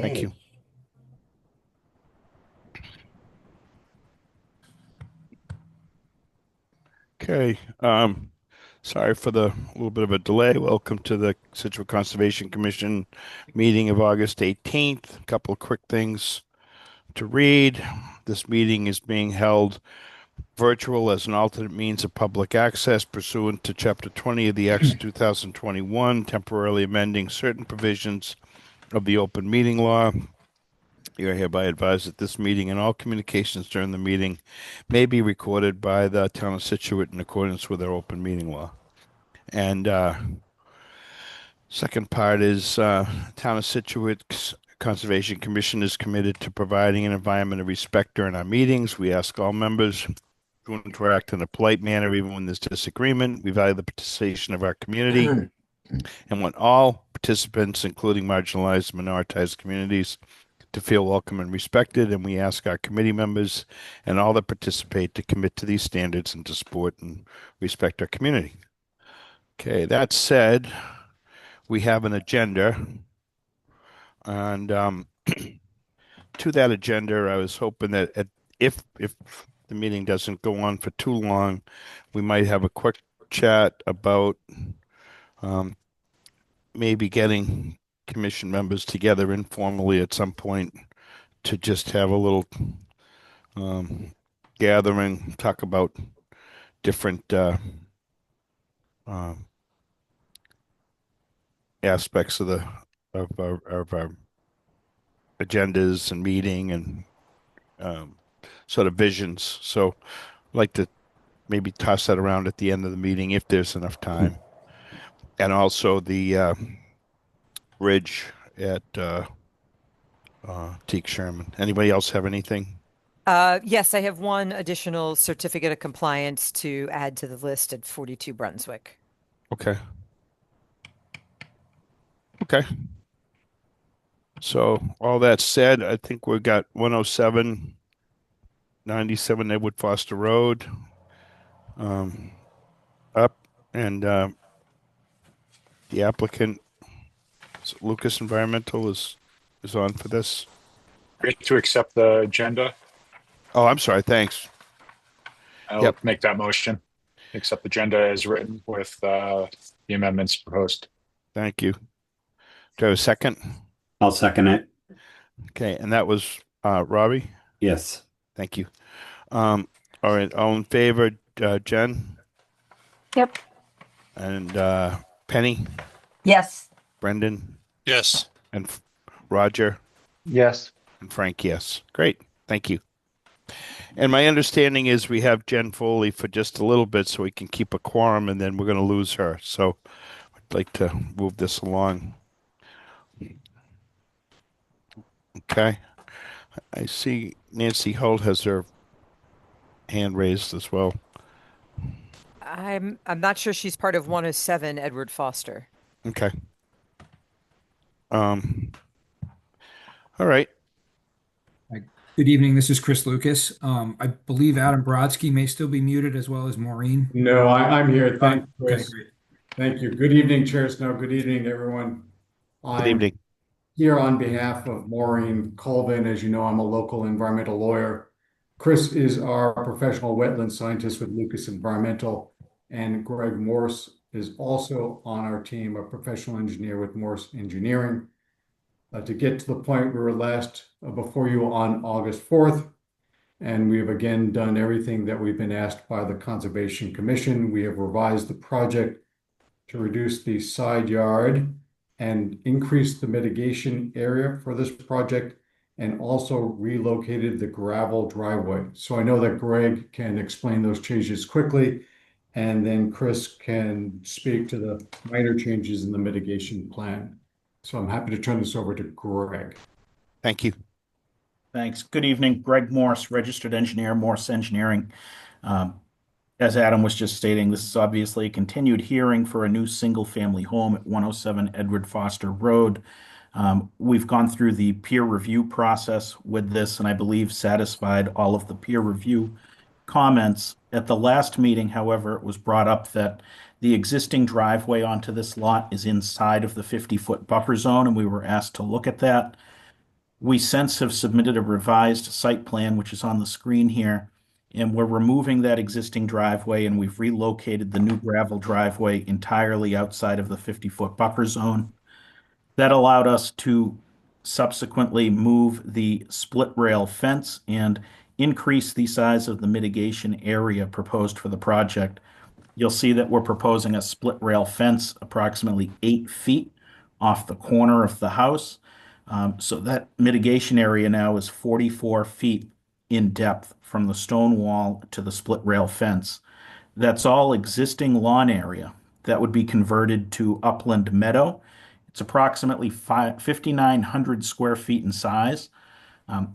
Thank you. Okay. Okay. Sorry for the little bit of a delay. Welcome to the Scituate Conservation Commission meeting of August 18th. A couple of quick things to read. This meeting is being held virtual as an alternate means of public access pursuant to Chapter 20 of the Acts of 2021, temporarily amending certain provisions of the open meeting law. You are hereby advised that this meeting and all communications during the meeting may be recorded by the town of Scituate in accordance with our open meeting law. And second part is town of Scituate Conservation Commission is committed to providing an environment of respect during our meetings. We ask all members to interact in a polite manner, even when there's disagreement. We value the participation of our community and want all participants, including marginalized, minoritized communities, to feel welcome and respected. And we ask our committee members and all that participate to commit to these standards and to support and respect our community. Okay, that said, we have an agenda. And to that agenda, I was hoping that if the meeting doesn't go on for too long, we might have a quick chat about um, maybe getting commission members together informally at some point to just have a little um, gathering, talk about different um, aspects of the of our agendas and meeting and um, sort of visions. So I'd like to maybe toss that around at the end of the meeting if there's enough time. And also the bridge at Teak Sherman. Anybody else have anything? Yes, I have one additional certificate of compliance to add to the list at 42 Brunswick. Okay. Okay. So all that said, I think we've got 107, 97 Edward Foster Road um, up, and the applicant, Lucas Environmental, is on for this. Great to accept the agenda. Oh, I'm sorry. Thanks. I'll Yep. make that motion. Accept the agenda as written with the amendments proposed. Thank you. Do I have a second? I'll second it. Okay, and that was Robbie. Yes. Thank you. All right, all in favor, Jen Yep. and Penny, Yes. Brendan, Yes. and Roger, Yes. and Frank. Yes, great. Thank you. And my understanding is we have Jen Foley for just a little bit so we can keep a quorum, and then we're going to lose her. So I'd like to move this along. Okay. I see Nancy Holt has her hand raised as well. I'm not sure she's part of 107 Edward Foster. Okay. Um, all right. Good evening. This is Chris Lucas. I believe Adam Brodsky may still be muted as well as Maureen. No, I'm here. Thank you, Okay, Chris. great. Thank you. Good evening, Chair Snow. Good evening, everyone. Good I'm evening. here on behalf of Maureen Colvin. As you know, I'm a local environmental lawyer. Chris is our professional wetland scientist with Lucas Environmental, and Greg Morse is also on our team, a professional engineer with Morse Engineering. To get to the point, we were last before you on August 4th, and we have again done everything that we've been asked by the Conservation Commission. We have revised the project to reduce the side yard and increase the mitigation area for this project, and also relocated the gravel driveway. So I know that Greg can explain those changes quickly, and then Chris can speak to the minor changes in the mitigation plan. So I'm happy to turn this over to Greg. Thank you. Thanks. Good evening. Greg Morse, registered engineer, Morse Engineering. As Adam was just stating, this is obviously a continued hearing for a new single-family home at 107 Edward Foster Road. We've gone through the peer review process with this, and I believe satisfied all of the peer review comments. At the last meeting, however, it was brought up that the existing driveway onto this lot is inside of the 50-foot buffer zone, and we were asked to look at that. We since have submitted a revised site plan, which is on the screen here, and we're removing that existing driveway, and we've relocated the new gravel driveway entirely outside of the 50-foot buffer zone. That allowed us to subsequently move the split rail fence and increase the size of the mitigation area proposed for the project. You'll see that we're proposing a split rail fence approximately 8 feet off the corner of the house. So that mitigation area now is 44 feet in depth from the stone wall to the split rail fence. That's all existing lawn area that would be converted to upland meadow. It's approximately 5,900 square feet in size.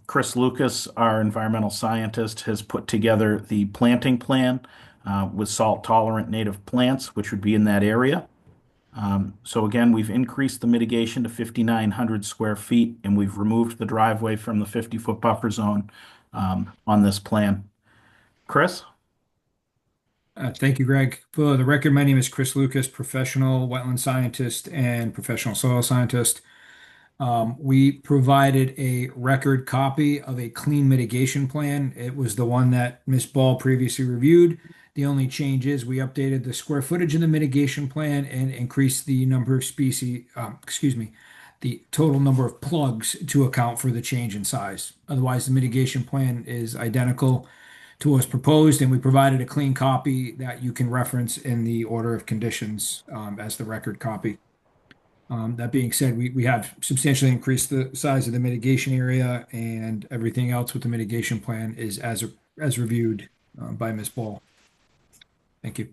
Chris Lucas, our environmental scientist, has put together the planting plan with salt-tolerant native plants, which would be in that area. So again, we've increased the mitigation to 5,900 square feet, and we've removed the driveway from the 50-foot buffer zone on this plan. Chris? Thank you, Greg. For the record, my name is Chris Lucas, professional wetland scientist and professional soil scientist. We provided a record copy of a clean mitigation plan. It was the one that Ms. Ball previously reviewed. The only change is we updated the square footage in the mitigation plan and increased the number of the total number of plugs to account for the change in size. Otherwise, the mitigation plan is identical to what was proposed, and we provided a clean copy that you can reference in the order of conditions as the record copy. That being said, we have substantially increased the size of the mitigation area, and everything else with the mitigation plan is as reviewed by Ms. Ball. Thank you.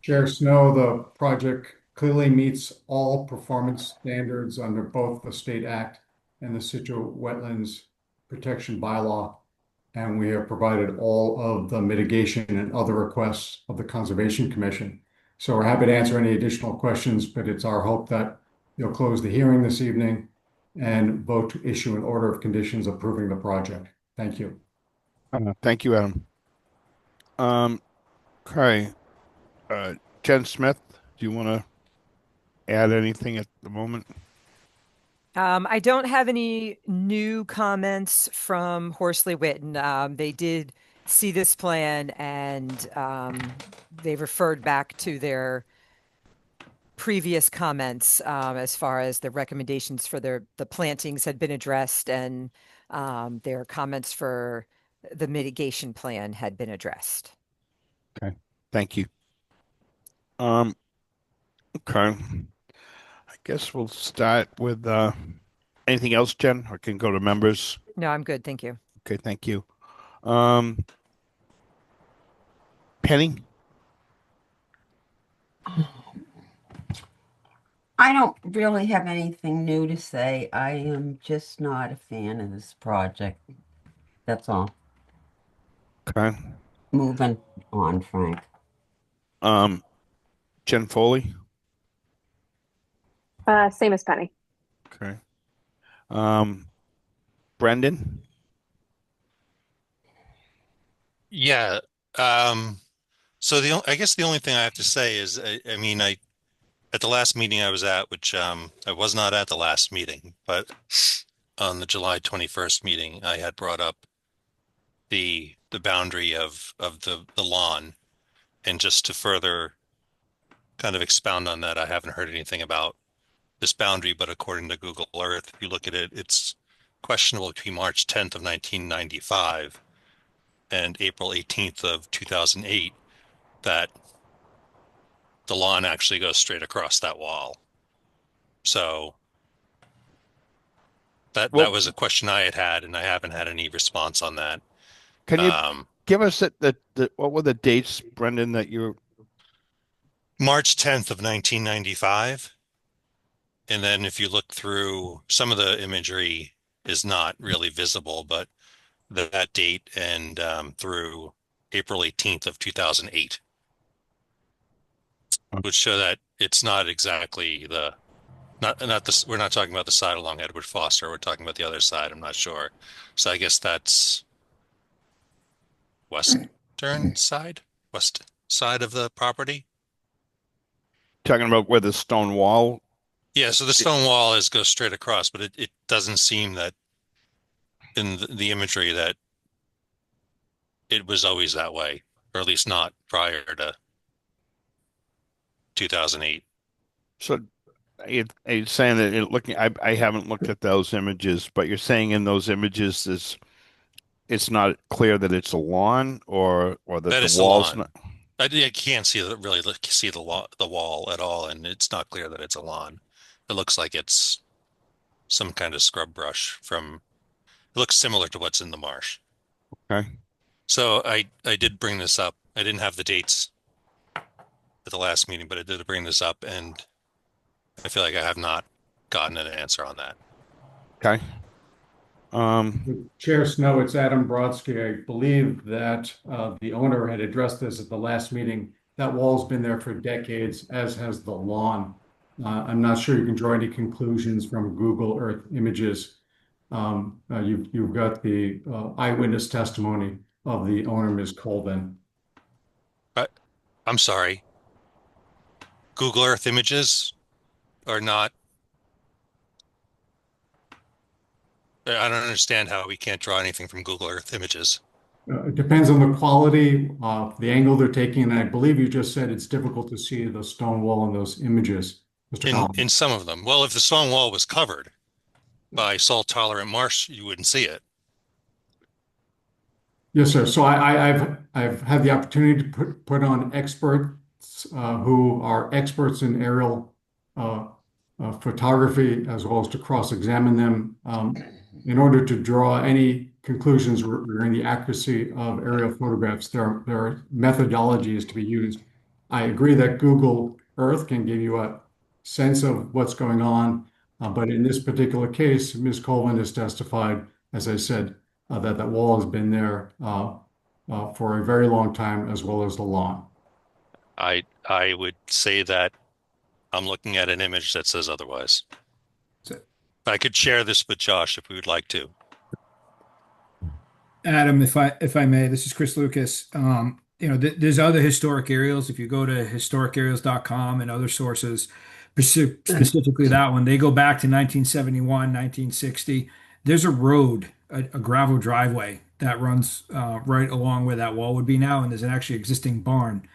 Chair Snow, the project clearly meets all performance standards under both the State Act and the Scituate Wetlands Protection Bylaw. And we have provided all of the mitigation and other requests of the Conservation Commission. So we're happy to answer any additional questions, but it's our hope that you'll close the hearing this evening and vote to issue an order of conditions approving the project. Thank you. Thank you, Adam. Okay. Jen Smith, do you want to add anything at the moment? I don't have any new comments from Horsley Witten. They did see this plan and they referred back to their previous comments as far as the recommendations for the plantings had been addressed and their comments for the mitigation plan had been addressed. Okay, thank you. Okay. I guess we'll start with anything else, Jen, or can go to members. No, I'm good. Thank you. Okay, thank you. Penny? I don't really have anything new to say. I am just not a fan of this project. That's all. Okay. Moving on, Frank. Jen Foley? Same as Penny. Okay. Brendan? Yeah. So I guess the only thing I have to say is, I mean, at the last meeting I was at, which I was not at the last meeting, but on the July 21st meeting, I had brought up the boundary of the lawn, and just to further kind of expound on that, I haven't heard anything about this boundary, but according to Google Earth, if you look at it, it's questionable between March 10th of 1995 and April 18th of 2008 that the lawn actually goes straight across that wall. So that was a question I had, and I haven't had any response on that. Can you give us what were the dates, Brendan, that you March 10th of 1995. And then if you look through, some of the imagery is not really visible, but that date and through April 18th of 2008 would show that it's not exactly we're not talking about the side along Edward Foster. We're talking about the other side. I'm not sure. So I guess that's west side of the property. talking about where the stone wall Yeah, so the stone wall goes straight across, but it doesn't seem that in the imagery that it was always that way, or at least not prior to 2008. So you're saying that looking, I haven't looked at those images, but you're saying in those images is it's not clear that it's a lawn or that That the is the wall's lawn. not. I can't really see the wall at all, and it's not clear that it's a lawn. It looks like it's some kind of scrub brush from. It looks similar to what's in the marsh. Okay. So I did bring this up. I didn't have the dates at the last meeting, but I did bring this up, and I feel like I have not gotten an answer on that. Okay. Um, Chair Snow, it's Adam Brodsky. I believe that the owner had addressed this at the last meeting. That wall's been there for decades, as has the lawn. I'm not sure you can draw any conclusions from Google Earth images. You've got the eyewitness testimony of the owner, Ms. Colvin. I, I'm sorry. Google Earth images are not. I don't understand how we can't draw anything from Google Earth images. It depends on the quality, the angle they're taking, and I believe you just said it's difficult to see the stone wall in those images, Mr. In Collins. some of them. Well, if the stone wall was covered by salt tolerant marsh, you wouldn't see it. Yes, sir. So I've had the opportunity to put on experts who are experts in aerial uh, photography, as well as to cross-examine them in order to draw any conclusions regarding the accuracy of aerial photographs. There are methodologies to be used. I agree that Google Earth can give you a sense of what's going on, but in this particular case, Ms. Colvin has testified, as I said, that wall has been there for a very long time, as well as the lawn. I would say that I'm looking at an image that says otherwise. So, I could share this with Josh if we would like to. Adam, if I may, this is Chris Lucas. There's other historic aerials. If you go to historicaerials.com and other sources, specifically that one, they go back to 1971, 1960. There's a road, a gravel driveway that runs right along where that wall would be now, and there's an actually existing barn.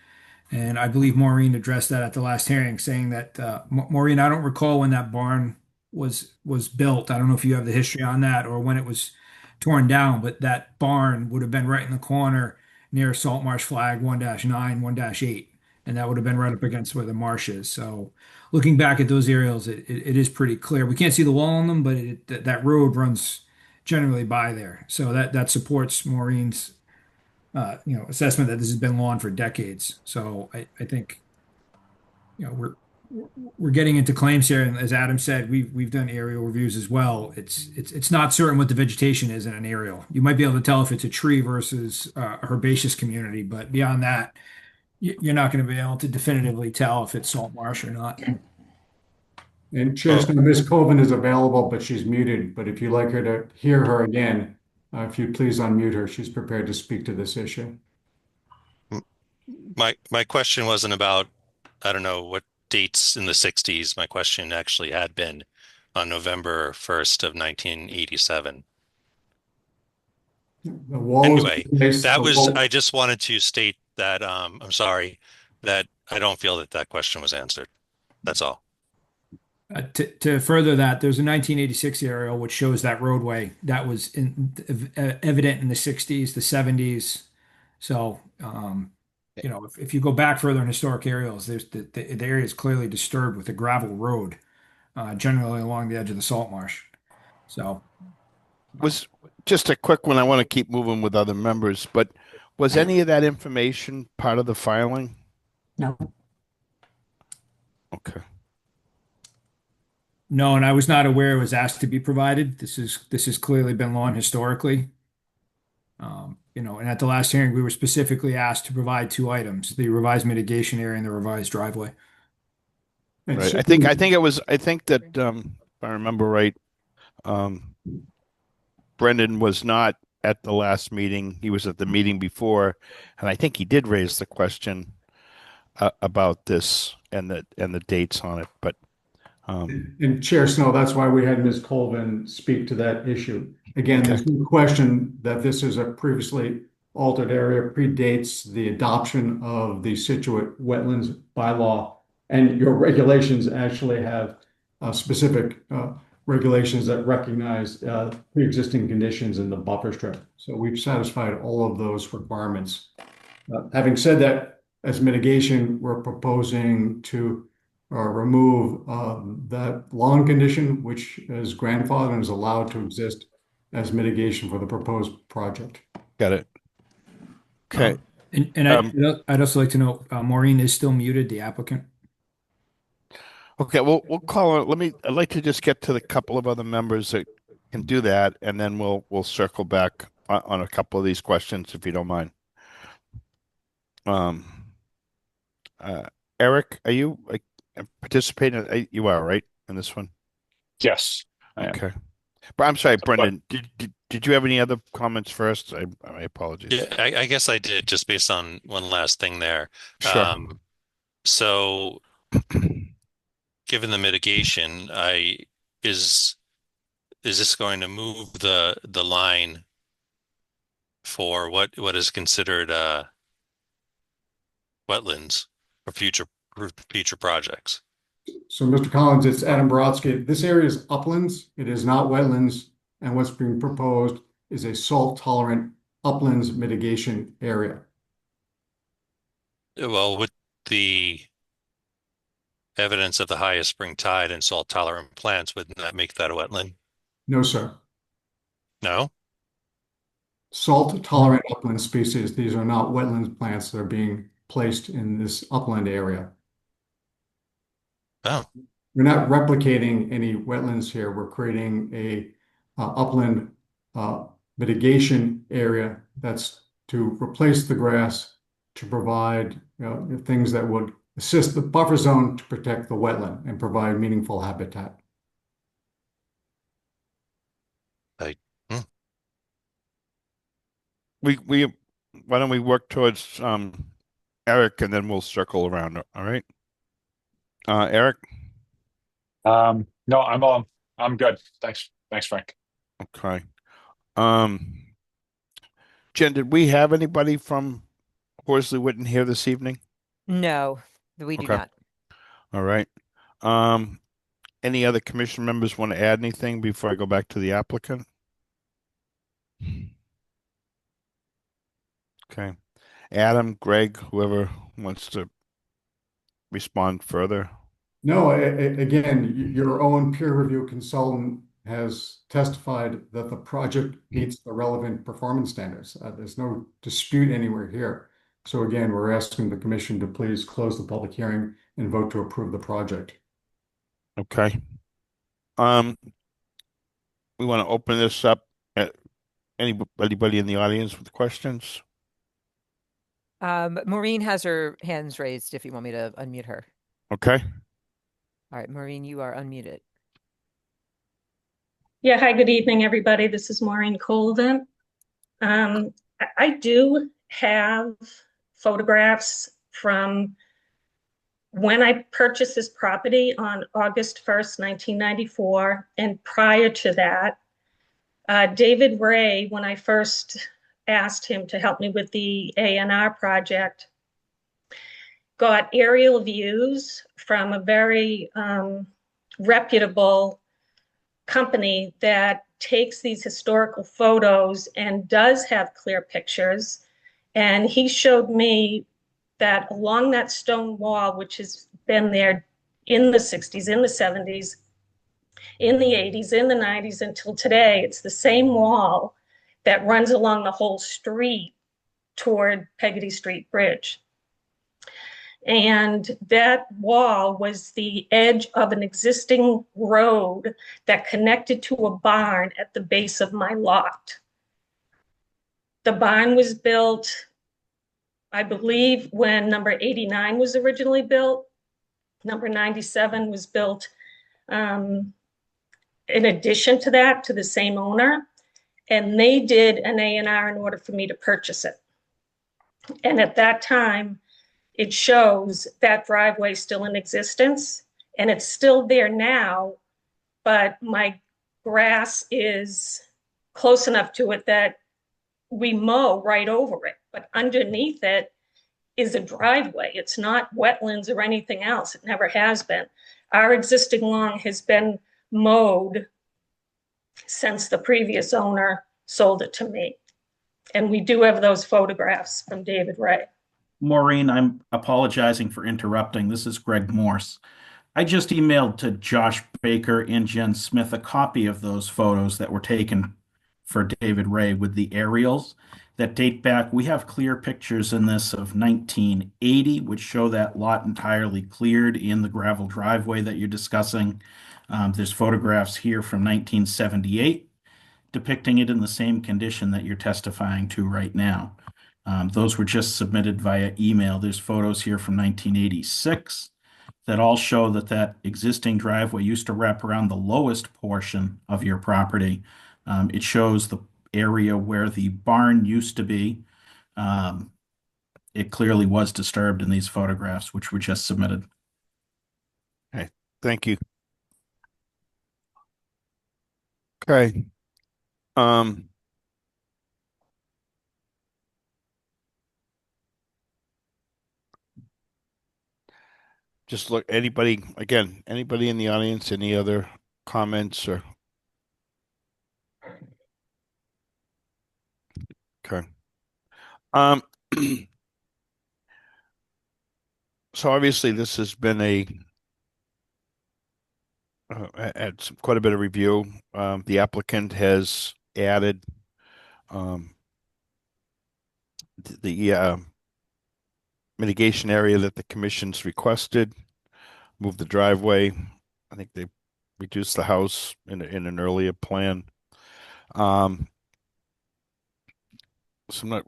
And I believe Maureen addressed that at the last hearing, saying that Maureen, I don't recall when that barn was built. I don't know if you have the history on that or when it was torn down, but that barn would have been right in the corner near Salt Marsh Flag 1-9, 1-8, and that would have been right up against where the marsh is. So looking back at those aerials, it is pretty clear. We can't see the wall on them, but that road runs generally by there. So that supports Maureen's assessment that this has been lawn for decades. So I think, we're getting into claims here, and as Adam said, we've done aerial reviews as well. It's not certain what the vegetation is in an aerial. You might be able to tell if it's a tree versus a herbaceous community, but beyond that, you're not going to be able to definitively tell if it's salt marsh or not. And Chair, Ms. Colvin is available, but she's muted. But if you'd like her to hear her again, if you please unmute her, she's prepared to speak to this issue. My question wasn't about, I don't know what dates in the 60s. My question actually had been on November 1st of 1987. The wall Anyway, is I just wanted to state that I'm sorry that I don't feel that that question was answered. That's all. To further that, there's a 1986 aerial which shows that roadway that was evident in the 60s, the 70s. So, if you go back further in historic aerials, the area is clearly disturbed with a gravel road, generally along the edge of the salt marsh. So, was just a quick one. I want to keep moving with other members, but was any of that information part of the filing? No. Okay. no, and I was not aware it was asked to be provided. This has clearly been lawn historically. And at the last hearing, we were specifically asked to provide two items: the revised mitigation area and the revised driveway. And Right. certainly- I think that if I remember right, um, Brendan was not at the last meeting. He was at the meeting before, and I think he did raise the question about this and the dates on it. But And Chair Snow, that's why we had Ms. Colvin speak to that issue. Again, Okay. there's no question that this is a previously altered area, predates the adoption of the Scituate Wetlands bylaw. And your regulations actually have specific regulations that recognize pre-existing conditions in the buffer strip. So we've satisfied all of those requirements. Having said that, as mitigation, we're proposing to remove that lawn condition, which is grandfathered and is allowed to exist as mitigation for the proposed project. Got it. Okay. And I'd also like to know, Maureen is still muted, the applicant. Okay, we'll call it. I'd like to just get to the couple of other members that can do that, and then we'll circle back on a couple of these questions if you don't mind. Um, Eric, are you participating? You are, right, in this one? Yes, I am. Okay. But I'm sorry, Brendan, did you have any other comments first? I apologize. Yeah, I guess I did, just based on one last thing there. Sure. So given the mitigation, is this going to move the line for what is considered wetlands for future projects? So, Mr. Collins, it's Adam Brodsky. This area is uplands. It is not wetlands. And what's being proposed is a salt-tolerant uplands mitigation area. Well, with the evidence of the highest spring tide and salt tolerant plants, wouldn't that make that a wetland? No, sir. No? Salt-tolerant upland species. These are not wetlands plants that are being placed in this upland area. Oh, We're not replicating any wetlands here. We're creating a upland mitigation area that's to replace the grass, to provide things that would assist the buffer zone to protect the wetland and provide meaningful habitat. We why don't we work towards Eric, and then we'll circle around. All right. Eric. No, I'm good. Thanks, Frank. Okay. Jen, did we have anybody from Horsley Witten here this evening? No, we do Okay. not. All right. Any other commission members want to add anything before I go back to the applicant? Okay. Adam, Greg, whoever wants to respond further. No, again, your own peer review consultant has testified that the project meets the relevant performance standards. There's no dispute anywhere here. So again, we're asking the commission to please close the public hearing and vote to approve the project. Okay. We want to open this up. Anybody in the audience with questions? Maureen has her hands raised if you want me to unmute her. Okay. All right, Maureen, you are unmuted. Yeah, hi, good evening, everybody. This is Maureen Colvin. I do have photographs from when I purchased this property on August 1st, 1994, and prior to that, David Ray, when I first asked him to help me with the A&R project, got aerial views from a very reputable company that takes these historical photos and does have clear pictures. And he showed me that along that stone wall, which has been there in the 60s, in the 70s, in the 80s, in the 90s, until today, it's the same wall that runs along the whole street toward Peggotty Street Bridge. And that wall was the edge of an existing road that connected to a barn at the base of my lot. The barn was built, I believe, when number 89 was originally built. Number 97 was built in addition to that, to the same owner. And they did an A&R in order for me to purchase it. And at that time, it shows that driveway still in existence. and it's still there now, but my grass is close enough to it that we mow right over it. But underneath it is a driveway. It's not wetlands or anything else. It never has been. Our existing lawn has been mowed since the previous owner sold it to me. And we do have those photographs from David Ray. Maureen, I'm apologizing for interrupting. This is Greg Morse. I just emailed to Josh Baker and Jen Smith a copy of those photos that were taken for David Ray with the aerials that date back. We have clear pictures in this of 1980, which show that lot entirely cleared in the gravel driveway that you're discussing. There's photographs here from 1978 depicting it in the same condition that you're testifying to right now. Those were just submitted via email. There's photos here from 1986 that all show that that existing driveway used to wrap around the lowest portion of your property. It shows the area where the barn used to be. It clearly was disturbed in these photographs, which were just submitted. Okay, thank you. Okay. Just look, anybody in the audience, any other comments or? Okay. Um, so obviously this has been quite a bit of review. The applicant has added the mitigation area that the commission's requested, move the driveway. I think they reduced the house in an earlier plan. So I'm not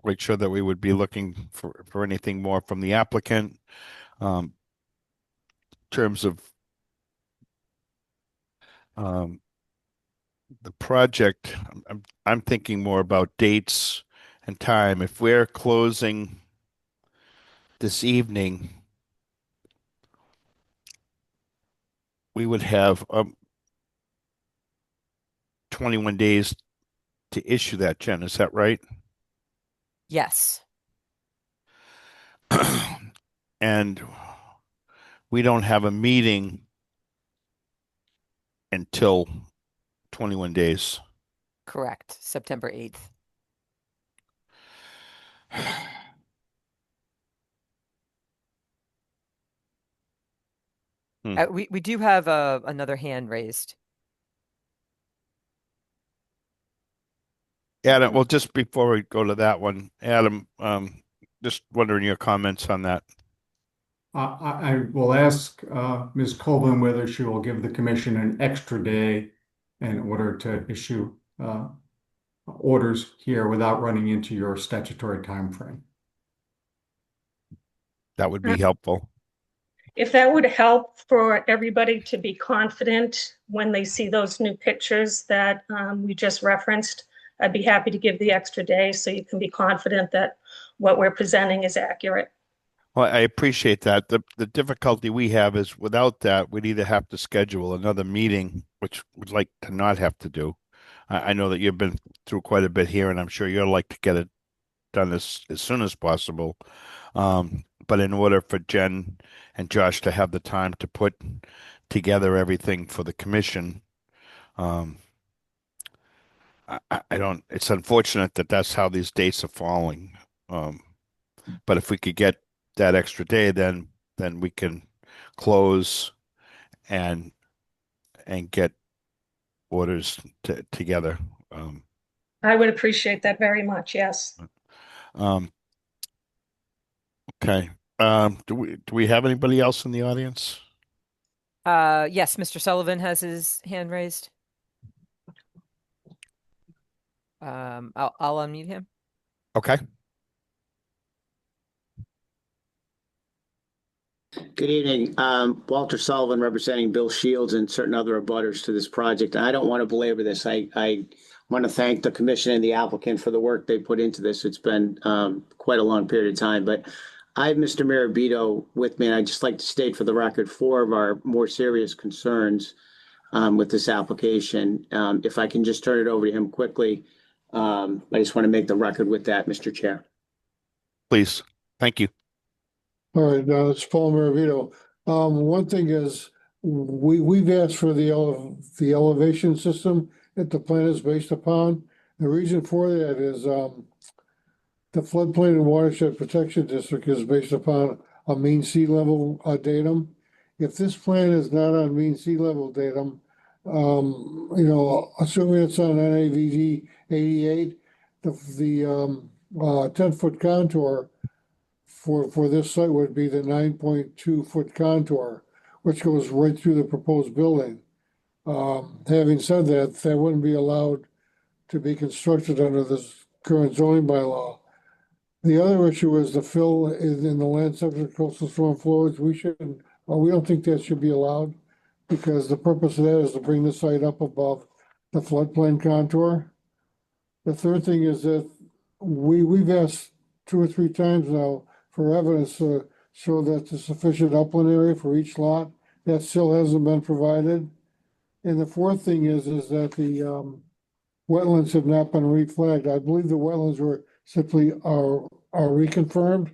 quite sure that we would be looking for anything more from the applicant. In terms of the project, I'm thinking more about dates and time. If we're closing this evening, we would have 21 days to issue that, Jen. Is that right? Yes. And we don't have a meeting until 21 days. Correct. September 8th. We do have another hand raised. Adam, well, just before we go to that one, Adam, just wondering your comments on that. I will ask Ms. Colvin whether she will give the commission an extra day in order to issue orders here without running into your statutory timeframe. That would be helpful. If that would help for everybody to be confident when they see those new pictures that we just referenced, I'd be happy to give the extra day so you can be confident that what we're presenting is accurate. Well, I appreciate that. The difficulty we have is without that, we'd either have to schedule another meeting, which we'd like to not have to do. I know that you've been through quite a bit here, and I'm sure you'd like to get it done as soon as possible. But in order for Jen and Josh to have the time to put together everything for the commission, I don't, it's unfortunate that that's how these dates are falling. But if we could get that extra day, then we can close and get orders together. I would appreciate that very much. Yes. Okay. Do we have anybody else in the audience? Yes, Mr. Sullivan has his hand raised. I'll unmute him. Okay. Good evening. Walter Sullivan representing Bill Shields and certain other abutters to this project. I don't want to belabor this. I want to thank the commission and the applicant for the work they put into this. It's been quite a long period of time, but I have Mr. Mirabito with me, and I'd just like to state for the record four of our more serious concerns with this application. If I can just turn it over to him quickly, I just want to make the record with that, Mr. Chair. Please. Thank you. All right, now it's Paul Maravito. One thing is, we've asked for the elevation system that the plan is based upon. The reason for that is, the floodplain and watershed protection district is based upon a mean sea level, datum. If this plan is not on mean sea level datum, assuming it's on NAVD 88, the 10-foot contour for this site would be the 9.2-foot contour, which goes right through the proposed building. Having said that, that wouldn't be allowed to be constructed under this current zoning bylaw. The other issue is the fill in the land subject to coastal storm flowage. We don't think that should be allowed, because the purpose of that is to bring the site up above the floodplain contour. The third thing is that we've asked 2 or 3 times now for evidence to show that there's sufficient upland area for each lot. That still hasn't been provided. And the fourth thing is that the wetlands have not been reflagged. I believe the wetlands were simply are reconfirmed.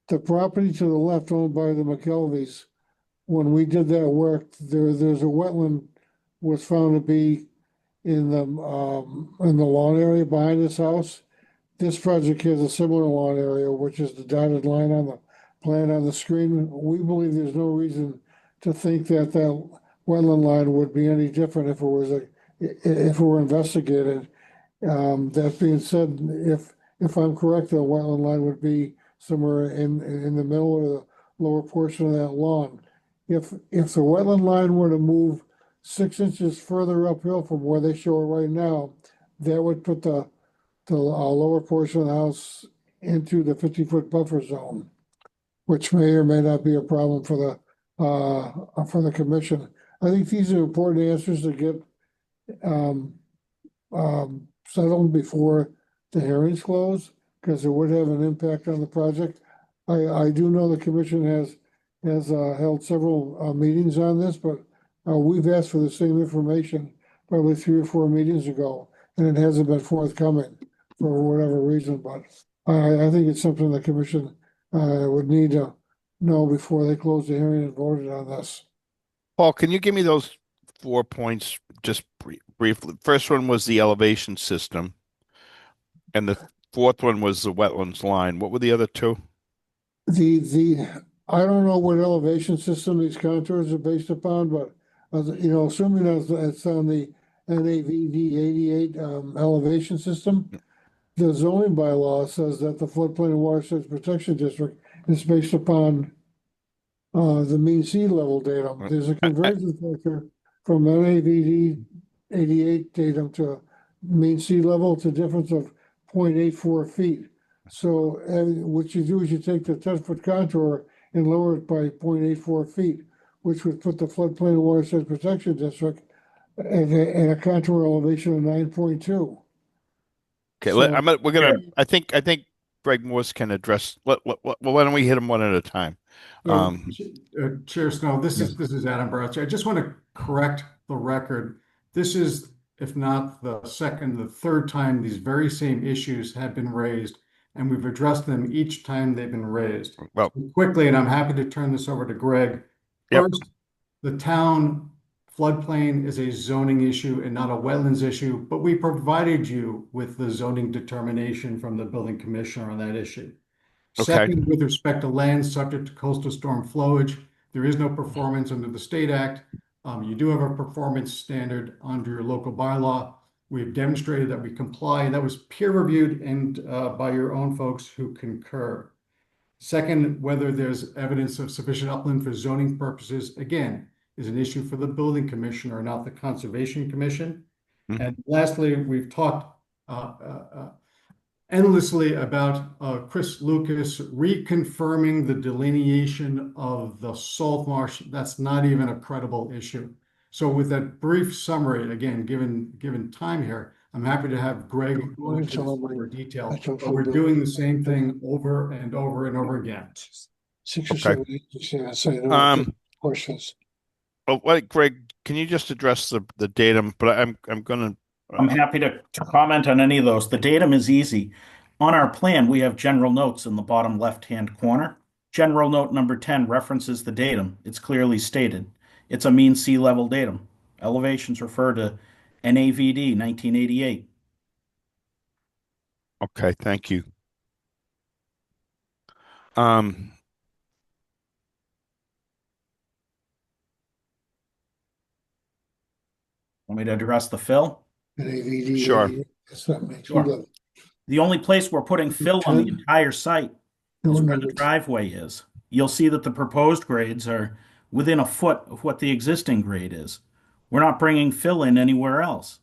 The property to the left, owned by the McKelveys, when we did that work, there's a wetland was found to be in the lawn area behind this house. This project has a similar lawn area, which is the dotted line on the plan on the screen. We believe there's no reason to think that wetland line would be any different if it were investigated. That being said, if I'm correct, the wetland line would be somewhere in the middle or the lower portion of that lawn. If the wetland line were to move 6 inches further uphill from where they show it right now, that would put the lower portion of the house into the 50-foot buffer zone, which may or may not be a problem for the commission. I think these are important answers to get settled before the hearings close, because it would have an impact on the project. I do know the commission has held several meetings on this, but we've asked for the same information probably 3 or 4 meetings ago, and it hasn't been forthcoming for whatever reason. But I think it's something the commission would need to know before they close the hearing and voted on this. Paul, can you give me those 4 points just briefly? First one was the elevation system, and the fourth one was the wetlands line. What were the other 2? I don't know what elevation system these contours are based upon, but assuming it's on the NAVD 88 elevation system, the zoning bylaw says that the floodplain and watershed protection district is based upon the mean sea level datum. There's a conversion factor from NAVD 88 datum to mean sea level. It's a difference of 0.84 feet. So what you do is you take the 10-foot contour and lower it by 0.84 feet, which would put the floodplain and watershed protection district at a contour elevation of 9.2. Okay, So, we're gonna. I think Greg Morse can address. Well, why don't we hit them one at a time? Chair Snow, this is Adam Bartz. I just want to correct the record. This is, if not the second, the third time these very same issues have been raised, and we've addressed them each time they've been raised. Well, So quickly, and I'm happy to turn this over to Greg. Yep. First, the town floodplain is a zoning issue and not a wetlands issue, but we provided you with the zoning determination from the building commissioner on that issue. Okay. Second, with respect to land subject to coastal storm flowage, there is no performance under the state act. You do have a performance standard under your local bylaw. We've demonstrated that we comply, and that was peer reviewed and by your own folks who concur. Second, whether there's evidence of sufficient upland for zoning purposes, again, is an issue for the building commissioner, not the conservation commission. Mhm. And lastly, we've talked endlessly about Chris Lucas reconfirming the delineation of the salt marsh. That's not even a credible issue. So with that brief summary, again, given time here, I'm happy to have Greg go into this Tell in him more I detail, don't but we're feel doing bad. the same thing over and over and over again. 6 or 7 agencies, I say no questions. Oh, wait, Greg, can you just address the datum? But I'm gonna. I'm happy to comment on any of those. The datum is easy. On our plan, we have general notes in the bottom left-hand corner. General note number 10 references the datum. It's clearly stated. It's a mean sea level datum. Elevations refer to NAVD 1988. Okay, thank you. Um, Want me to address the fill? And AVD, Sure. it's not my Sure. level. The only place we're putting fill on the 10? entire site No is where the numbers. driveway is. You'll see that the proposed grades are within a foot of what the existing grade is. We're not bringing fill in anywhere else.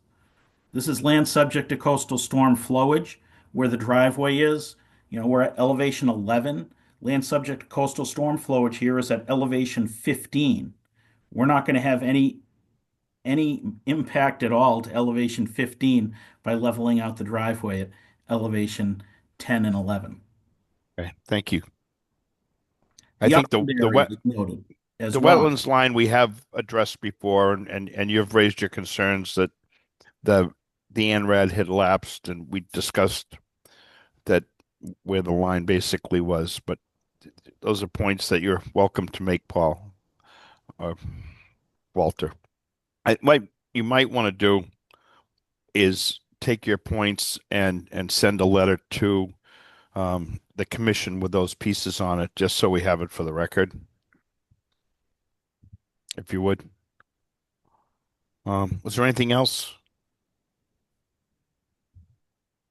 This is land subject to coastal storm flowage, where the driveway is. We're at elevation 11. Land subject to coastal storm flowage here is at elevation 15. We're not going to have any impact at all to elevation 15 by leveling out the driveway at elevation 10 and 11. okay, thank you. I The think upland area is noted as the well. wetlands line we have addressed before, and you've raised your concerns that the ANRAD had lapsed, and we discussed that where the line basically was. But those are points that you're welcome to make, Paul or Walter. You might want to do is take your points and send a letter to the commission with those pieces on it, just so we have it for the record, if you would. Was there anything else?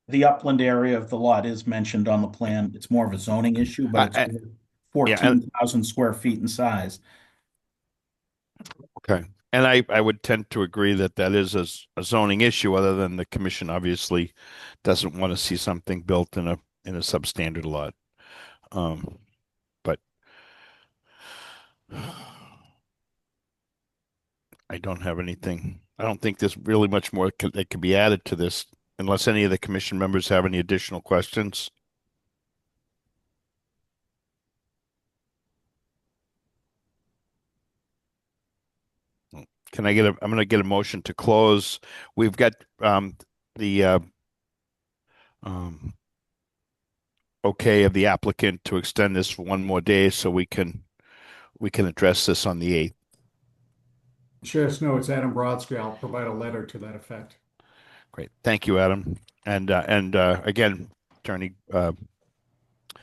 The upland area of the lot is mentioned on the plan. It's more of a zoning issue, but it's over Yeah, and 14,000 square feet in size. okay. And I would tend to agree that that is a zoning issue, other than the commission obviously doesn't want to see something built in a substandard lot. But I don't have anything. I don't think there's really much more that could be added to this, unless any of the commission members have any additional questions. I'm going to get a motion to close. We've got the um, okay of the applicant to extend this for one more day, so we can address this on the 8th. Chair Snow, it's Adam Brodsky. I'll provide a letter to that effect. Great. Thank you, Adam. And again, Attorney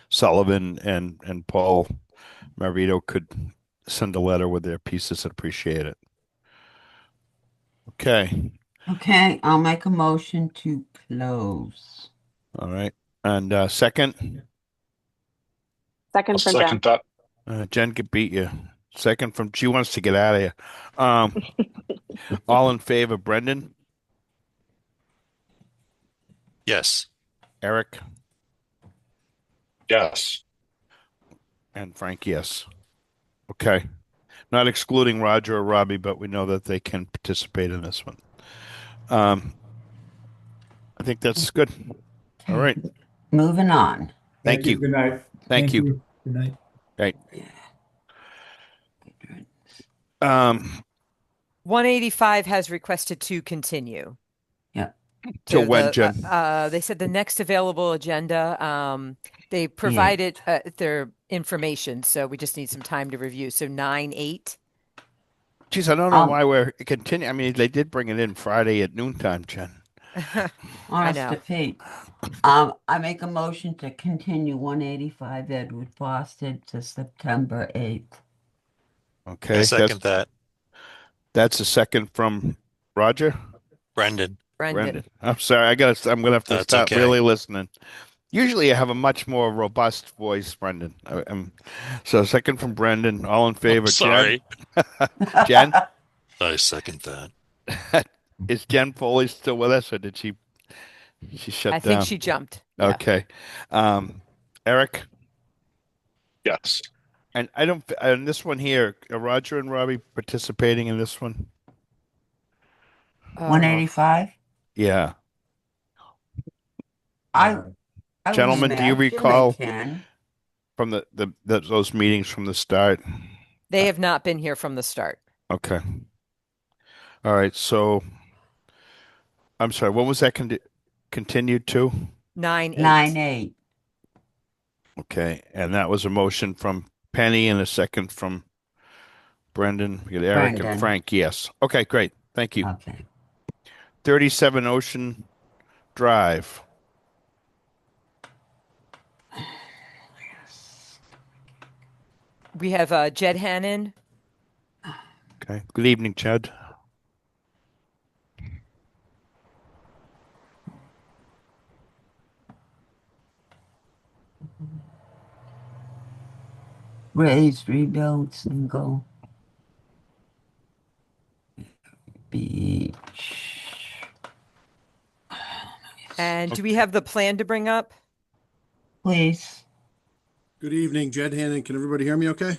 Sullivan and Paul Marito could send a letter with their pieces. I'd appreciate it. Okay. Okay, I'll make a motion to close. All right. And second, I'll second that. Jen could beat you. Second from, she wants to get out of here. All in favor, Brendan, Yes. Eric, Yes. and Frank, yes. Okay. Not excluding Roger or Robbie, but we know that they can participate in this one. I think that's good. All right. Moving on. Thank you. Good night. Thank you. Good night. Right. Yeah. 185 has requested to continue. Yeah. Till So when, Jen? they said the next available agenda, they provided their information, so we just need some time to review. So 9/8. Geez, I don't know why we're continuing. I mean, they did bring it in Friday at noontime, Jen. I know. Honest to Pete. I make a motion to continue 185 Edward Boston to September 8th. Okay. I second that. That's a second from Roger? Brendan. Brendan. I'm sorry. I'm gonna have to That's start okay. really listening. Usually I have a much more robust voice, Brendan. So second from Brendan. All in favor, Sorry. Jen? I second that. Is Jen Foley still with us, or did she shut I down? think she jumped. Yeah. Okay. Eric? Yes. And I don't, and this one here, are Roger and Robbie participating in this one? 185? Yeah. I would Gentlemen, do you imagine they recall can. from those meetings from the start? They have not been here from the start. Okay. All right. So I'm sorry. What was that continued to? 9/8. 9/8. Okay. And that was a motion from Penny and a second from Brendan. We got Eric and Brendan. Frank. Yes. Okay. Great. Thank you. Okay. 37 Ocean Drive. We have Jed Hannon. Okay. Good evening, Chad. Raise, rebuild, single. Beach. And do we have the plan to bring up? Please. Good evening, Jed Hannon. Can everybody hear me okay?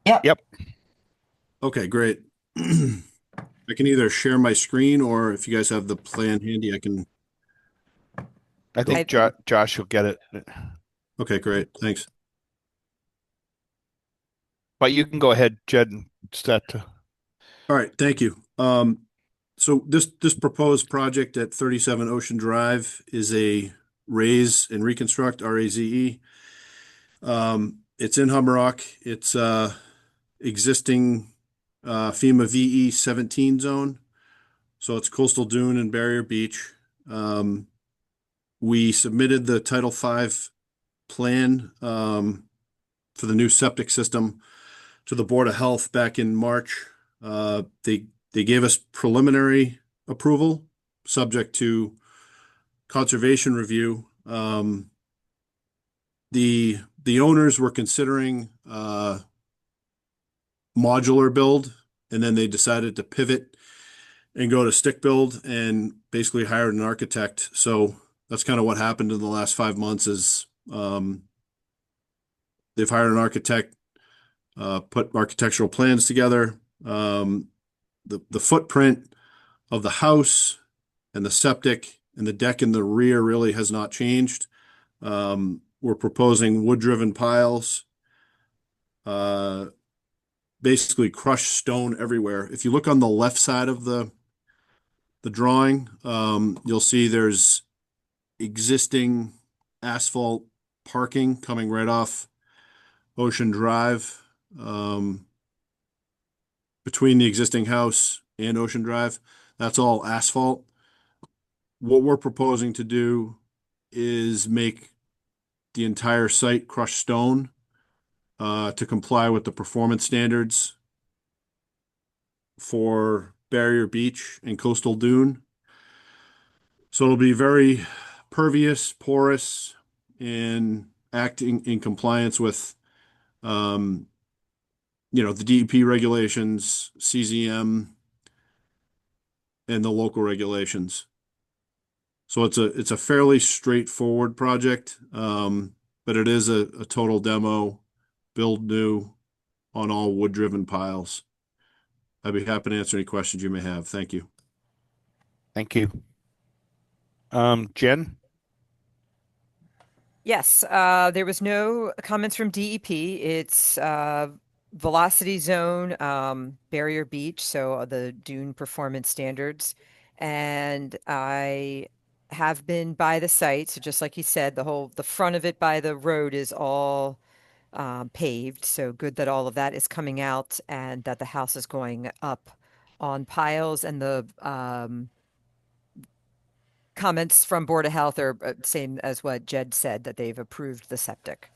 Yep. Yep. Okay, great. I can either share my screen or if you guys have the plan handy, I can. I think Josh will get it. Okay, great. Thanks. But you can go ahead, Jed, and start to. All right, thank you. So this proposed project at 37 Ocean Drive is a raise and reconstruct, RAZE. It's in Hummerock. It's existing FEMA VE 17 zone. So it's coastal dune and barrier beach. We submitted the Title V plan for the new septic system to the Board of Health back in March. They gave us preliminary approval, subject to conservation review. The owners were considering modular build, and then they decided to pivot and go to stick build and basically hired an architect. So that's kind of what happened in the last 5 months is they've hired an architect, put architectural plans together. The footprint of the house and the septic and the deck in the rear really has not changed. We're proposing wood-driven piles, basically crushed stone everywhere. If you look on the left side of the drawing, you'll see there's existing asphalt parking coming right off Ocean Drive, between the existing house and Ocean Drive. That's all asphalt. What we're proposing to do is make the entire site crushed stone to comply with the performance standards for barrier beach and coastal dune. So it'll be very pervious, porous, and acting in compliance with, the DEP regulations, CZM, and the local regulations. So it's a fairly straightforward project, but it is a total demo, build new on all wood-driven piles. I'd be happy to answer any questions you may have. Thank you. Thank you. Jen? Yes, there was no comments from DEP. It's velocity zone, barrier beach, so the dune performance standards. And I have been by the site, so just like you said, the front of it by the road is all paved. So good that all of that is coming out and that the house is going up on piles, and the comments from Board of Health are same as what Jed said, that they've approved the septic.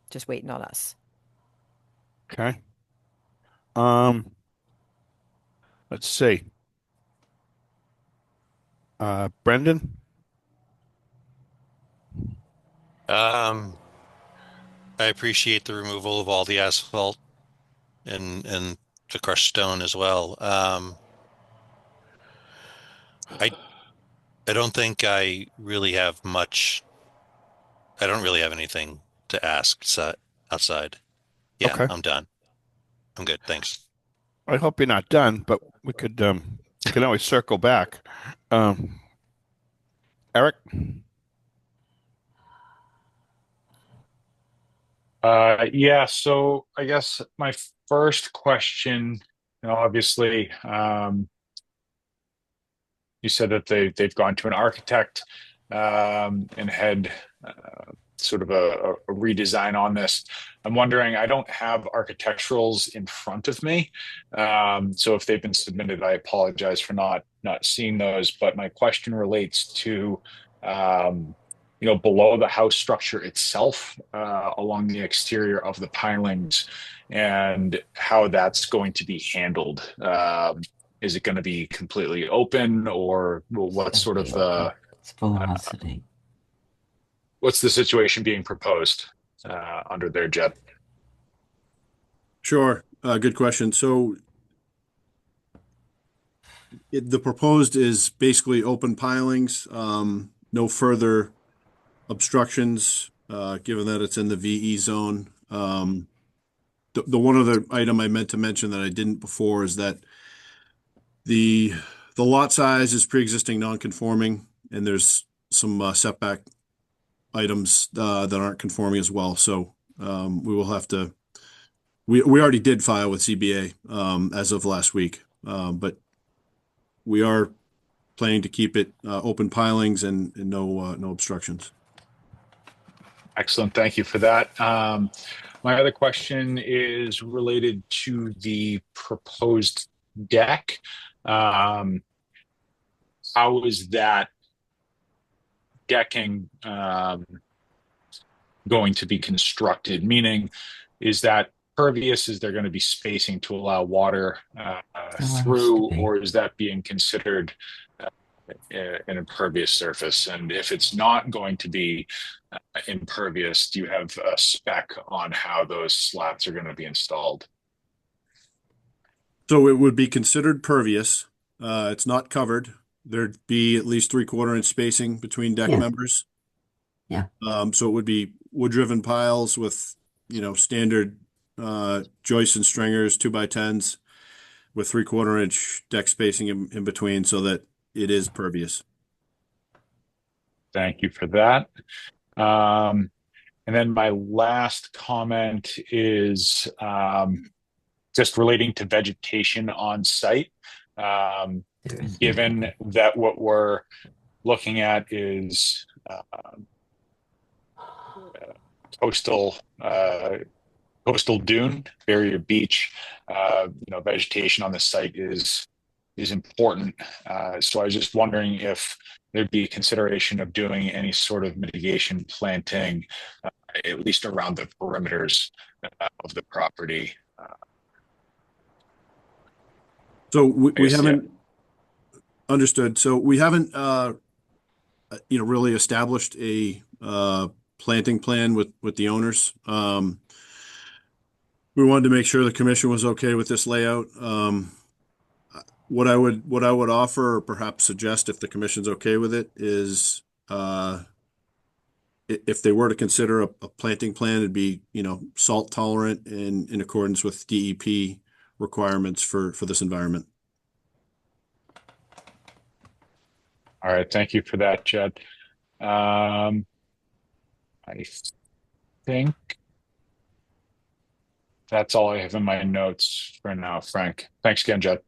Just waiting on us. Okay. Let's see. Brendan? I appreciate the removal of all the asphalt and the crushed stone as well. I don't think I really have much. I don't really have anything to ask outside. Yeah, Okay. I'm done. I'm good. Thanks. I hope you're not done, but we can always circle back. Eric? Yeah, so I guess my first question, obviously, you said that they've gone to an architect and had sort of a redesign on this. I'm wondering, I don't have architecturals in front of me, so if they've been submitted, I apologize for not seeing those. But my question relates to below the house structure itself, along the exterior of the pilings, and how that's going to be handled. Is it going to be completely open, or what's sort of the It's velocity. what's the situation being proposed under their jet? Sure. Good question. So the proposed is basically open pilings, no further obstructions, given that it's in the VE zone. The one other item I meant to mention that I didn't before is that the lot size is pre-existing non-conforming, and there's some setback items that aren't conforming as well. So we will have to. We already did file with CBA as of last week, but we are planning to keep it open pilings and no obstructions. Excellent. Thank you for that. My other question is related to the proposed deck. How is that decking going to be constructed? Meaning, is that pervious? Is there going to be spacing to allow water through, or is that being considered an impervious surface? And if it's not going to be impervious, do you have a spec on how those slats are going to be installed? So it would be considered pervious. It's not covered. There'd be at least 3/4 inch spacing between deck members. Yeah. So it would be wood-driven piles with, standard joists and stringers, 2x10s, with 3/4 inch deck spacing in between, so that it is pervious. Thank you for that. And then my last comment is just relating to vegetation on site. Given that what we're looking at is coastal dune, barrier beach, vegetation on the site is important. So I was just wondering if there'd be consideration of doing any sort of mitigation planting, at least around the perimeters of the property. So we haven't understood. So we haven't, really established a planting plan with the owners. We wanted to make sure the commission was okay with this layout. What I would offer, or perhaps suggest, if the commission's okay with it, is if they were to consider a planting plan, it'd be, salt tolerant and in accordance with DEP requirements for this environment. All right, thank you for that, Jed. I think that's all I have in my notes for now, Frank. Thanks again, Jed.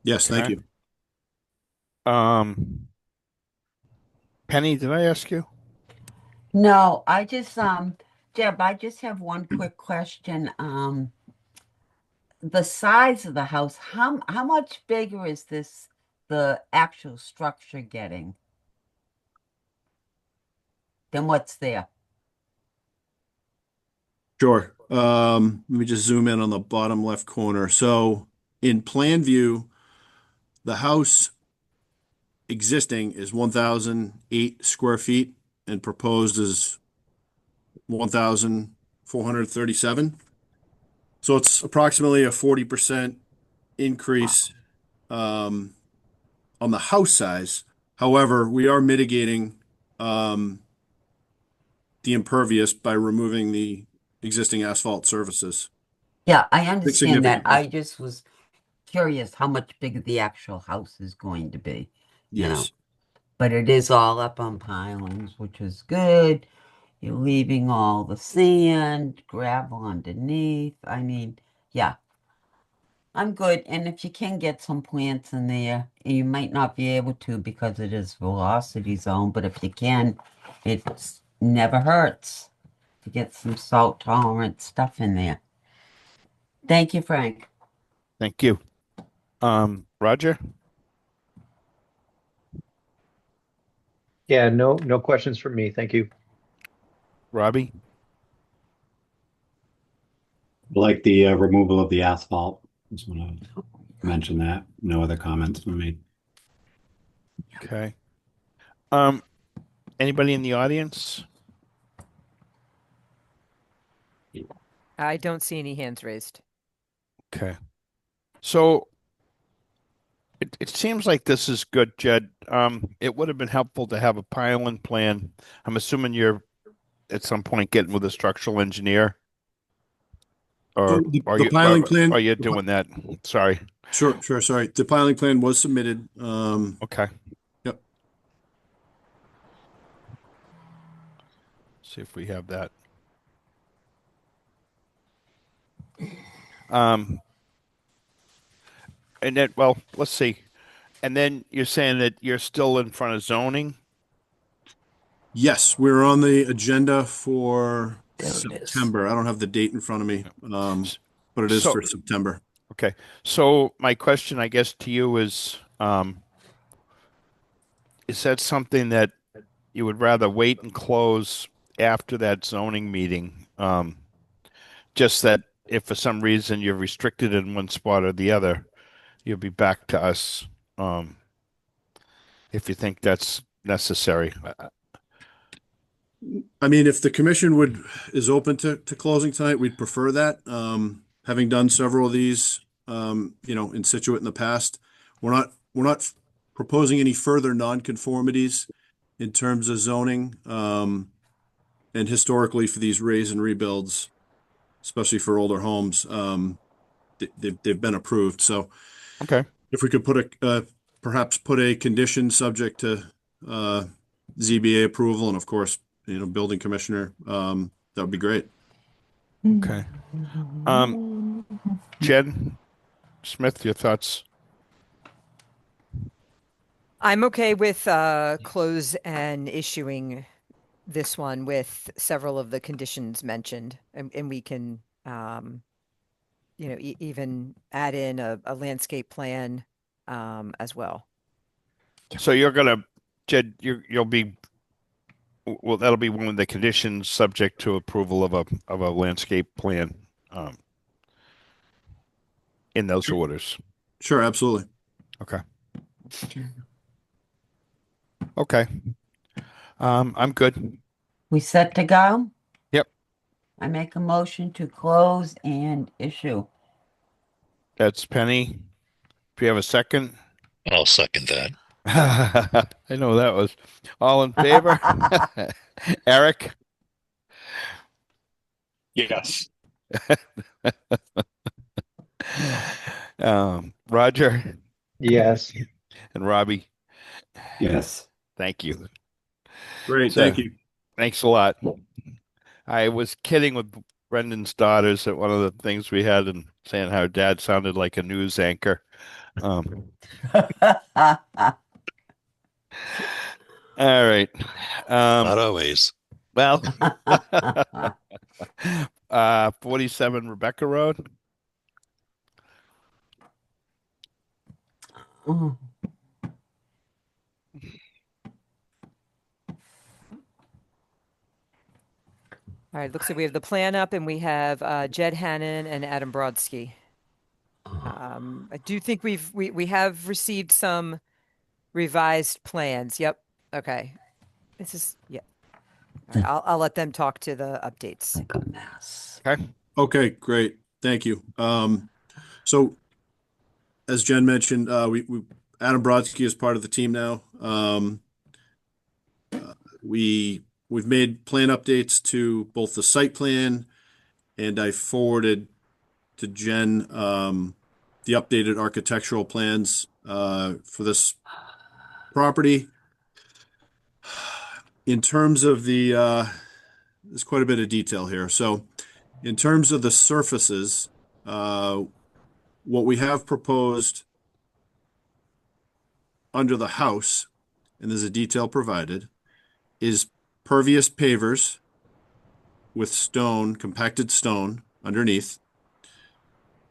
Yes, thank you. Penny, did I ask you? No, I just Deb, I just have one quick question. The size of the house, how much bigger is the actual structure getting than what's there? Sure. Let me just zoom in on the bottom left corner. So in plan view, the house existing is 1,008 square feet and proposed is 1,437. So it's approximately a 40% increase on the house size. However, we are mitigating the impervious by removing the existing asphalt surfaces. Yeah, I understand that. Significantly. I just was curious how much bigger the actual house is going to be. Yes. But it is all up on pilings, which is good. You're leaving all the sand, gravel underneath. I mean, yeah, I'm good. And if you can get some plants in there, you might not be able to because it is velocity zone, but if you can, it never hurts to get some salt tolerant stuff in there. Thank you, Frank. Thank you. Roger? Yeah, no questions from me. Thank you. Robbie? Like the removal of the asphalt. Just want to mention that. No other comments from me. Okay. Anybody in the audience? I don't see any hands raised. Okay. So it seems like this is good, Jed. It would have been helpful to have a pile-in plan. I'm assuming you're at some point getting with a structural engineer, So or the piling plan. are you doing that? Sorry. Sure. Sorry. The piling plan was submitted. Okay. Yep. See if we have that. And then, well, let's see. And then you're saying that you're still in front of zoning? Yes, we're on the agenda for There it is. September. I don't have the date in front of me, but it is So- for September. Okay. So my question, I guess, to you is that something that you would rather wait and close after that zoning meeting? Just that if for some reason you're restricted in one spot or the other, you'll be back to us, if you think that's necessary. I mean, if the commission is open to closing tonight, we'd prefer that. Having done several of these, in Scituate in the past, we're not proposing any further nonconformities in terms of zoning. And historically for these raise and rebuilds, especially for older homes, they've been approved. So Okay. if we could perhaps put a condition subject to ZBA approval and of course, building commissioner, that would be great. Okay. Jen Smith, your thoughts? I'm okay with close and issuing this one with several of the conditions mentioned, and we can even add in a landscape plan as well. So Jed, you'll be, well, that'll be one of the conditions subject to approval of a landscape plan, in those orders. Sure, absolutely. Okay. Okay. I'm good. We set to go? Yep. I make a motion to close and issue. That's Penny. Do you have a second? I'll second that. I know that was all in favor. Eric, Yes. Roger, Yes. and Robbie. Yes. Thank you. Great, So- thank you. Thanks a lot. I was kidding with Brendan's daughters at one of the things we had and saying how dad sounded like a news anchor. All right. Not always. Well, 47 Rebecca Road. Oh, All right, looks like we have the plan up, and we have Jed Hannon and Adam Brodsky. I do think we have received some revised plans. Yep. Okay. This is yeah. All right, I'll let them talk to the updates. like a mess. Okay. Okay, great. Thank you. So as Jen mentioned, we Adam Brodsky is part of the team now. We've made plan updates to both the site plan, and I forwarded to Jen the updated architectural plans for this property. in terms of there's quite a bit of detail here. So in terms of the surfaces, what we have proposed under the house, and there's a detail provided, is pervious pavers with stone, compacted stone underneath.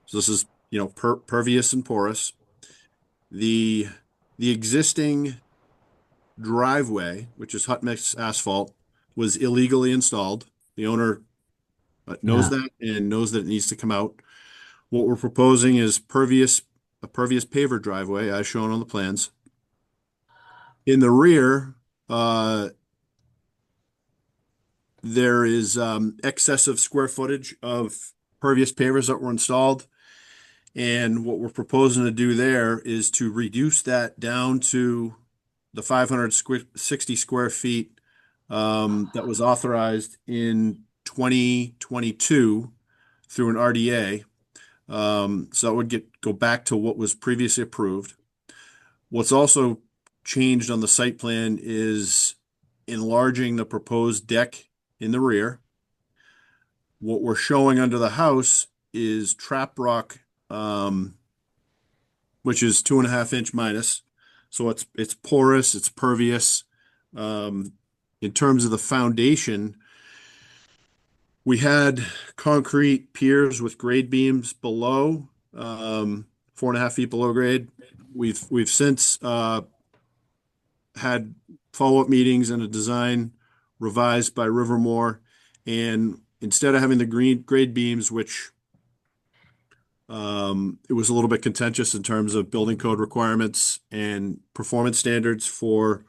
So this is, pervious and porous. The existing driveway, which is hot mix asphalt, was illegally installed. The owner knows that and knows that it needs to come out. What we're proposing is a pervious paver driveway, as shown on the plans. In the rear, there is excessive square footage of pervious pavers that were installed. And what we're proposing to do there is to reduce that down to the 560 square feet that was authorized in 2022 through an RDA. So it would go back to what was previously approved. What's also changed on the site plan is enlarging the proposed deck in the rear. What we're showing under the house is trap rock, which is 2.5 inch minus. So it's porous, it's pervious. In terms of the foundation, we had concrete piers with grade beams below, 4.5 feet below grade. We've since had follow-up meetings and a design revised by Rivermore, and instead of having the grade beams, which it was a little bit contentious in terms of building code requirements and performance standards for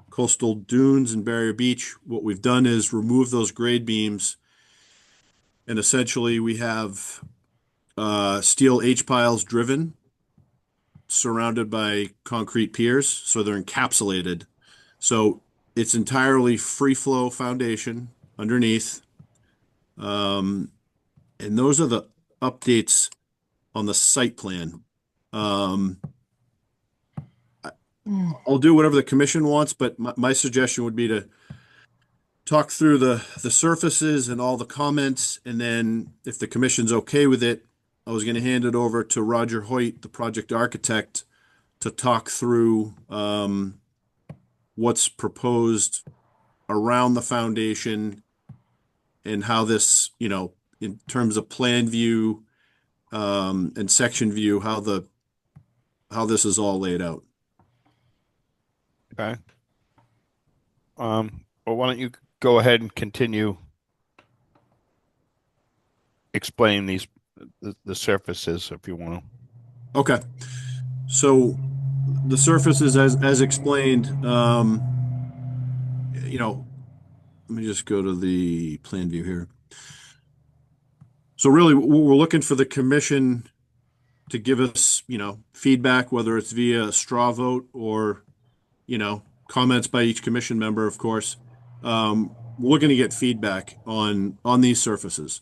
coastal dunes and Barrier Beach, what we've done is remove those grade beams, and essentially we have steel H-piles driven, surrounded by concrete piers, so they're encapsulated. So it's entirely free flow foundation underneath. And those are the updates on the site plan. I'll do whatever the commission wants, but my suggestion would be to talk through the surfaces and all the comments, and then if the commission's okay with it, I was going to hand it over to Roger Hoyt, the project architect, to talk through what's proposed around the foundation and how this, in terms of plan view and section view, how this is all laid out. Okay. Well, why don't you go ahead and continue explaining the surfaces if you want to. Okay. So the surfaces, as explained, let me just go to the plan view here. So really, we're looking for the commission to give us, feedback, whether it's via a straw vote or, comments by each commission member, of course. We're looking to get feedback on these surfaces.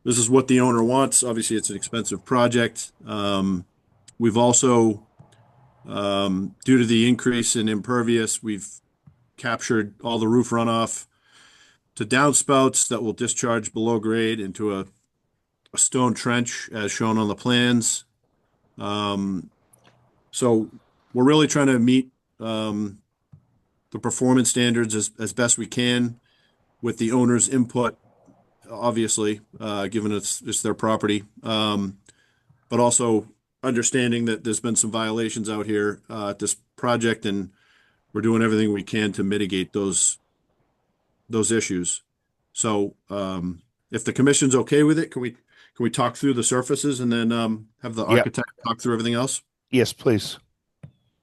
This is what the owner wants. Obviously, it's an expensive project. We've also, due to the increase in impervious, we've captured all the roof runoff to downspouts that will discharge below grade into a stone trench as shown on the plans. So we're really trying to meet the performance standards as best we can with the owner's input, obviously, given it's their property, but also understanding that there's been some violations out here at this project, and we're doing everything we can to mitigate those issues. So if the commission's okay with it, can we talk through the surfaces and then have the architect talk through everything else? Yes, please.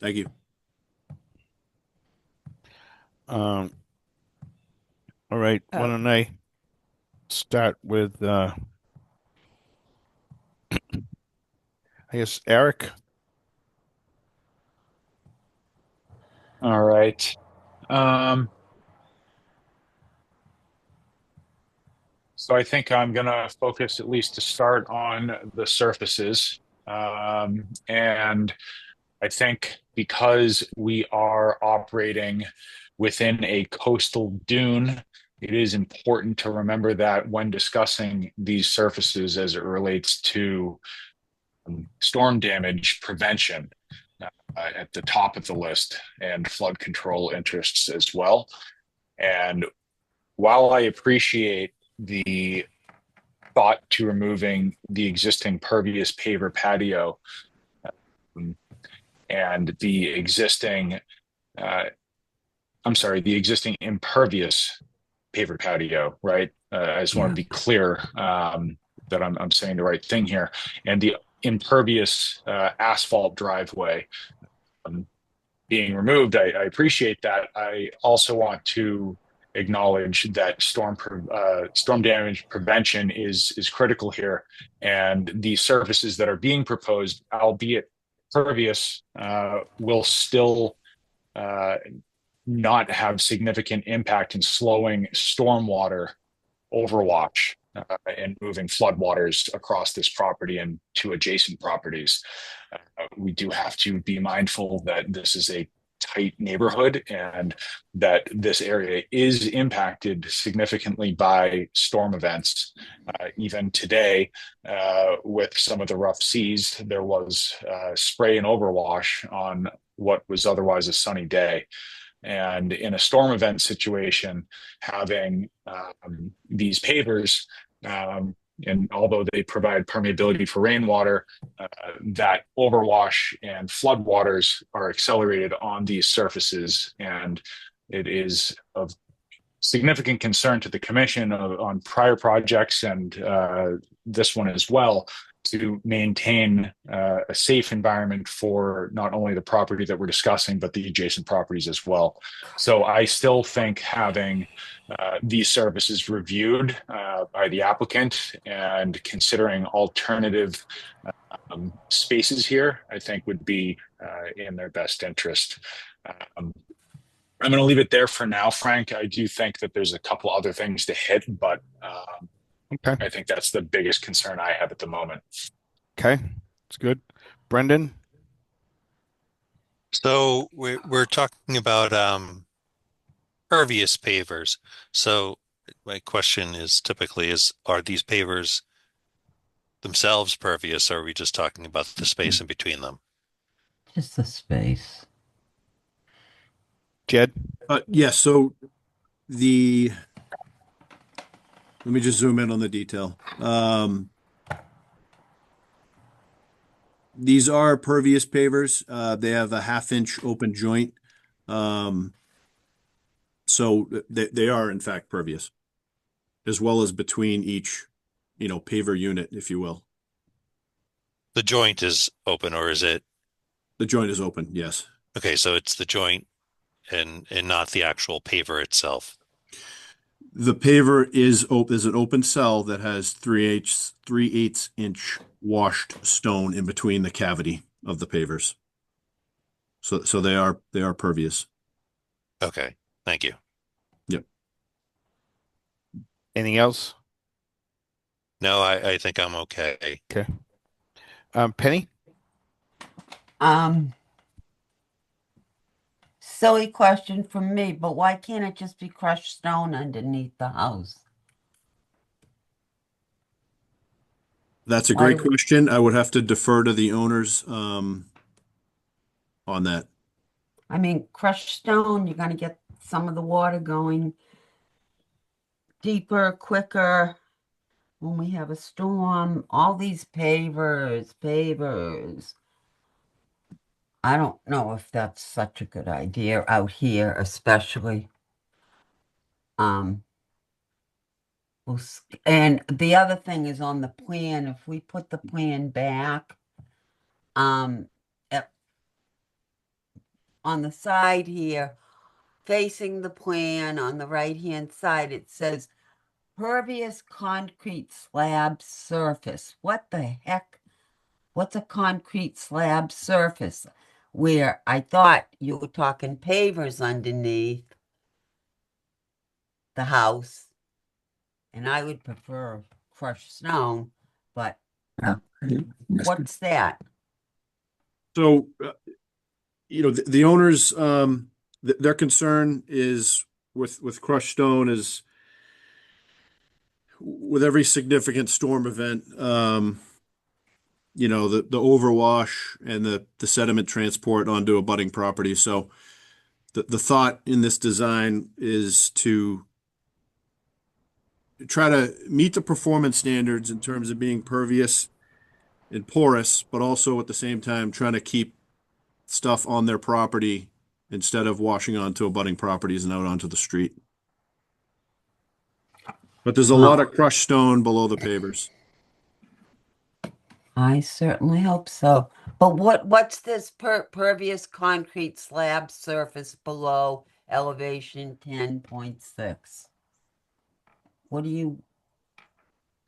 Thank you. All right. Why don't I start with I guess Eric. All right. So I think I'm going to focus, at least to start, on the surfaces. And I think because we are operating within a coastal dune, it is important to remember that when discussing these surfaces as it relates to storm damage prevention at the top of the list, and flood control interests as well. And while I appreciate the thought to removing the existing pervious paver patio and the existing, the existing impervious paver patio, right? I just want to be clear that I'm saying the right thing here. And the impervious asphalt driveway being removed, I appreciate that. I also want to acknowledge that storm damage prevention is critical here, and the surfaces that are being proposed, albeit pervious, will still not have significant impact in slowing stormwater overwash and moving floodwaters across this property and to adjacent properties. We do have to be mindful that this is a tight neighborhood and that this area is impacted significantly by storm events. Even today, with some of the rough seas, there was spray and overwash on what was otherwise a sunny day. And in a storm event situation, having these pavers, and although they provide permeability for rainwater, that overwash and floodwaters are accelerated on these surfaces. And it is of significant concern to the commission on prior projects and this one as well, to maintain a safe environment for not only the property that we're discussing, but the adjacent properties as well. So I still think having these services reviewed by the applicant and considering alternative spaces here, I think would be in their best interest. I'm going to leave it there for now, Frank. I do think that there's a couple other things to hit, but Okay. I think that's the biggest concern I have at the moment. Okay. That's good. Brendan? So we're talking about pervious pavers. So my question is typically are these pavers themselves pervious, or are we just talking about the space in between them? Just the space. Jed? Yes, so let me just zoom in on the detail. These are pervious pavers. They have a 1/2 inch open joint. So they are in fact pervious, as well as between each, paver unit, if you will. The joint is open, or is it? The joint is open, yes. Okay, so it's the joint and not the actual paver itself. The paver is an open cell that has 3/8 inch washed stone in between the cavity of the pavers. So they are pervious. Okay, thank you. Yep. Anything else? No, I think I'm okay. Okay. Penny? Silly question from me, but why can't it just be crushed stone underneath the house? That's a Why great do- question. I would have to defer to the owners on that. I mean, crushed stone, you're gonna get some of the water going deeper, quicker when we have a storm. All these pavers. I don't know if that's such a good idea out here, especially. And the other thing is on the plan, if we put the plan back, on the side here, facing the plan on the right-hand side, it says pervious concrete slab surface. What the heck? What's a concrete slab surface? Where I thought you were talking pavers underneath the house, and I would prefer crushed stone, but what's that? So the owners, their concern is with crushed stone is with every significant storm event, the overwash and the sediment transport onto a budding property. So the thought in this design is to try to meet the performance standards in terms of being pervious and porous, but also at the same time trying to keep stuff on their property instead of washing onto abutting properties and out onto the street. But there's a lot of crushed stone below the pavers. I certainly hope so. But what's this pervious concrete slab surface below elevation 10.6? What do you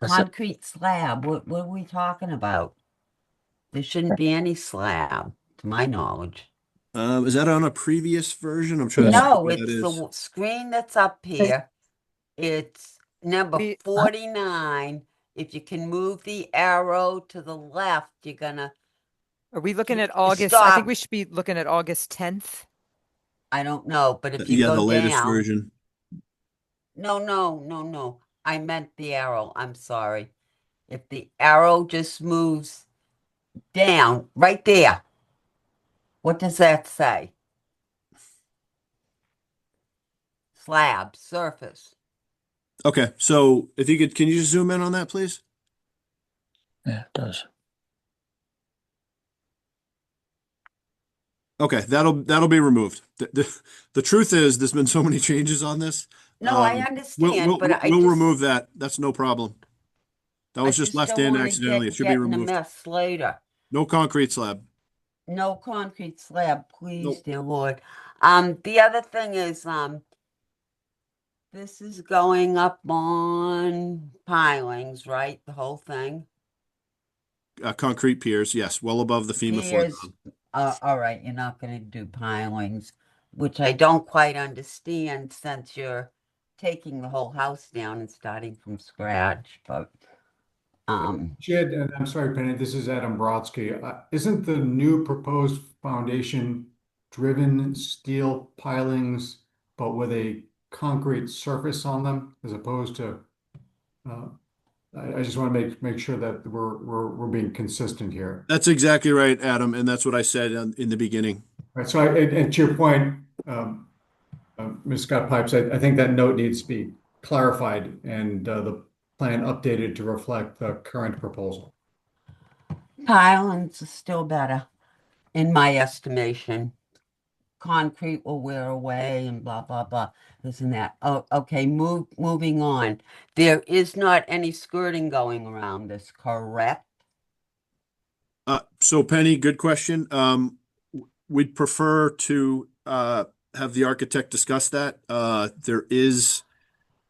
concrete slab? What are we talking about? There shouldn't be any slab, to my knowledge. Is that on a previous version? I'm trying to see No, what that it's is. the screen that's up here. It's number We- 49. If you can move the arrow to the left, you're gonna, Are we looking at August? I Stop. think we should be looking at August 10th. I don't know, but if you Yeah, go the latest down. version. No. I meant the arrow. I'm sorry. If the arrow just moves down, right there. What does that say? Slab, surface. Okay, so if you could, can you just zoom in on that, please? Yeah, it does. Okay, that'll be removed. The truth is, there's been so many changes on this. No, I We'll understand, but I we'll just, remove that. That's no problem. That I was just left don't in wanna accidentally. It should get be in a removed. mess later. No concrete slab. No concrete slab, please, Nope. dear Lord. The other thing is, this is going up on pilings, right? The whole thing. Concrete piers, yes, well above the FEMA flood Piers, zone. all right, you're not gonna do pilings, which I don't quite understand since you're taking the whole house down and starting from scratch, but, Jed, and I'm sorry, Penny, this is Adam Brodsky. Isn't the new proposed foundation driven steel pilings, but with a concrete surface on them, as opposed to, I just want to make sure that we're being consistent here. That's exactly right, Adam, and that's what I said in the beginning. Right, so and to your point, Ms. Scott Pipes, I think that note needs to be clarified and the plan updated to reflect the current proposal. pilings are still better, in my estimation. Concrete will wear away and blah, blah, blah, this and that. Oh, okay, moving on. There is not any skirting going around this, correct? So Penny, good question. We'd prefer to have the architect discuss that. There is,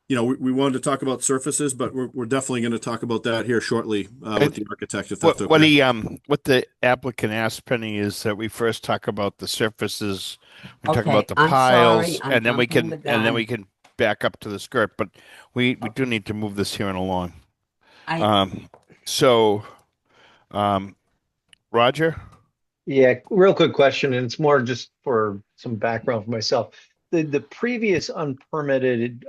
we wanted to talk about surfaces, but we're definitely going to talk about that here shortly with the architect, if that's okay. What the applicant asked Penny is that we first talk about the surfaces, we talk Okay, about the I'm piles, sorry, I'm and then we jumping can the and then gun. we can back up to the skirt. But we do need to move this here and along. I, So, Roger. Yeah, real quick question, and it's more just for some background for myself. The previous unpermitted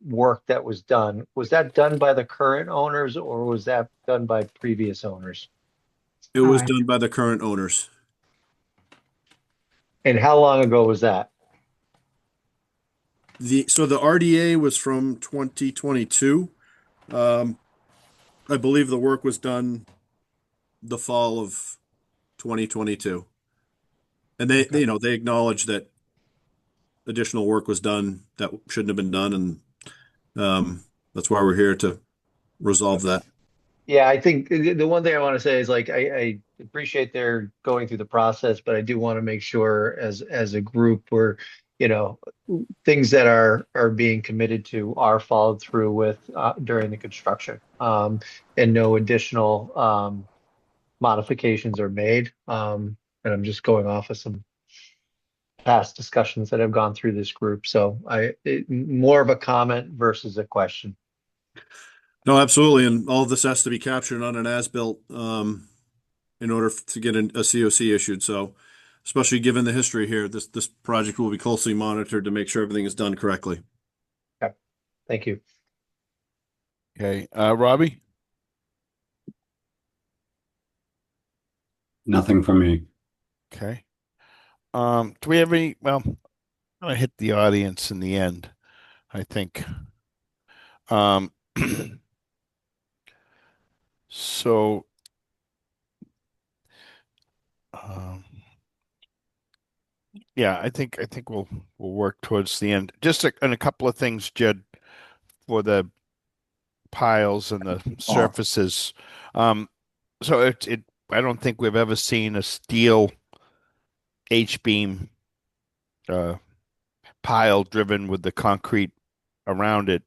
work that was that done by the current owners or was that done by previous owners? It was Alright. done by the current owners. And how long ago was that? So the RDA was from 2022. I believe the work was done the fall of 2022. And they acknowledged that additional work was done that shouldn't have been done, and that's why we're here to resolve that. Yeah, I think the one thing I want to say is like I appreciate they're going through the process, but I do want to make sure as a group we're, things that are being committed to are followed through with during the construction, and no additional modifications are made. And I'm just going off of some past discussions that have gone through this group. So more of a comment versus a question. No, absolutely. And all of this has to be captured on an as-built in order to get a COC issued. So especially given the history here. This project will be closely monitored to make sure everything is done correctly. Okay. Thank you. Okay, Robbie? Nothing from me. Okay. Do we have any, well, I'm gonna hit the audience in the end, I think. Um, so, um, yeah, I think we'll work towards the end. Just and a couple of things, Jed, for the piles and the surfaces. So I don't think we've ever seen a steel H-beam pile driven with the concrete around it.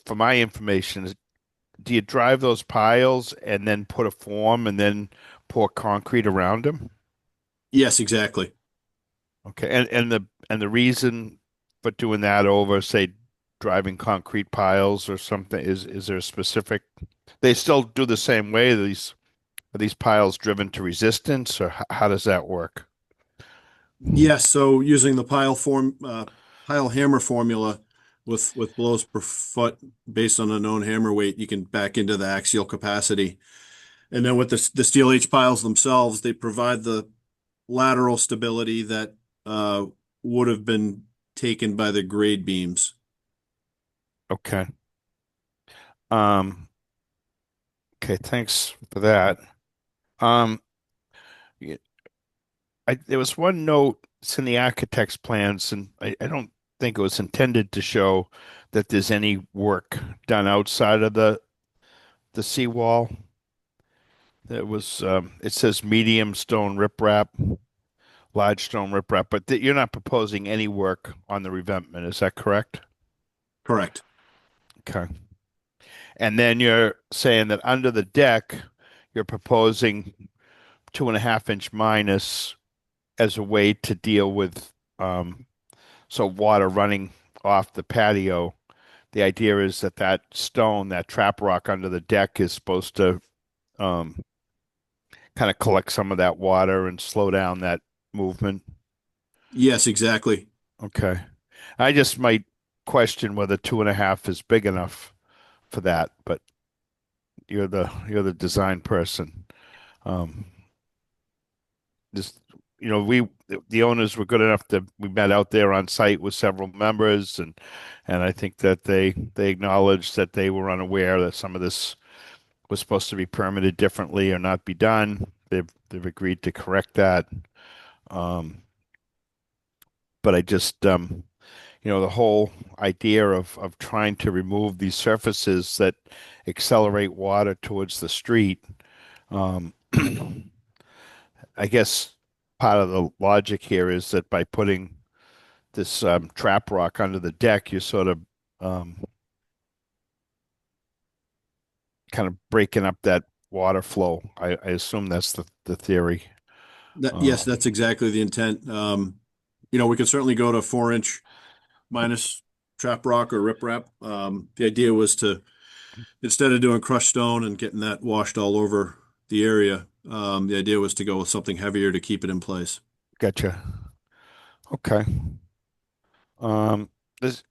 For my information, do you drive those piles and then put a form and then pour concrete around them? Yes, exactly. Okay, and the reason for doing that over, say, driving concrete piles or something is there a specific? They still do the same way. Are these piles driven to resistance, or how does that work? Yes, so using the pile hammer formula with blows per foot based on a known hammer weight, you can back into the axial capacity. And then with the steel H piles themselves, they provide the lateral stability that uh, would have been taken by the grade beams. Okay. Um, okay, thanks for that. Um, y- there was one note, it's in the architect's plans, and I don't think it was intended to show that there's any work done outside of the seawall. It says medium stone riprap, large stone riprap, but you're not proposing any work on the revetment, is that correct? Correct. Okay. And then you're saying that under the deck, you're proposing 2.5 inch minus as a way to deal with so water running off the patio. The idea is that stone, that trap rock under the deck, is supposed to um, kind of collect some of that water and slow down that movement. Yes, exactly. Okay. I just might question whether 2.5 is big enough for that, but you're the design person. Um, just the owners were good enough that we met out there on site with several members, and I think that they acknowledged that they were unaware that some of this was supposed to be permitted differently or not be done. They've agreed to correct that. Um, but I just the whole idea of trying to remove these surfaces that accelerate water towards the street. Um, I guess part of the logic here is that by putting this trap rock under the deck, you're sort of um, kind of breaking up that water flow. I assume that's the theory. Yes, that's exactly the intent. We could certainly go to 4 inch minus trap rock or riprap. The idea was to, instead of doing crushed stone and getting that washed all over the area, the idea was to go with something heavier to keep it in place. Gotcha. Okay. Um, this,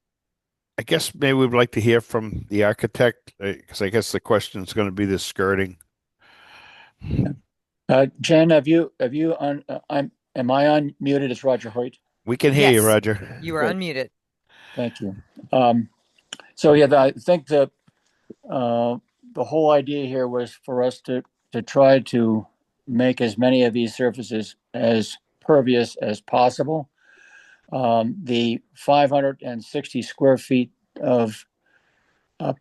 I guess maybe we'd like to hear from the architect because I guess the question is going to be the skirting. Jen, am I unmuted? It's Roger Hoyt. We can hear you, Yes, Roger. you are Good. unmuted. Thank you. So yeah, I think the whole idea here was for us to try to make as many of these surfaces as pervious as possible. The 560 square feet of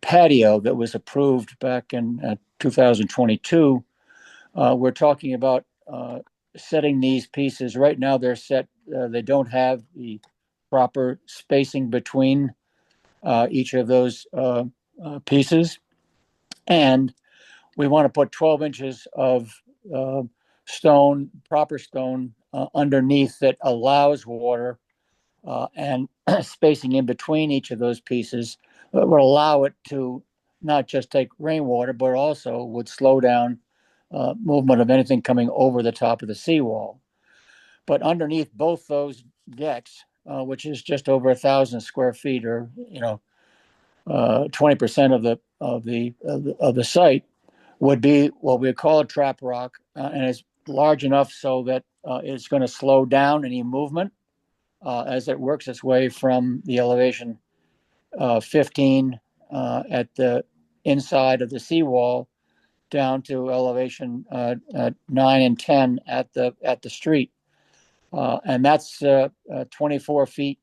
patio that was approved back in 2022, we're talking about setting these pieces. Right now they're set, they don't have the proper spacing between each of those pieces. And we want to put 12 inches of proper stone underneath that allows water and spacing in between each of those pieces that would allow it to not just take rainwater, but also would slow down movement of anything coming over the top of the seawall. but underneath both those decks, which is just over 1,000 square feet, or 20% of the site, would be what we call a trap rock, and it's large enough so that it's going to slow down any movement as it works its way from the elevation 15 at the inside of the seawall down to elevation 9 and 10 at the street, and that's 24 feet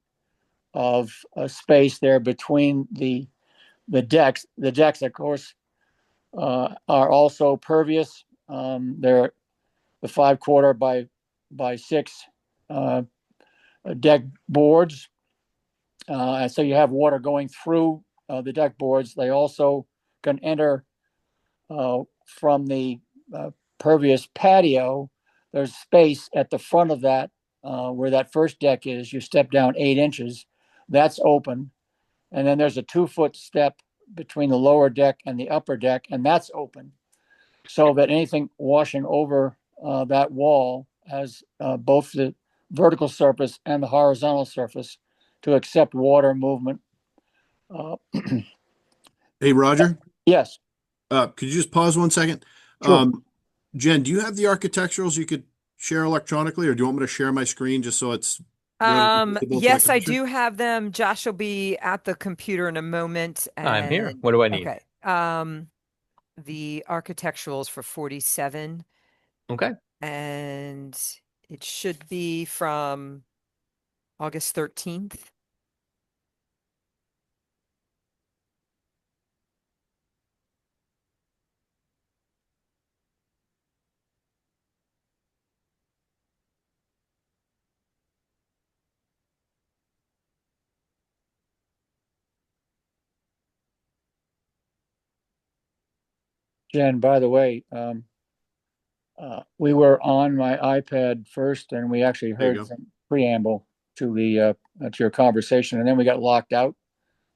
of space there between the decks. The decks, of course, are also pervious. They're the 5/4 by 6 deck boards, and so you have water going through the deck boards. They also can enter from the pervious patio. There's space at the front of that where that first deck is. You step down 8 inches. That's open. And then there's a 2-foot step between the lower deck and the upper deck, and that's open. So that anything washing over that wall has both the vertical surface and the horizontal surface to accept water movement. Hey, Roger, Yes, could you just pause 1 second? sure. Jen, do you have the architecturals you could share electronically, or do you want me to share my screen just so it's visible to my Yes, I computer? do have them. Josh will be at the computer in a moment. I'm here. And What do I need? okay. The architecturals for 47, Okay. and it should be from August 13th. Jen, by the way, we were on my iPad first, and we actually There you heard go. some preamble to your conversation, and then we got locked out.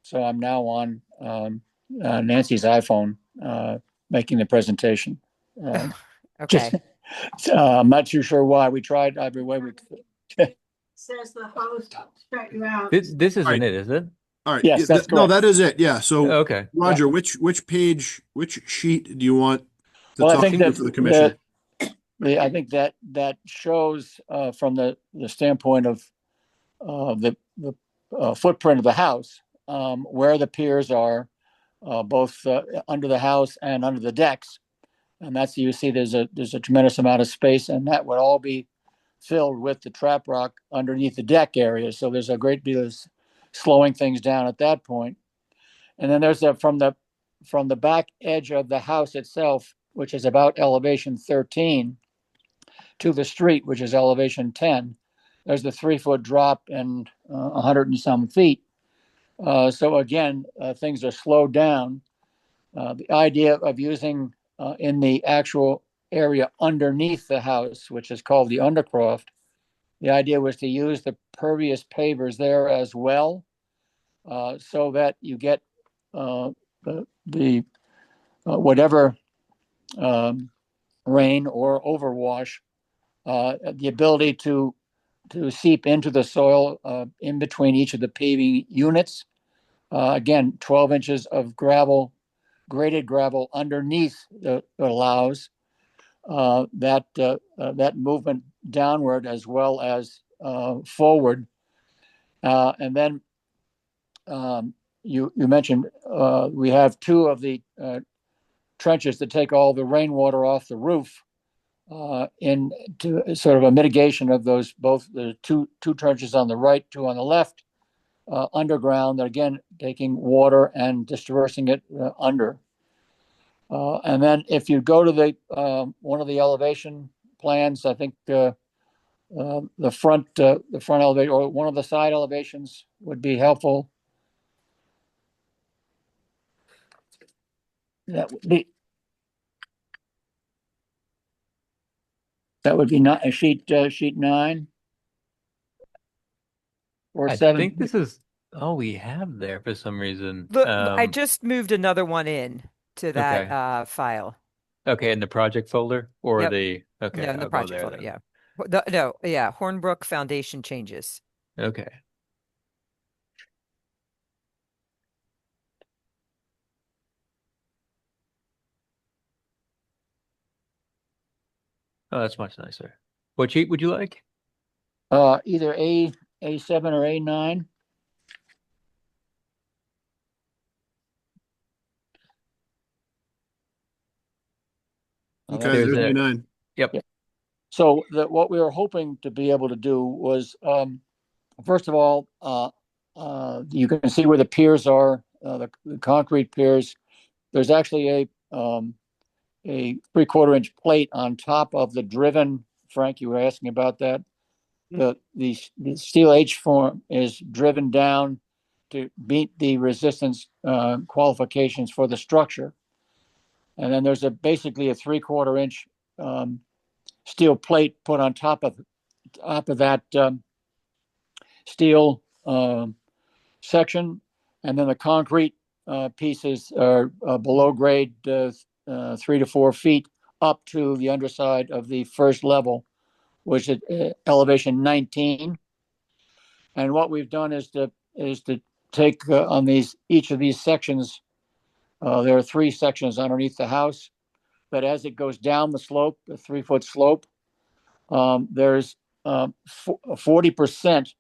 So I'm now on Nancy's iPhone making the presentation. Okay. I'm not too sure why. We tried every way we could. Says the host, start you out. This All isn't right. it, is it? All right. Yes, that's No, correct. that is it. Yeah. So, Okay. Roger, which page, which sheet do you want to Well, I talk think to that for the commission? I think that shows from the standpoint of the footprint of the house, where the piers are, both under the house and under the decks, and that's, you see there's a tremendous amount of space, and that would all be filled with the trap rock underneath the deck area. So there's a great deal of slowing things down at that point. And then there's from the back edge of the house itself, which is about elevation 13, to the street, which is elevation 10. There's the 3-foot drop and 100 and some feet. So again, things are slowed down. The idea of using in the actual area underneath the house, which is called the undercroft, the idea was to use the pervious pavers there as well, so that you get the whatever rain or overwash, the ability to seep into the soil in between each of the paving units. Again, 12 inches of gravel, graded gravel underneath allows that movement downward as well as forward. And then you mentioned we have 2 of the trenches that take all the rainwater off the roof, into sort of a mitigation of those, both the two trenches on the right, 2 on the left, underground, again taking water and dispersing it under. And then if you go to the one of the elevation plans, I think the front elevation or one of the side elevations would be helpful. That would be not a sheet 9 or I 7. think this is all we have there for some reason. Look, I just moved another one in to that Okay. file. Okay, in the project folder or Yep. the okay, No, in the I'll go project there folder. then. Yeah. No, yeah, Hornbrook foundation changes. Okay. Oh, that's much nicer. What sheet would you like? Either A7 or A9. Okay, There's there's a A9. Yep. Yeah. So what we were hoping to be able to do was, first of all, you can see where the piers are, the concrete piers. There's actually a 3/4 inch plate on top of the driven. Frank, you were asking about that. The steel H form is driven down to meet the resistance qualifications for the structure. And then there's basically a 3/4 inch steel plate put on top of that steel section, and then the concrete pieces are below grade 3 to 4 feet up to the underside of the first level, which is elevation 19. And what we've done is to take on each of these sections. There are 3 sections underneath the house, but as it goes down the slope, the 3-foot slope, there's 40%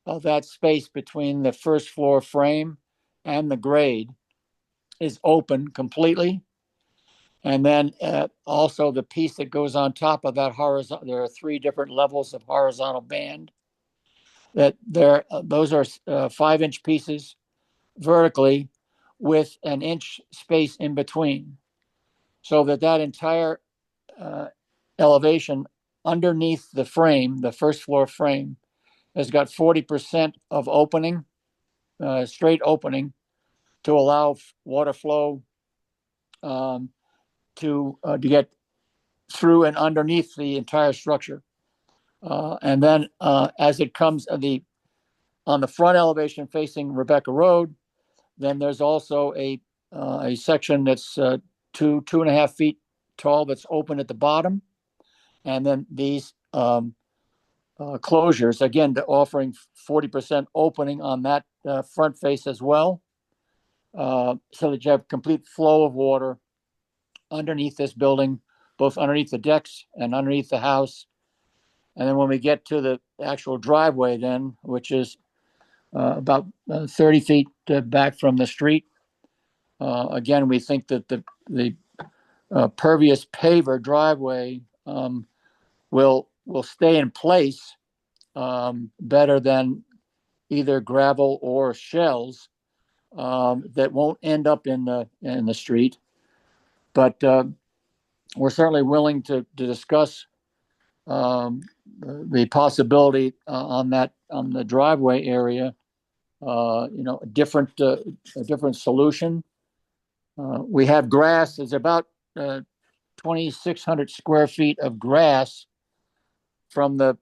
of that space between the first floor frame and the grade is open completely. And then also the piece that goes on top of that horizontal, there are 3 different levels of horizontal band. Those are 5-inch pieces vertically with an inch space in between, so that entire elevation underneath the frame, the first floor frame, has got 40% of opening, straight opening, to allow water flow to get through and underneath the entire structure. And then as it comes on the front elevation facing Rebecca Road, then there's also a section that's 2.5 feet tall that's open at the bottom. And then these closures, again, offering 40% opening on that front face as well, so that you have complete flow of water underneath this building, both underneath the decks and underneath the house. And then when we get to the actual driveway, then, which is about 30 feet back from the street, again, we think that the pervious paver driveway will stay in place better than either gravel or shells that won't end up in the street. But we're certainly willing to discuss the possibility on the driveway area, a different solution. We have grass. It's about 2,600 square feet of grass from the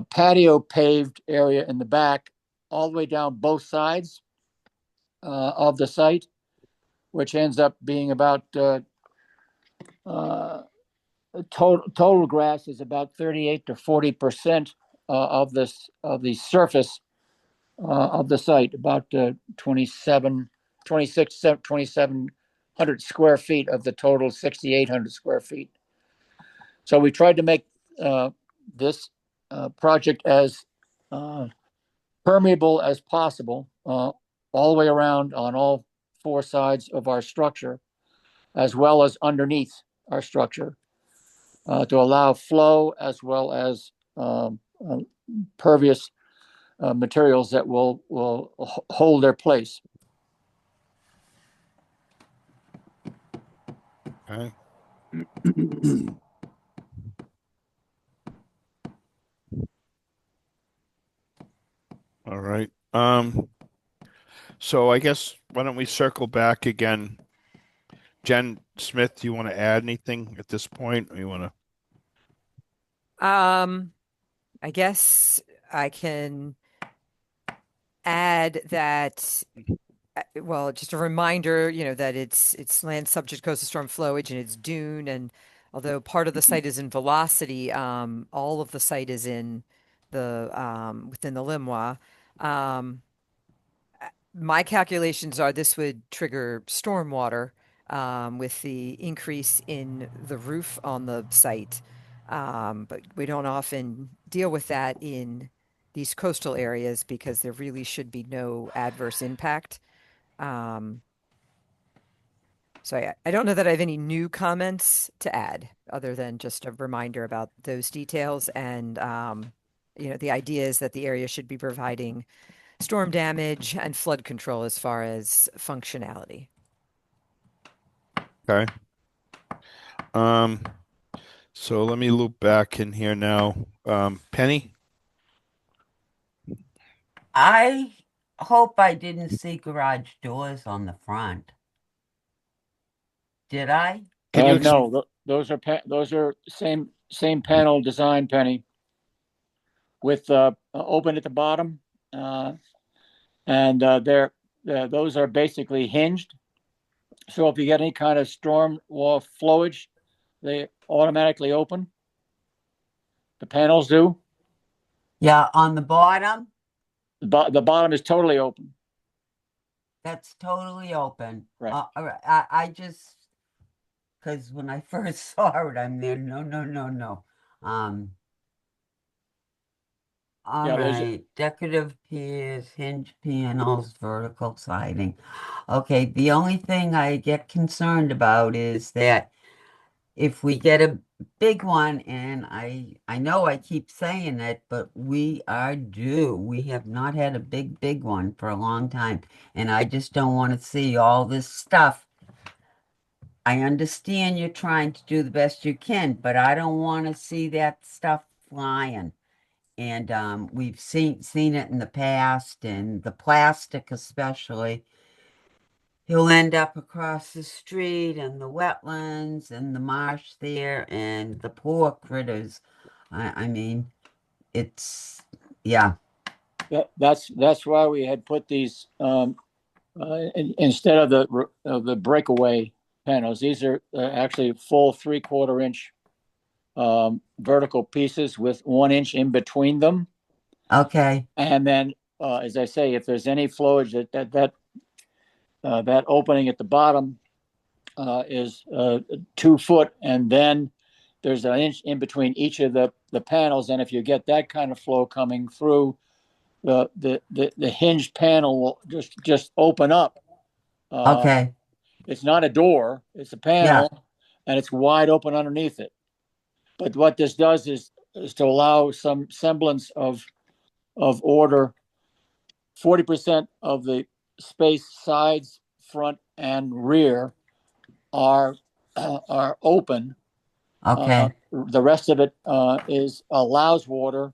patio paved area in the back all the way down both sides of the site, which ends up being about total grass is about 38 to 40% of the surface of the site, about 2,700 square feet of the total 6,800 square feet. So we tried to make this project as permeable as possible all the way around on all 4 sides of our structure, as well as underneath our structure, to allow flow as well as pervious materials that will hold their place. Okay. All right. So I guess why don't we circle back again? Jen Smith, do you want to add anything at this point? Or you want to? I guess I can add that, well, just a reminder, that it's land subject to coastal storm flowage and it's dune and although part of the site is in Velocity, all of the site is in the within the Limois. My calculations are this would trigger stormwater with the increase in the roof on the site. But we don't often deal with that in these coastal areas because there really should be no adverse impact. So I don't know that I have any new comments to add other than just a reminder about those details. And, the idea is that the area should be providing storm damage and flood control as far as functionality. Okay. So let me loop back in here now. Penny? I hope I didn't see garage doors on the front. Did I? Can you No, those are same panel design, Penny, with open at the bottom, and those are basically hinged. So if you get any kind of storm or flowage, they automatically open. The panels do. Yeah, on the bottom, The bottom is totally open. that's totally open. Right. All right, I just, because when I first saw it, I'm there, no, no, no, no. All Yeah, those right, decorative piers, hinge panels, vertical siding. Okay, the only thing I get concerned about is that if we get a big one, and I know I keep saying it, but we are due. We have not had a big one for a long time, and I just don't want to see all this stuff. I understand you're trying to do the best you can, but I don't want to see that stuff flying. And we've seen it in the past, and the plastic especially. He'll end up across the street and the wetlands and the marsh there and the poor critters. I mean, it's yeah. that's why we had put these instead of the breakaway panels. These are actually full 3/4 inch vertical pieces with 1 inch in between them. Okay. And then, as I say, if there's any flowage, that opening at the bottom is 2 foot, and then there's an inch in between each of the panels. And if you get that kind of flow coming through, the hinged panel will just open up. Okay. It's not a door; it's a panel, and it's wide open underneath it. But what this does is to allow some semblance of order. 40% of the space sides, front, and rear are open. Okay. The rest of it allows water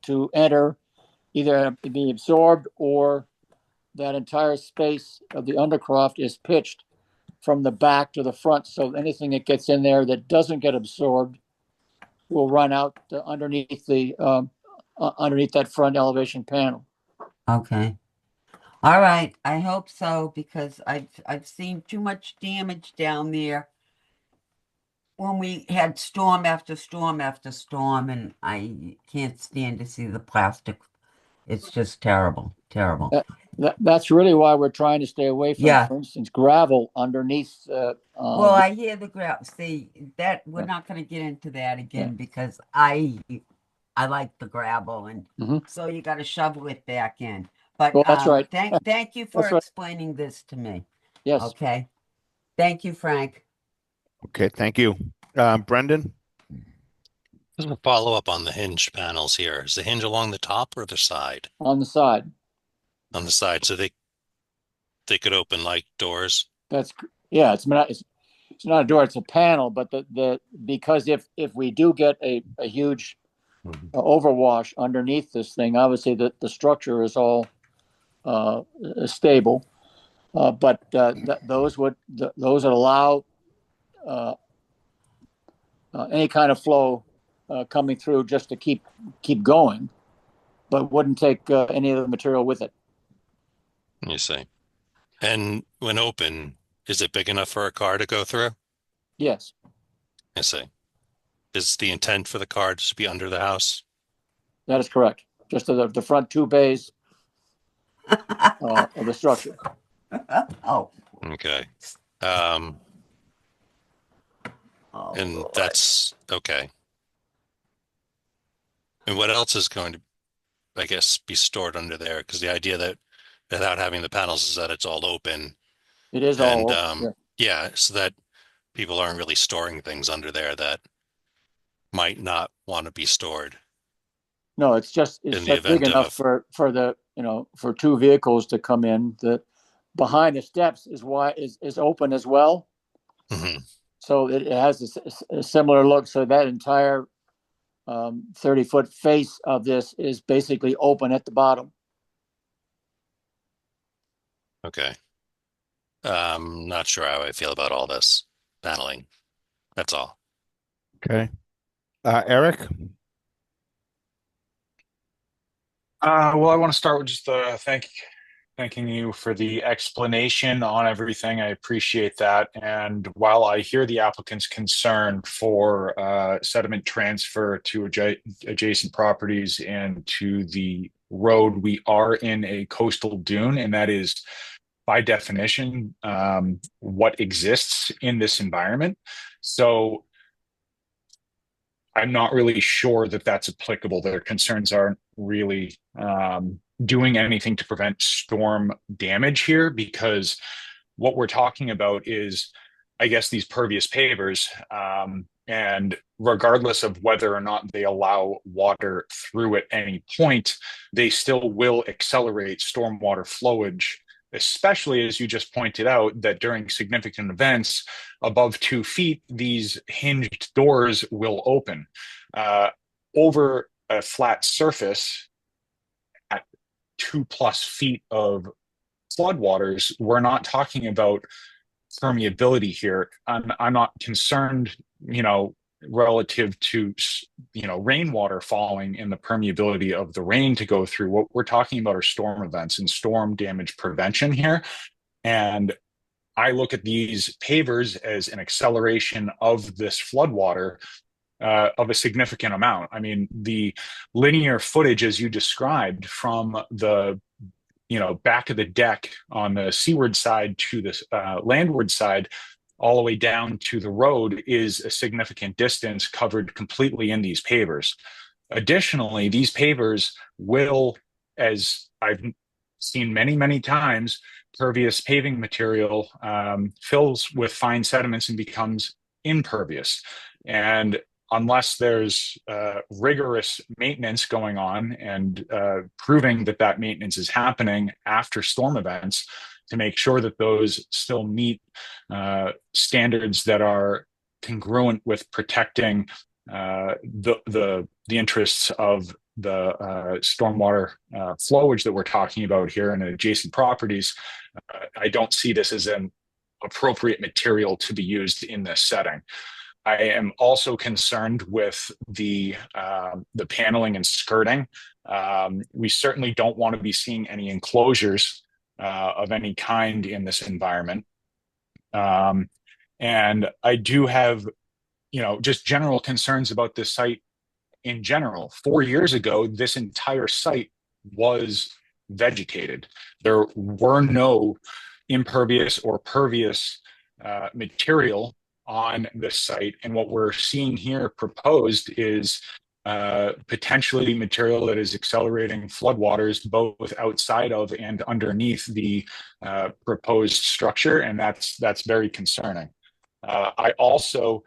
to enter, either be absorbed or that entire space of the undercroft is pitched from the back to the front. So anything that gets in there that doesn't get absorbed will run out underneath underneath that front elevation panel. Okay. All right. I hope so because I've seen too much damage down there when we had storm after storm after storm, and I can't stand to see the plastic. It's just terrible, terrible. That's really why we're trying to stay away from, for instance, gravel underneath. Well, I hear the gravel. See, that we're not going to get into that again because I like the gravel, and so you got to shovel it back in. But well, that's right. Thank you for That's right. explaining this to me. Yes. Okay. Thank you, Frank. Okay, thank you. Brendan? Just a follow up on the hinge panels here. Is the hinge along the top or the side? On the side. On the side, so they could open like doors. It's not a door, it's a panel, but because if we do get a huge overwash underneath this thing, obviously the structure is all stable, but those would allow any kind of flow coming through just to keep going, but wouldn't take any of the material with it. You see. And when open, is it big enough for a car to go through? Yes. I see. Is the intent for the car just to be under the house? That is correct. Just the front two bays of the structure. Oh. Okay. Oh, And Lord. that's okay. And what else is going to, I guess, be stored under there? Because the idea that without having the panels is that it's all open. It is And all open. yeah, so that people aren't really storing things under there that might not want to be stored No, it's just in the big event of enough for the for two vehicles to come in. The behind the steps is is open as well, Mhm. so it has a similar look. So that entire 30-foot face of this is basically open at the bottom. Okay. Not sure how I feel about all this paneling. That's all. Okay. Eric? Well, I want to start with just thanking you for the explanation on everything. I appreciate that. And while I hear the applicant's concern for sediment transfer to adjacent properties and to the road, we are in a coastal dune, and that is by definition what exists in this environment. So I'm not really sure that that's applicable. Their concerns aren't really doing anything to prevent storm damage here, because what we're talking about is, I guess, these pervious pavers. And regardless of whether or not they allow water through at any point, they still will accelerate stormwater flowage, especially as you just pointed out, that during significant events above 2 feet, these hinged doors will open. Over a flat surface at 2+ feet of floodwaters, we're not talking about permeability here. I'm not concerned, relative to, rainwater falling and the permeability of the rain to go through. What we're talking about are storm events and storm damage prevention here. And I look at these pavers as an acceleration of this floodwater of a significant amount. I mean, the linear footage, as you described, from the back of the deck on the seaward side to the landward side, all the way down to the road, is a significant distance covered completely in these pavers. Additionally, these pavers will, as I've seen many, many times, pervious paving material fills with fine sediments and becomes impervious. And unless there's rigorous maintenance going on and proving that that maintenance is happening after storm events to make sure that those still meet standards that are congruent with protecting the interests of the stormwater flowage that we're talking about here and adjacent properties, I don't see this as an appropriate material to be used in this setting. I am also concerned with the paneling and skirting. We certainly don't want to be seeing any enclosures of any kind in this environment. And I do have, just general concerns about this site in general. 4 years ago, this entire site was vegetated. There were no impervious or pervious material on this site. And what we're seeing here proposed is potentially material that is accelerating floodwaters both outside of and underneath the proposed structure. And that's very concerning. I also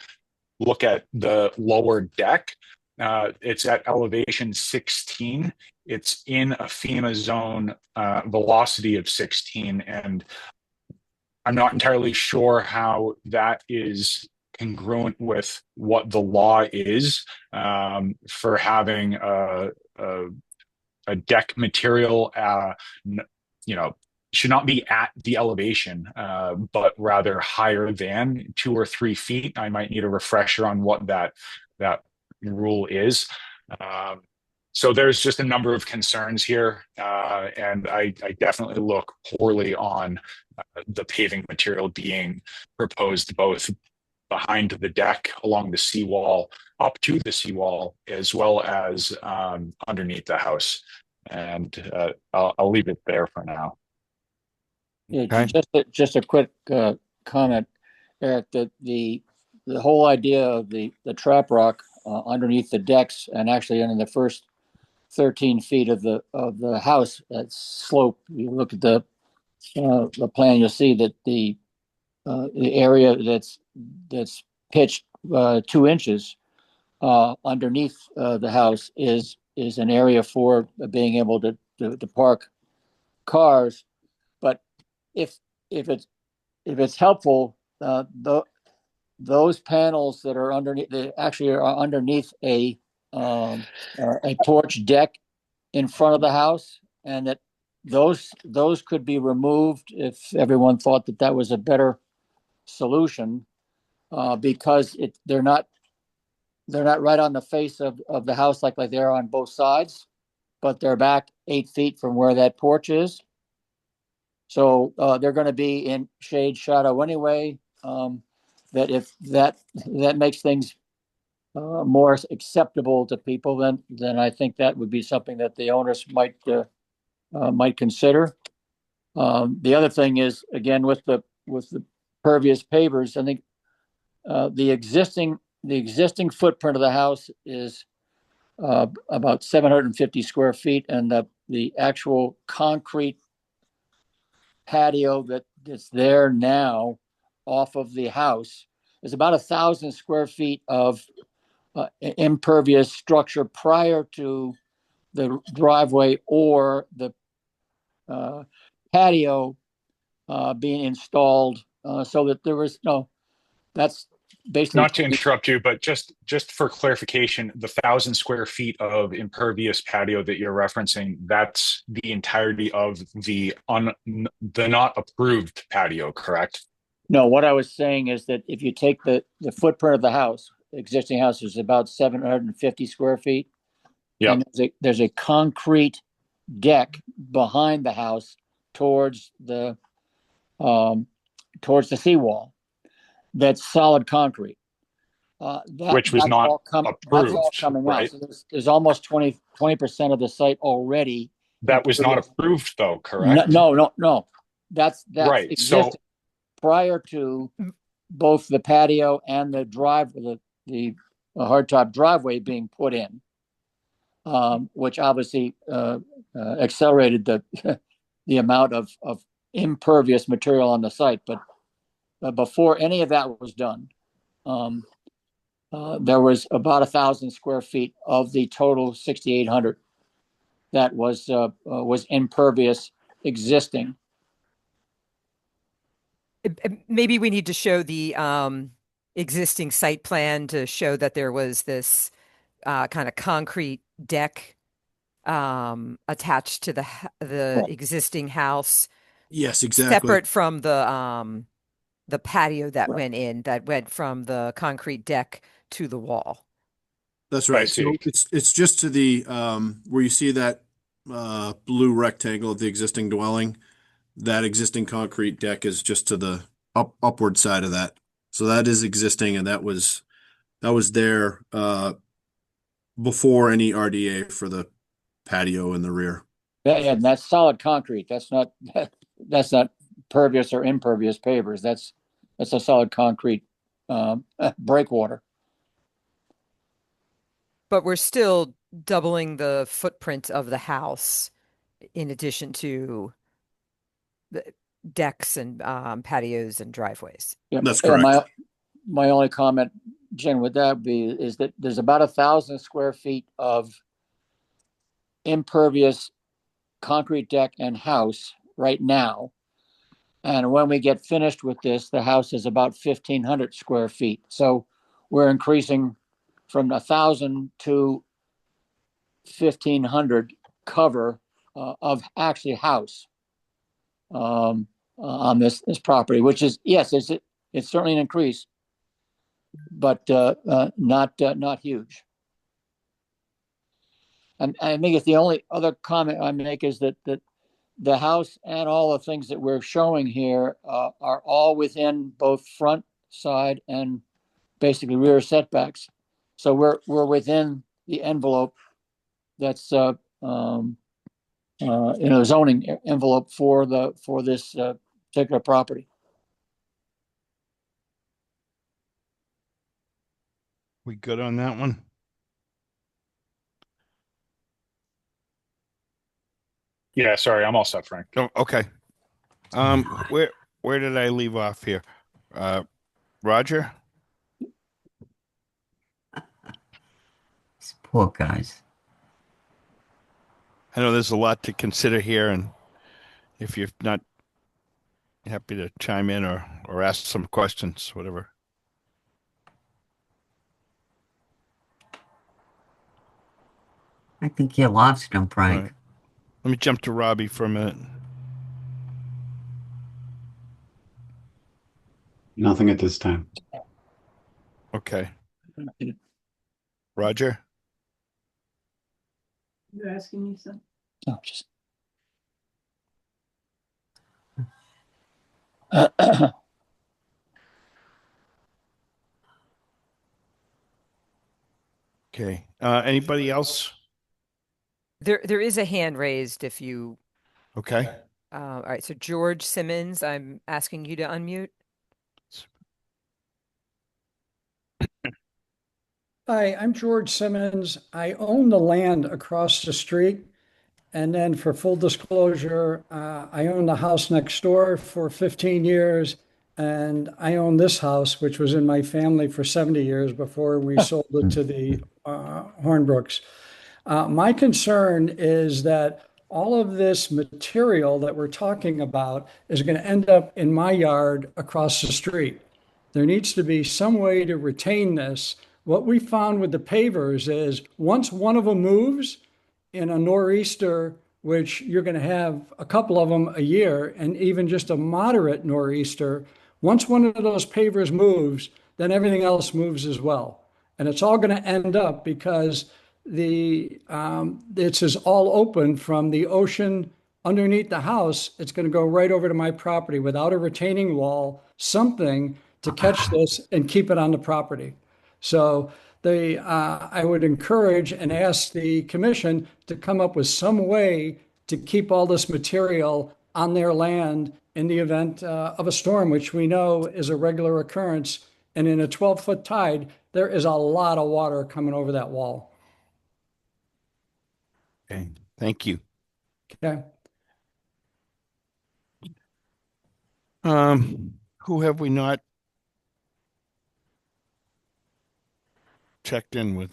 look at the lower deck. It's at elevation 16. It's in a FEMA zone velocity of 16. And I'm not entirely sure how that is congruent with what the law is for having a deck material, should not be at the elevation, but rather higher than 2 or 3 feet. I might need a refresher on what that rule is. So there's just a number of concerns here, and I definitely look poorly on the paving material being proposed both behind the deck, along the seawall, up to the seawall, as well as underneath the house. And I'll leave it there for now. Yeah, Okay. just a quick comment, Eric. The whole idea of the trap rock underneath the decks and actually in the first 13 feet of the house that slope. You look at the plan, you'll see that the area that's pitched 2 inches underneath the house is an area for being able to park cars. But if if it's helpful, those panels that are underneath, they actually are underneath a porch deck in front of the house, and that those could be removed if everyone thought that that was a better solution, because they're not right on the face of the house like they're on both sides, but they're back 8 feet from where that porch is. So they're going to be in shade shadow anyway. That if that makes things more acceptable to people, then I think that would be something that the owners might consider. The other thing is, again, with the pervious pavers, I think the existing footprint of the house is about 750 square feet, and the actual concrete patio that's there now off of the house is about 1,000 square feet of impervious structure prior to the driveway or the patio being installed, so that there was that's basically. Not to interrupt you, but just for clarification, the 1,000 square feet of impervious patio that you're referencing, that's the entirety of the not approved patio, correct? No, what I was saying is that if you take the footprint of the house, existing house is about 750 square feet. Yeah. And there's a concrete deck behind the house towards the seawall. That's solid concrete. Which was not That's all approved, coming out. right? So there's almost 20% of the site already. That was not approved though, correct? No. That's Right. existing So prior to both the patio and the hardtop driveway being put in, which obviously accelerated the amount of impervious material on the site. But before any of that was done, there was about 1,000 square feet of the total 6,800 that was impervious existing. Maybe we need to show the existing site plan to show that there was this kind of concrete deck attached to the Right. existing house, Yes, exactly. separate from the patio that Right. went from the concrete deck to the wall. That's I right. see. So it's just to the where you see that blue rectangle of the existing dwelling. That existing concrete deck is just to the upward side of that. So that is existing, and that was there before any RDA for the patio in the rear. Yeah, and that's solid concrete. That's not pervious or impervious pavers. That's a solid concrete breakwater. But we're still doubling the footprint of the house in addition to the decks and patios and driveways. Yeah, That's correct. My only comment, Jen, would that be is that there's about 1,000 square feet of impervious concrete deck and house right now. And when we get finished with this, the house is about 1,500 square feet. So we're increasing from 1,000 to 1,500 cover of actually house on this property, which is, yes, it's certainly an increase, but not huge. And I think it's the only other comment I make is that the house and all the things that we're showing here are all within both front, side, and basically rear setbacks. So we're within the envelope that's zoning envelope for this particular property. We good on that one? Yeah, sorry, I'm all set, Frank. Oh, okay. Where did I leave off here? Roger? These poor guys. I know there's a lot to consider here, and if you're not happy to chime in or ask some questions, whatever. I think you lost him, Frank. Right. Let me jump to Robbie for a minute. Nothing at this time. Okay. Roger? You're asking me something? No, just. Okay. Anybody else? There is a hand raised if you. Okay. All right. So George Simmons, I'm asking you to unmute. Hi, I'm George Simmons. I own the land across the street. And then for full disclosure, I own the house next door for 15 years. And I own this house, which was in my family for 70 years before we sold it to the Hornbrooks. My concern is that all of this material that we're talking about is going to end up in my yard across the street. There needs to be some way to retain this. What we found with the pavers is once one of them moves in a nor'easter, which you're going to have a couple of them a year, and even just a moderate nor'easter, once one of those pavers moves, then everything else moves as well. And it's all going to end up because this is all open from the ocean underneath the house. It's going to go right over to my property without a retaining wall, something to catch this and keep it on the property. So I would encourage and ask the commission to come up with some way to keep all this material on their land in the event of a storm, which we know is a regular occurrence. And in a 12-foot tide, there is a lot of water coming over that wall. Okay. Thank you. Okay. Who have we not checked in with?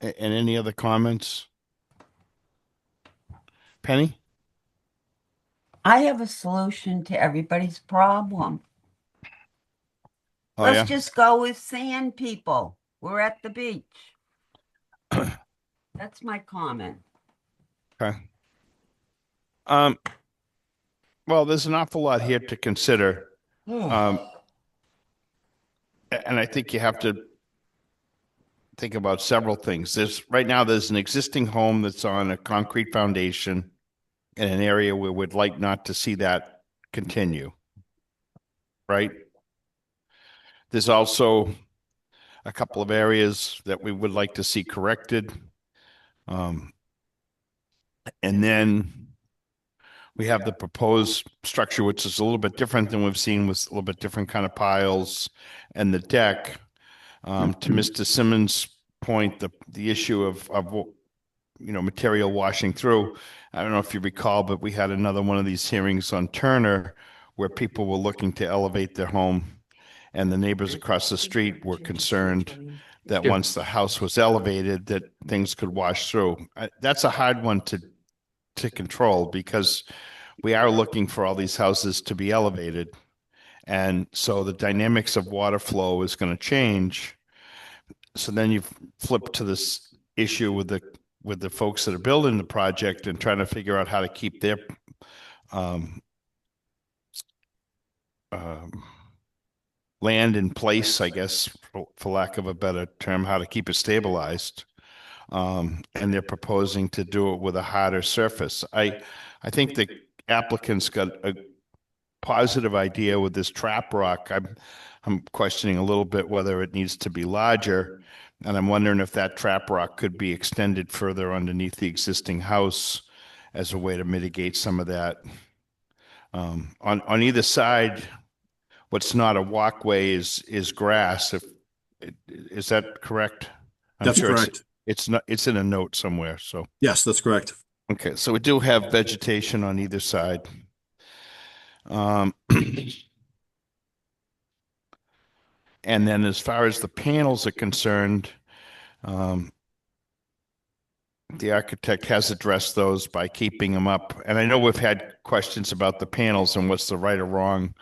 And any other comments? Penny? I have a solution to everybody's problem. Oh, Let's yeah? just go with sand, people. We're at the beach. That's my comment. Okay. Well, there's an awful lot here to consider. And I think you have to think about several things. Right now there's an existing home that's on a concrete foundation in an area where we'd like not to see that continue. Right? There's also a couple of areas that we would like to see corrected. And then we have the proposed structure, which is a little bit different than we've seen, with a little bit different kind of piles and the deck. To Mr. Simmons' point, the issue of material washing through. I don't know if you recall, but we had another one of these hearings on Turner where people were looking to elevate their home, and the neighbors across the street were concerned that once the house was elevated, that things could wash through. That's a hard one to control because we are looking for all these houses to be elevated. And so the dynamics of water flow is going to change. So then you flip to this issue with the folks that are building the project and trying to figure out how to keep their land in place, I guess, for lack of a better term, how to keep it stabilized. And they're proposing to do it with a harder surface. I think the applicant's got a positive idea with this trap rock. I'm questioning a little bit whether it needs to be larger, and I'm wondering if that trap rock could be extended further underneath the existing house as a way to mitigate some of that. On either side, what's not a walkway is grass. Is that correct? That's correct. It's not. It's in a note somewhere. So Yes, that's correct. okay, so we do have vegetation on either side. And then as far as the panels are concerned, the architect has addressed those by keeping them up. And I know we've had questions about the panels and what's the right or wrong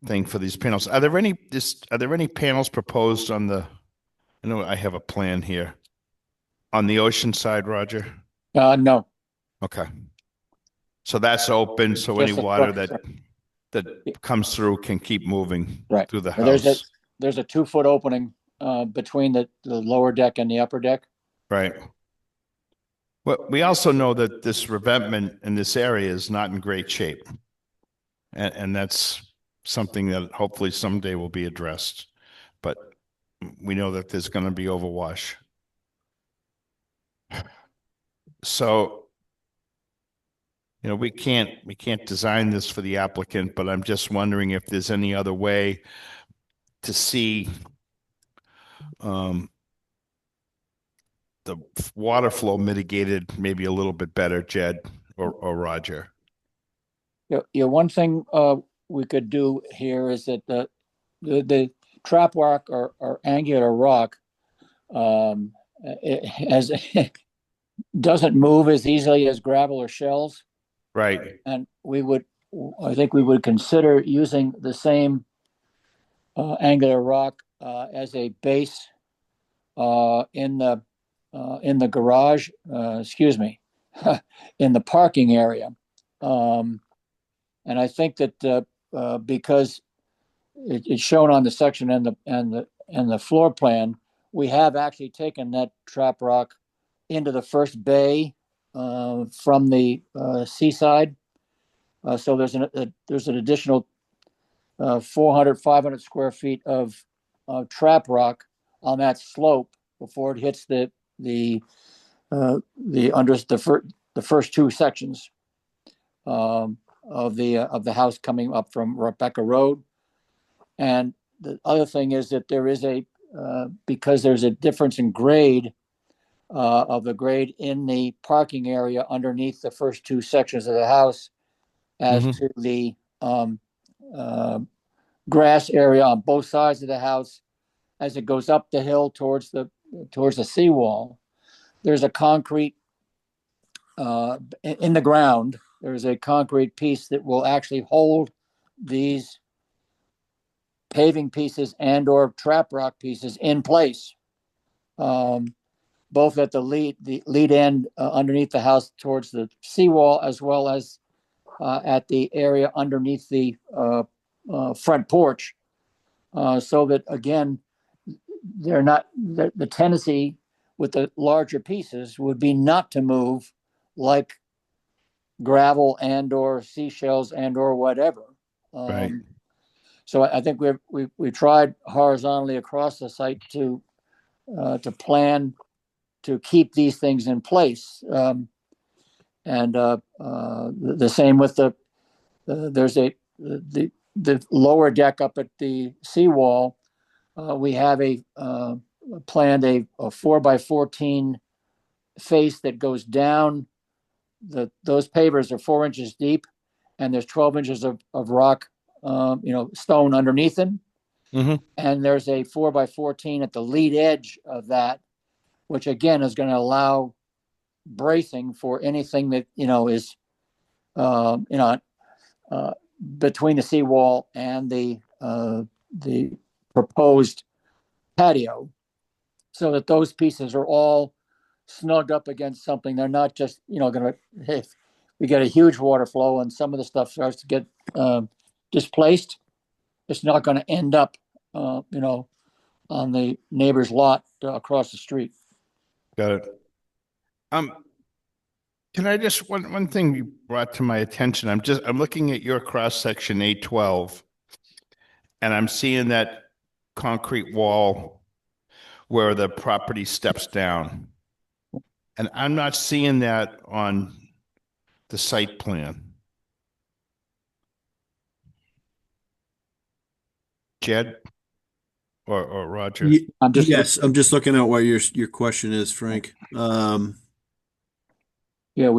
thing for these panels. Are there any panels proposed on the, I know I have a plan here, on the ocean side, Roger? No. Okay. So that's open, so any Just a water structure. that comes through can keep moving Right. through the And house. there's a 2-foot opening between the lower deck and the upper deck. Right. Well, we also know that this revetment in this area is not in great shape. And that's something that hopefully someday will be addressed. But we know that there's going to be overwash. So, we can't design this for the applicant, but I'm just wondering if there's any other way to see the water flow mitigated maybe a little bit better, Jed or Roger. Yeah, one thing we could do here is that the trap rock or angular rock it doesn't move as easily as gravel or shells. Right. And I think we would consider using the same angular rock as a base in the garage, in the parking area. And I think that because it's shown on the section and the floor plan, we have actually taken that trap rock into the first bay from the seaside. So there's an additional 500 square feet of trap rock on that slope before it hits the first 2 sections of the house coming up from Rebecca Road. And the other thing is that there is because there's a difference in grade of the grade in the parking area underneath the first 2 sections of the house as to the grass area on both sides of the house as it goes up the hill towards the seawall. There's a concrete in the ground. There's a concrete piece that will actually hold these paving pieces and or trap rock pieces in place, both at the lead end underneath the house towards the seawall, as well as at the area underneath the front porch, so that again, they're not the tendency with the larger pieces would be not to move like gravel and or seashells and or whatever. Right. So I think we tried horizontally across the site to plan to keep these things in place, and the same with there's the lower deck up at the seawall. We have planned a 4x14 face that goes down. Those pavers are 4 inches deep, and there's 12 inches of rock, stone underneath them. And there's a 4x14 at the lead edge of that, which again is going to allow bracing for anything that is between the seawall and the proposed patio, so that those pieces are all snugged up against something. They're not just going to, if we get a huge water flow and some of the stuff starts to get displaced, it's not going to end up on the neighbor's lot across the street. Got it. Can I just one thing you brought to my attention? I'm looking at your cross section 812, and I'm seeing that concrete wall where the property steps down. And I'm not seeing that on the site plan. Jed or Roger? Yes, I'm just looking at what your question is, Frank. Yeah,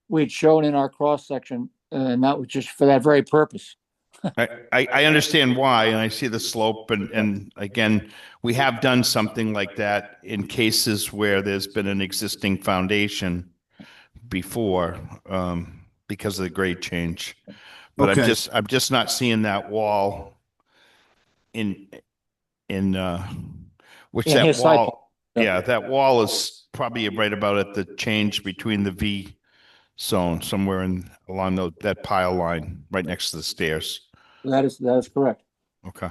we'd shown in our cross section, and that was just for that very purpose. I understand why, and I see the slope, and again, we have done something like that in cases where there's been an existing foundation before, because of the grade change. But Okay. I'm just not seeing that wall in which In that his site wall, plan. yeah, that wall is probably right about at the change between the V zone, somewhere along that pile line, right next to the stairs. That is correct. Okay.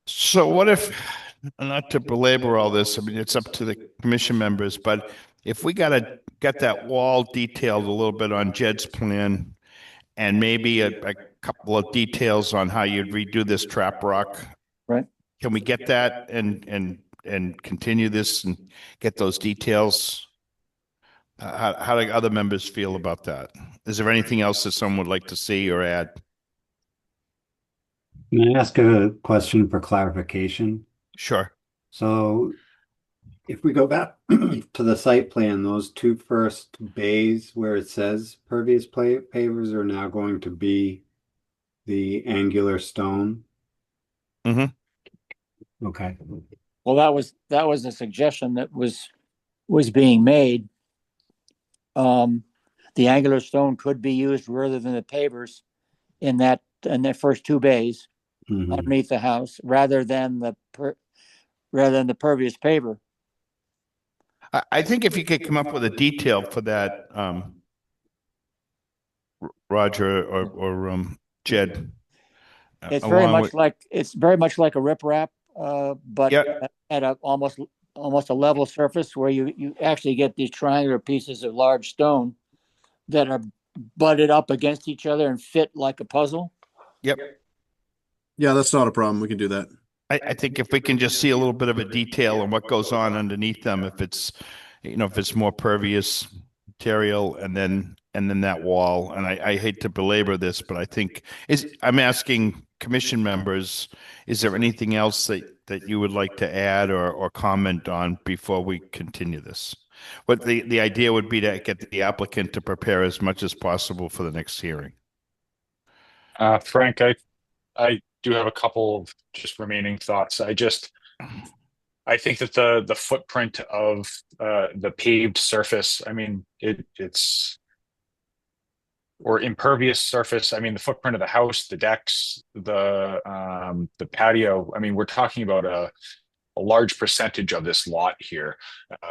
So what if, not to belabor all this, I mean, it's up to the commission members, but if we get that wall detailed a little bit on Jed's plan, and maybe a couple of details on how you'd redo this trap rock. Right. Can we get that and continue this and get those details? How do other members feel about that? Is there anything else that someone would like to see or add? May I ask a question for clarification? Sure. So if we go back to the site plan, those two first bays where it says pervious pavers are now going to be the angular stone. Mm-hmm. Okay. Well, that was a suggestion that was being made. The angular stone could be used rather than the pavers in the first two bays underneath the house, rather than the pervious paver. I think if you could come up with a detail for that, Roger or Jed. It's very much like a riprap, but at a almost a level surface where you actually get these triangular pieces of large stone that are butted up against each other and fit like a puzzle. Yep. Yeah, that's not a problem. We can do that. I think if we can just see a little bit of a detail on what goes on underneath them, if it's more pervious material, and then that wall. And I hate to belabor this, but I think I'm asking commission members, is there anything else that you would like to add or comment on before we continue this? But the idea would be to get the applicant to prepare as much as possible for the next hearing. Frank, I do have a couple of just remaining thoughts. I think that the footprint of the paved surface, I mean, it's or impervious surface. I mean, the footprint of the house, the decks, the patio. I mean, we're talking about a large percentage of this lot here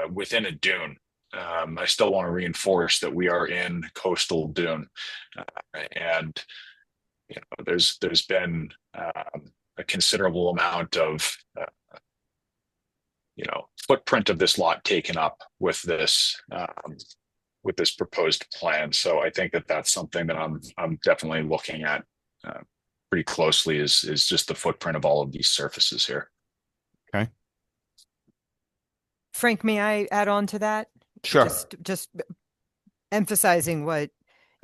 within a dune. I still want to reinforce that we are in coastal dune, and there's been a considerable amount of footprint of this lot taken up with this proposed plan. So I think that that's something that I'm definitely looking at pretty closely is just the footprint of all of these surfaces here. Okay. Frank, may I add on to that? Sure. Just emphasizing what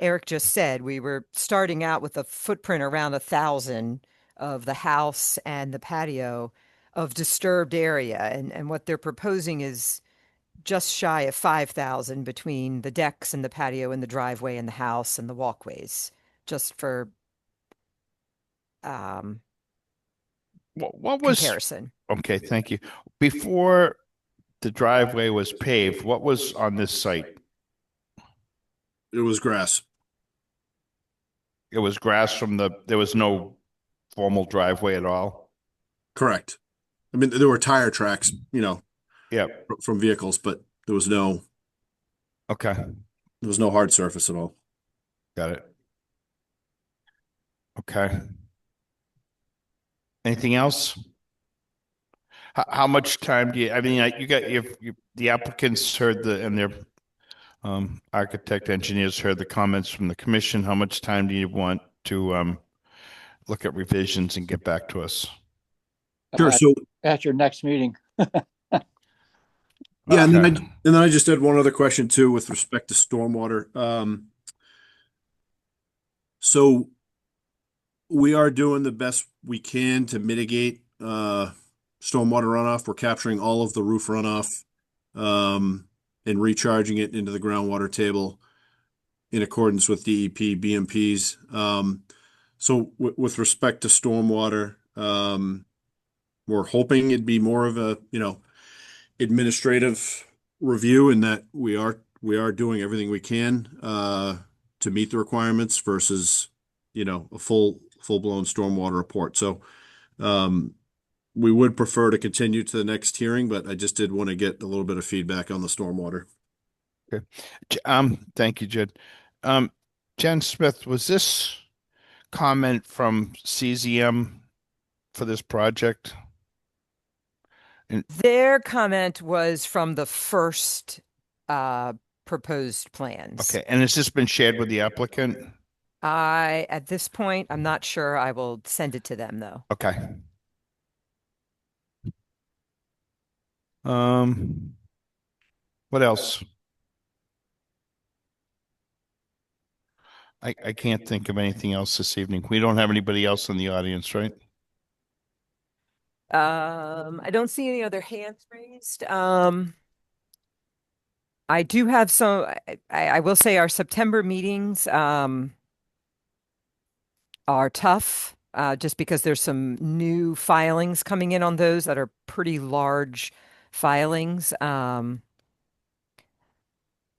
Eric just said. We were starting out with a footprint around 1,000 of the house and the patio of disturbed area. And what they're proposing is just shy of 5,000 between the decks and the patio and the driveway and the house and the walkways, just for what was comparison. Okay, thank you. Before the driveway was paved, what was on this site? It was grass. It was grass there was no formal driveway at all? Correct. I mean, there were tire tracks, Yeah. from vehicles, but there was no hard surface at all. Got it. Okay. Anything else? How much time do you? I mean, the applicants heard and they're Architect, engineers heard the comments from the commission. How much time do you want to look at revisions and get back to us? Sure. So At your next meeting. yeah, and Okay. then I just had one other question too with respect to stormwater. So we are doing the best we can to mitigate stormwater runoff. We're capturing all of the roof runoff and recharging it into the groundwater table in accordance with DEP BMPs. So with respect to stormwater, we're hoping it'd be more of a, administrative review in that we are doing everything we can to meet the requirements versus, a full-blown stormwater report. So we would prefer to continue to the next hearing, but I just did want to get a little bit of feedback on the stormwater. Okay. Thank you, Jed. Jen Smith, was this comment from CZM for this project? Their comment was from the first proposed plans. Okay, and has this been shared with the applicant? At this point, I'm not sure. I will send it to them though. Okay. What else? I can't think of anything else this evening. We don't have anybody else in the audience, right? I don't see any other hands raised. I do have some, I will say our September meetings are tough just because there's some new filings coming in on those that are pretty large filings.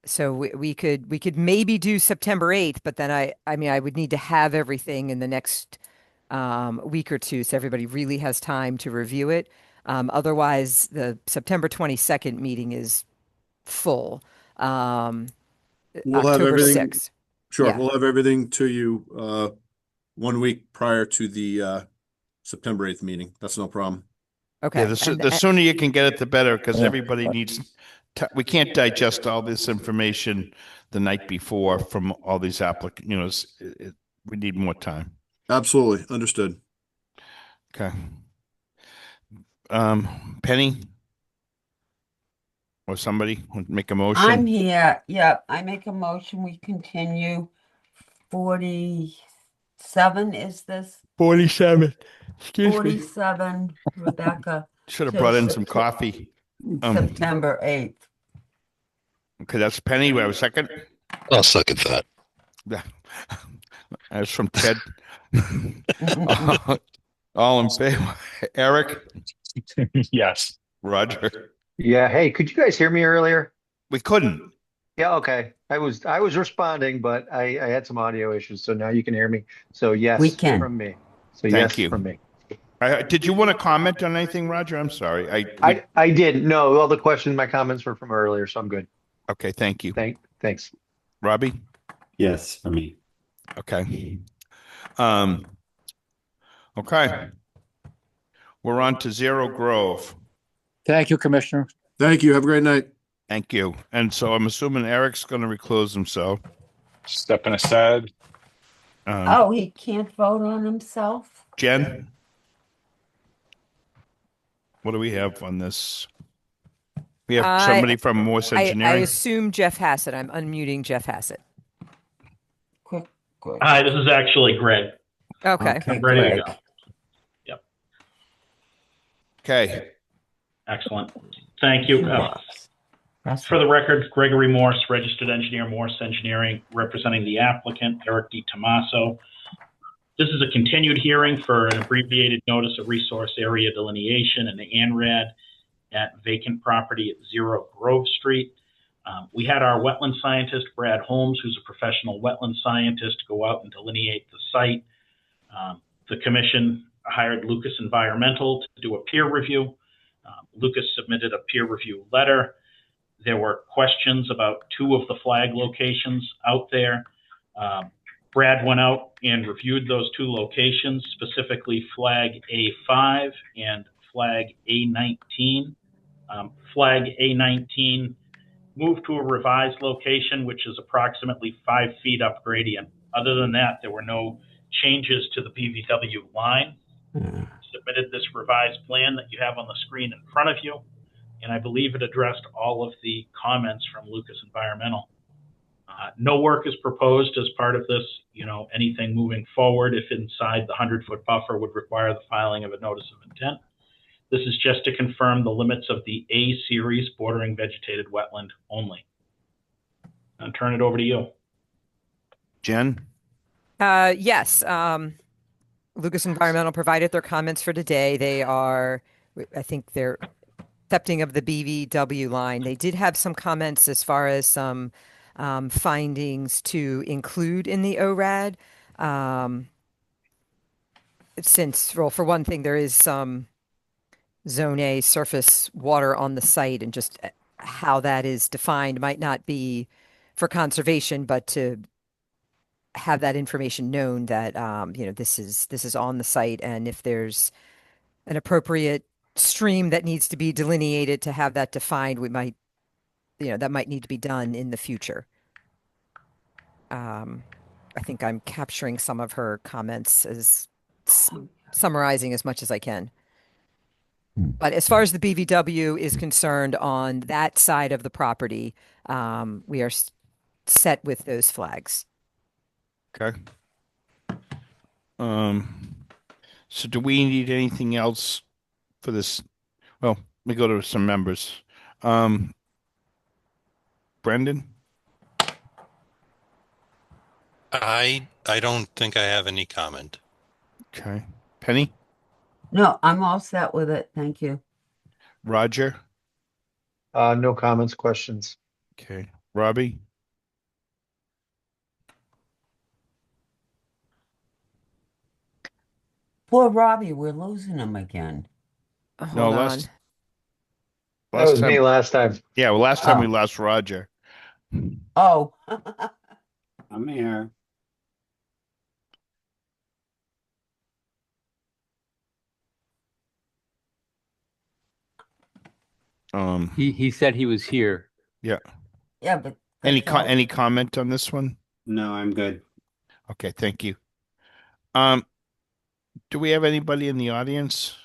So we could maybe do September 8th, but then I mean I would need to have everything in the next week or two so everybody really has time to review it. Otherwise, the September 22nd meeting is full. We'll have October everything. 6th. Sure, Yeah. we'll have everything to you 1 week prior to the September 8th meeting. That's no problem. Okay. Yeah, the sooner you can get it, the better, because everybody needs. We can't digest all this information the night before from all these applicants. We need more time. Absolutely, understood. Okay. Penny or somebody make a motion. I'm here. Yep, I make a motion. We continue. 47 is this? 47. Excuse me. 47, Rebecca. Should have to brought in some coffee. September 8th. Okay, that's Penny. We have a second. I'll second that. Yeah. That's from Ted. All in favor? Eric? Yes. Roger? Yeah. Hey, could you guys hear me earlier? We couldn't. Yeah. Okay. I was responding, but I had some audio issues, so now you can hear me. So yes, We can. from me. So Thank yes, you. from me. Did you want to comment on anything, Roger? I'm sorry. I didn't. No, all the questions, my comments were from earlier, so I'm good. Okay, thank you. Thanks. Robbie? Yes, for me. Okay. Okay. We're on to Zero Grove. Thank you, Commissioner. Thank you. Have a great night. Thank you. And so I'm assuming Eric's going to recluse himself. Stepping aside. Oh, he can't vote on himself? Jen? What do we have on this? We have somebody from Morse I Engineering. assume Jeff Hassett. I'm unmuting Jeff Hassett. Quick. Hi, this is actually Greg. Okay. I'm ready to go. Yep. Okay. Excellent. Thank you. For the record, Gregory Morse, registered engineer, Morse Engineering, representing the applicant, Eric D. Tomaso. This is a continued hearing for an abbreviated notice of resource area delineation and the ANRAD at vacant property at 0 Grove Street. We had our wetland scientist, Brad Holmes, who's a professional wetland scientist, go out and delineate the site. The commission hired Lucas Environmental to do a peer review. Lucas submitted a peer review letter. There were questions about 2 of the flag locations out there. Brad went out and reviewed those 2 locations, specifically flag A5 and flag A19. Flag A19 moved to a revised location, which is approximately 5 feet up gradient. Other than that, there were no changes to the BVW line. Submitted this revised plan that you have on the screen in front of you, and I believe it addressed all of the comments from Lucas Environmental. No work is proposed as part of this. Anything moving forward, if inside the 100-foot buffer, would require the filing of a notice of intent. This is just to confirm the limits of the A series bordering vegetated wetland only. I'll turn it over to you. Jen? Yes. Lucas Environmental provided their comments for today. They are, I think they're accepting of the BVW line. They did have some comments as far as some findings to include in the ORAD. Since, well, for one thing, there is some Zone A surface water on the site, and just how that is defined might not be for conservation, but to have that information known that this is on the site, and if there's an appropriate stream that needs to be delineated to have that defined, we might that might need to be done in the future. I think I'm capturing some of her comments as summarizing as much as I can. But as far as the BVW is concerned on that side of the property, we are set with those flags. Okay. So do we need anything else for this? Well, let me go to some members. Brendan? I don't think I have any comment. Okay. Penny? No, I'm all set with it. Thank you. Roger? No comments, questions. Okay. Robbie? Poor Robbie, we're losing him again. No, Hold on. That was time, me last time. Yeah, well, last time we lost Roger. Oh. I'm here. He said he was here. Yeah. Yeah, but Any comment on this one? No, I'm good. Okay, thank you. Do we have anybody in the audience?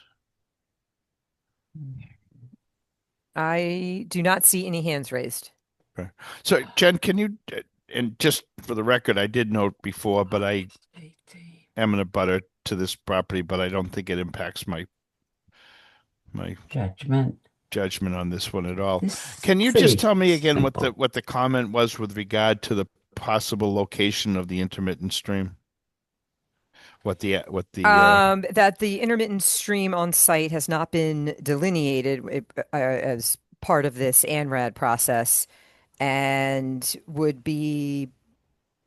I do not see any hands raised. Okay. So, Jen, can you, and just for the record, I did note before, but I am in a butter to this property, but I don't think it impacts my judgment on this one at all. Can you just tell me again what the comment was with regard to the possible location of the intermittent stream? That the intermittent stream on site has not been delineated as part of this ANRAD process, and would be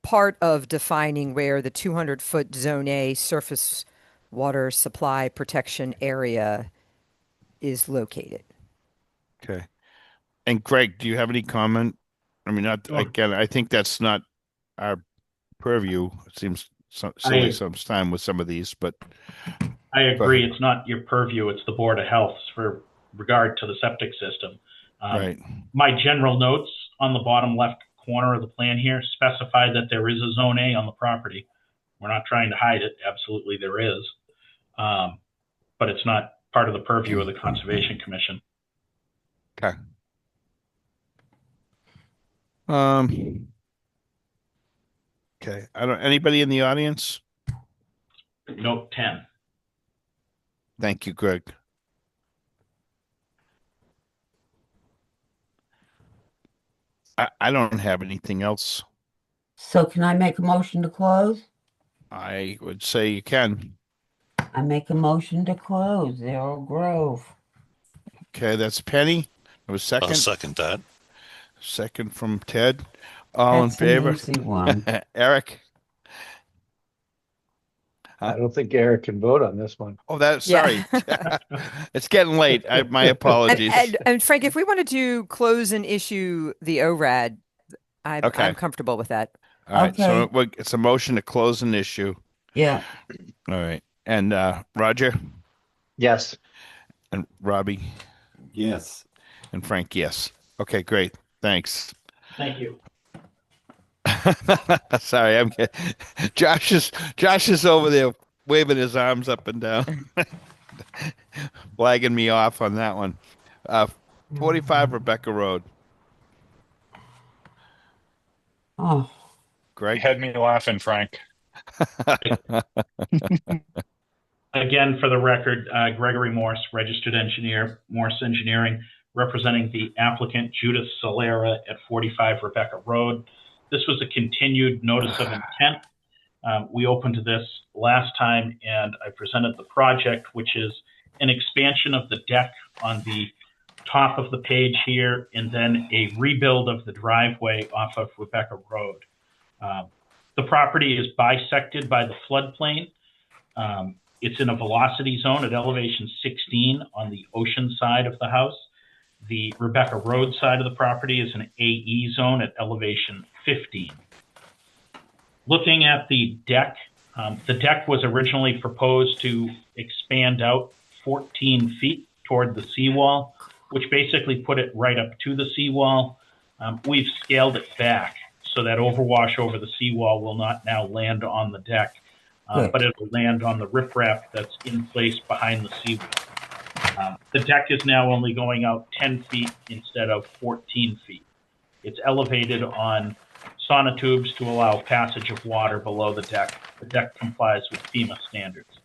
part of defining where the 200-foot Zone A surface water supply protection area is located. Okay. And Greg, do you have any comment? I mean, again, I think that's not our purview. It seems silly sometimes with some of these, but I agree. It's not your purview. It's the Board of Health for regard to the septic system. Right. My general notes on the bottom left corner of the plan here specify that there is a Zone A on the property. We're not trying to hide it. Absolutely there is. But it's not part of the purview of the Conservation Commission. Okay. Okay. Anybody in the audience? Note 10. Thank you, Greg. I don't have anything else. So can I make a motion to close? I would say you can. I make a motion to close Zero Grove. Okay, that's Penny. It was second. I'll second that. Second from Ted. All That's in favor? an easy one. Eric? I don't think Eric can vote on this one. Oh, sorry. It's getting late. My apologies. And Frank, if we wanted to close and issue the ORAD, I'm comfortable with that. All right. So it's a motion to close an issue. Yeah. All right. And Roger? Yes. And Robbie? Yes. And Frank, yes. Okay, great. Thanks. Thank you. Sorry, Josh is over there waving his arms up and down, flagging me off on that one. 45 Rebecca Road. Oh, You Greg? had me laughing, Frank. Again, for the record, Gregory Morse, registered engineer, Morse Engineering, representing the applicant Judith Solera at 45 Rebecca Road. This was a continued notice of intent. We opened this last time and I presented the project, which is an expansion of the deck on the top of the page here, and then a rebuild of the driveway off of Rebecca Road. The property is bisected by the floodplain. It's in a velocity zone at elevation 16 on the ocean side of the house. The Rebecca Road side of the property is an AE zone at elevation 15. Looking at the deck was originally proposed to expand out 14 feet toward the seawall, which basically put it right up to the seawall. We've scaled it back so that overwash over the seawall will not now land on the deck, but it will land on the riprap that's in place behind the seawall. The deck is now only going out 10 feet instead of 14 feet. It's elevated on sonotubes to allow passage of water below the deck. The deck complies with FEMA standards.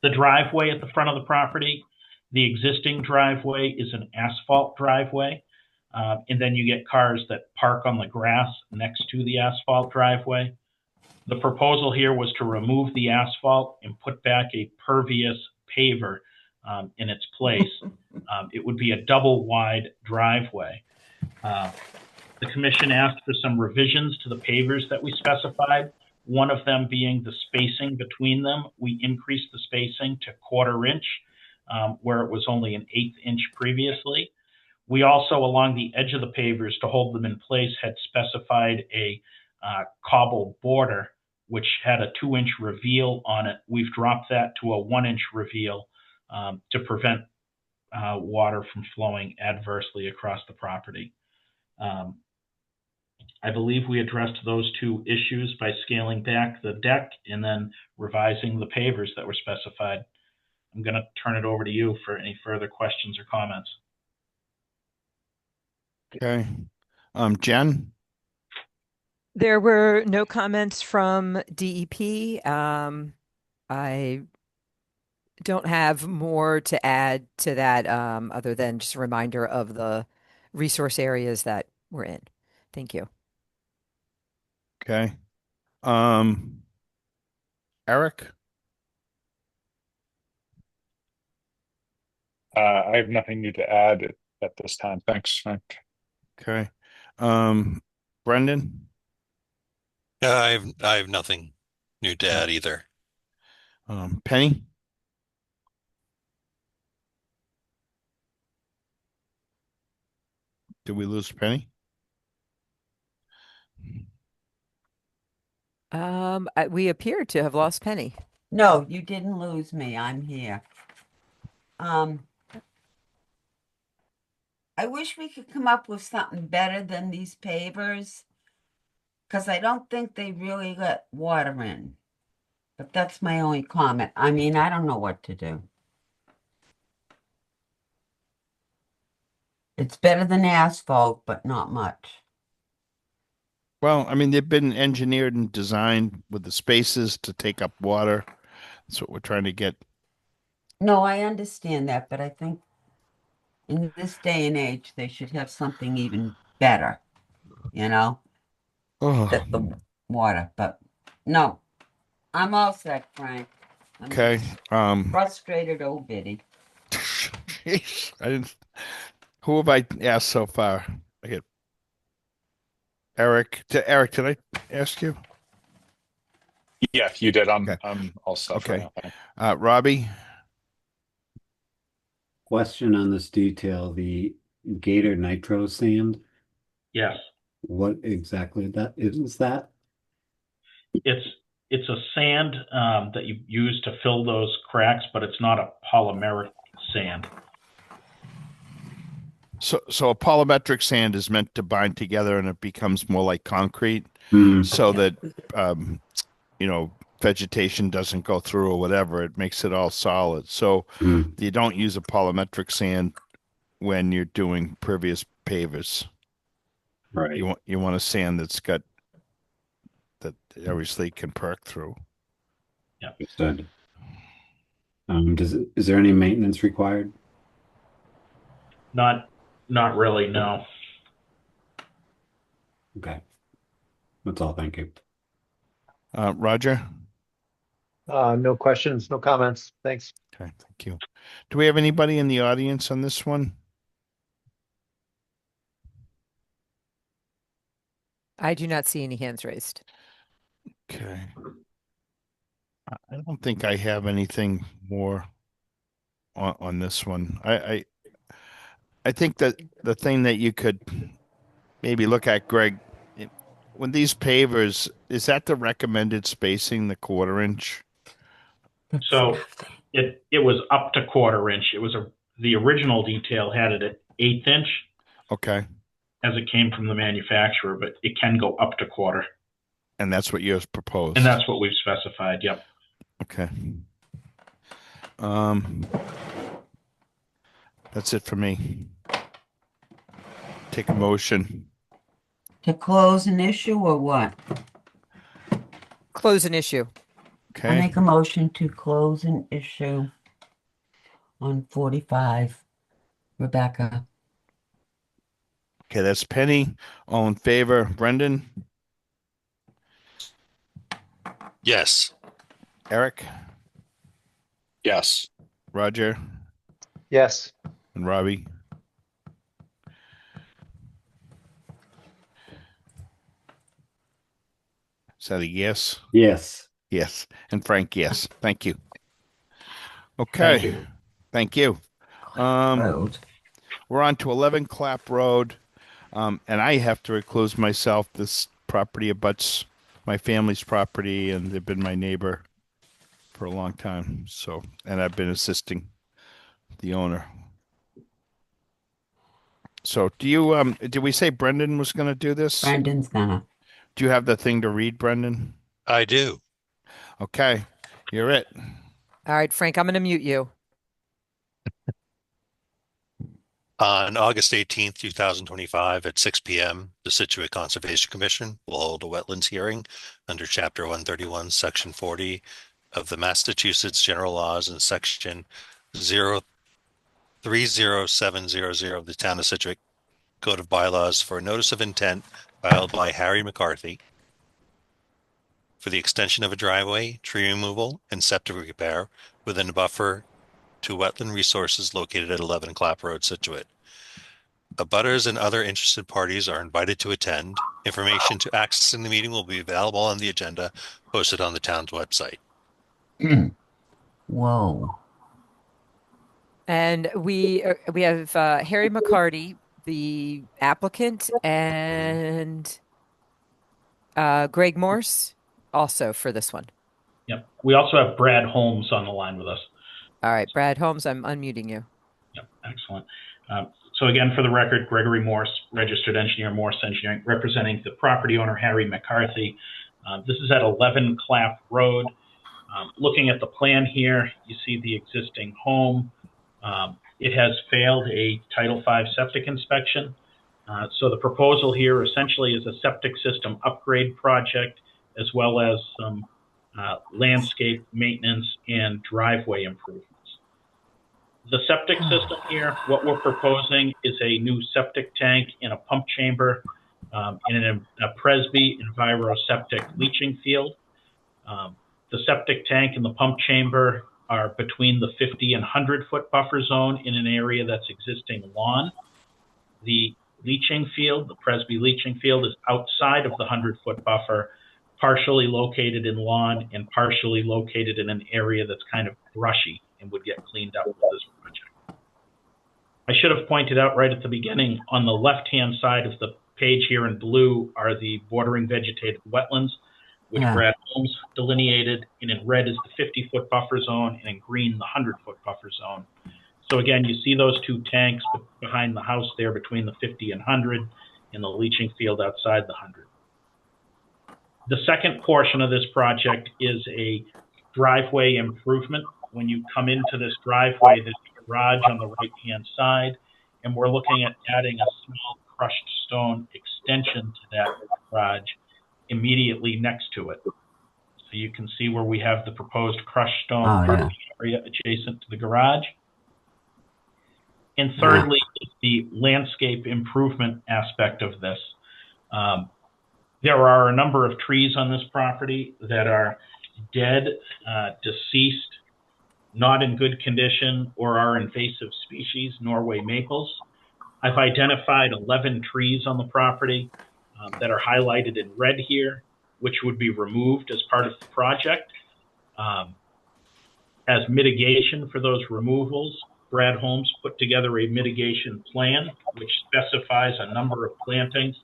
The driveway at the front of the property, the existing driveway is an asphalt driveway, and then you get cars that park on the grass next to the asphalt driveway. The proposal here was to remove the asphalt and put back a pervious paver in its place. It would be a double wide driveway. The commission asked for some revisions to the pavers that we specified, one of them being the spacing between them. We increased the spacing to 1/4 inch, where it was only an 1/8 inch previously. We also, along the edge of the pavers, to hold them in place, had specified a cobble border, which had a 2-inch reveal on it. We've dropped that to a 1-inch reveal to prevent water from flowing adversely across the property. I believe we addressed those two issues by scaling back the deck and then revising the pavers that were specified. I'm going to turn it over to you for any further questions or comments. Okay. Jen? There were no comments from DEP. I don't have more to add to that other than just a reminder of the resource areas that we're in. Thank you. Okay. Eric? I have nothing new to add at this time. Thanks, Frank. Okay. Brendan? I have nothing new to add either. Penny? Did we lose Penny? We appear to have lost Penny. no, you didn't lose me. I'm here. I wish we could come up with something better than these pavers, because I don't think they really let water in. But that's my only comment. I mean, I don't know what to do. It's better than asphalt, but not much. Well, I mean, they've been engineered and designed with the spaces to take up water. That's what we're trying to get. No, I understand that, but I think in this day and age, they should have something even better, Oh, that the water, but no, I'm all set, Frank. I'm okay. frustrated old biddy. Jeez, I didn't. Who have I asked so far? I get Eric. Eric, did I ask you? Yeah, you did. Okay. I'm all set for Okay. now. Robbie? Question on this detail, the Gator Nitro sand, Yes, what exactly that is that? it's a sand that you use to fill those cracks, but it's not a polymeric sand. So a polymetric sand is meant to bind together and it becomes more like concrete, Hmm. so that um, you know, vegetation doesn't go through or whatever. It makes it all solid. So Hmm. you don't use a polymetric sand when you're doing pervious pavers. Right. You want a sand that obviously can perk through. Yeah. Understood. Is there any maintenance required? Not really, no. Okay. That's all. Thank you. Roger? No questions, no comments. Thanks. Okay, thank you. Do we have anybody in the audience on this one? I do not see any hands raised. Okay. I don't think I have anything more on this one. I think that the thing that you could maybe look at, Greg, when these pavers, is that the recommended spacing, the 1/4 inch? So it was up to 1/4 inch. It was the original detail had it at 1/8 inch Okay. as it came from the manufacturer, but it can go up to 1/4. And that's what yours proposed. And that's what we've specified. Yep. Okay. That's it for me. Take a motion. To close an issue or what? Close an issue. I Okay. make a motion to close an issue on 45. Rebecca. Okay, that's Penny. All in favor. Brendan? Yes. Eric? Yes. Roger? Yes. And Robbie? Is that a yes? Yes. Yes. And Frank, yes. Thank you. Okay. Thank you. Road. We're on to 11 Clap Road. And I have to recluse myself. This property abuts my family's property, and they've been my neighbor for a long time. So, and I've been assisting the owner. So, did we say Brendan was going to do this? Brendan's gonna. Do you have the thing to read, Brendan? I do. Okay, you're it. All right, Frank, I'm going to mute you. On August 18th, 2025 at 6 p.m., the Scituate Conservation Commission will hold a wetlands hearing under Chapter 131, Section 40 of the Massachusetts General Laws and Section 030700 of the Town of Scituate Code of Bylaws for a notice of intent filed by Harry McCarthy for the extension of a driveway, tree removal, and septic repair within a buffer to wetland resources located at 11 Clap Road, Scituate. Abutters and other interested parties are invited to attend. Information to accessing the meeting will be available on the agenda posted on the town's website. Whoa. And we have Harry McCarty, the applicant, and Greg Morse also for this one. Yep. We also have Brad Holmes on the line with us. All right, Brad Holmes, I'm unmuting you. Yep. Excellent. So again, for the record, Gregory Morse, registered engineer, Morse Engineering, representing the property owner, Harry McCarthy. This is at 11 Clap Road. Looking at the plan here, you see the existing home. It has failed a Title V septic inspection. So the proposal here essentially is a septic system upgrade project, as well as some landscape maintenance and driveway improvements. The septic system here, what we're proposing is a new septic tank in a pump chamber in a Presby EnviroSeptic leaching field. The septic tank and the pump chamber are between the 50 and 100-foot buffer zone in an area that's existing lawn. The leaching field, the Presby leaching field, is outside of the 100-foot buffer, partially located in lawn and partially located in an area that's kind of brushy and would get cleaned up with this project. I should have pointed out right at the beginning, on the left-hand side of the page here in blue are the bordering vegetated wetlands, which Brad Holmes delineated, and in red is the 50-foot buffer zone, and in green, the 100-foot buffer zone. So again, you see those two tanks behind the house there between the 50 and 100 and the leaching field outside the 100. The second portion of this project is a driveway improvement. When you come into this driveway, there's a garage on the right-hand side, and we're looking at adding a small crushed stone extension to that garage immediately next to it. So you can see where we have the proposed crushed stone area adjacent to the garage. And thirdly, is the landscape improvement aspect of this. There are a number of trees on this property that are dead, deceased, not in good condition, or are invasive species, Norway maples. I've identified 11 trees on the property that are highlighted in red here, which would be removed as part of the project. As mitigation for those removals, Brad Holmes put together a mitigation plan which specifies a number of plantings,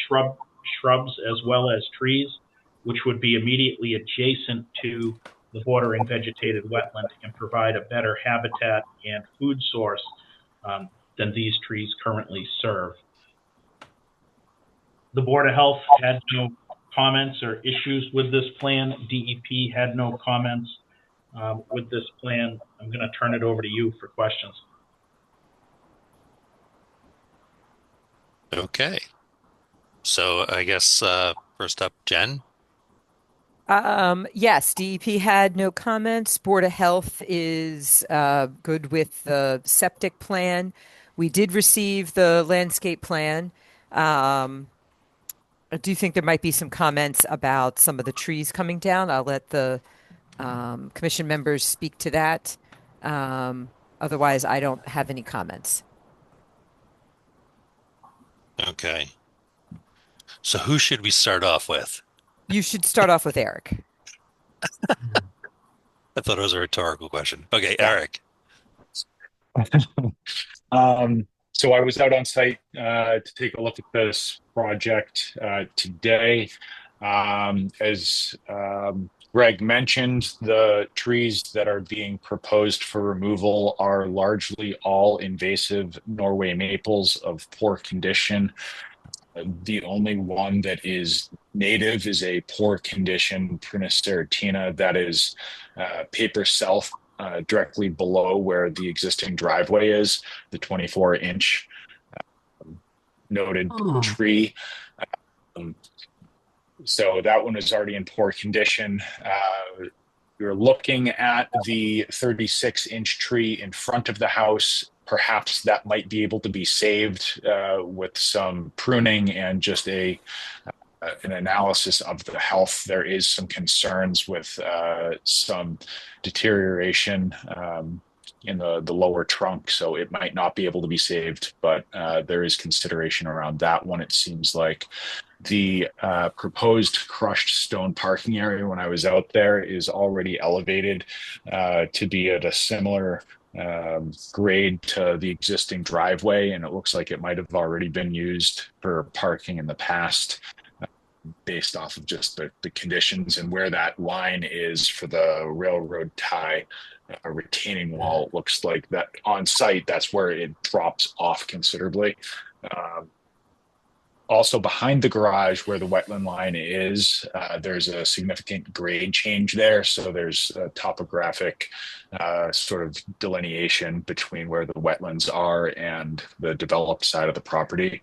shrubs as well as trees, which would be immediately adjacent to the bordering vegetated wetland and provide a better habitat and food source than these trees currently serve. The Board of Health had no comments or issues with this plan. DEP had no comments with this plan. I'm going to turn it over to you for questions. Okay. So I guess first up, Jen. Yes, DEP had no comments. Board of Health is good with the septic plan. We did receive the landscape plan. I do think there might be some comments about some of the trees coming down. I'll let the commission members speak to that. Otherwise, I don't have any comments. Okay. So who should we start off with? You should start off with Eric. I thought it was a rhetorical question. Okay, Eric. So I was out on site to take a look at this project today. As Greg mentioned, the trees that are being proposed for removal are largely all invasive Norway maples of poor condition. The only one that is native is a poor condition Prunus serratina that is paper self directly below where the existing driveway is, the 24-inch noted tree. So that one is already in poor condition. You're looking at the 36-inch tree in front of the house. Perhaps that might be able to be saved with some pruning and just an analysis of the health. There is some concerns with some deterioration in the lower trunk, so it might not be able to be saved, but there is consideration around that one, it seems like. The proposed crushed stone parking area when I was out there is already elevated to be at a similar grade to the existing driveway, and it looks like it might have already been used for parking in the past based off of just the conditions and where that line is for the railroad tie retaining wall. It looks like that on site, that's where it drops off considerably. Also behind the garage where the wetland line is, there's a significant grade change there. So there's a topographic sort of delineation between where the wetlands are and the developed side of the property.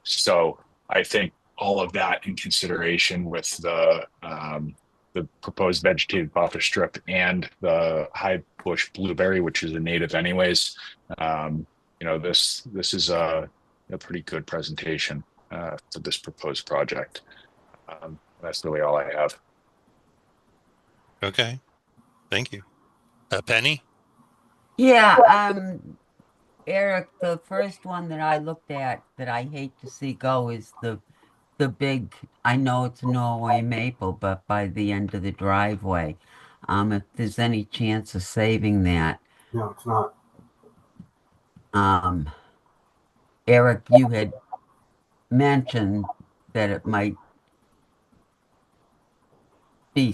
So I think all of that in consideration with the proposed vegetated buffer strip and the high bush blueberry, which is a native anyways, this is a pretty good presentation for this proposed project. That's really all I have. Okay, thank you. Penny? Yeah, Eric, the first one that I looked at that I hate to see go is the big, I know it's Norway maple, but by the end of the driveway. If there's any chance of saving that. No, it's not. Eric, you had mentioned that it might be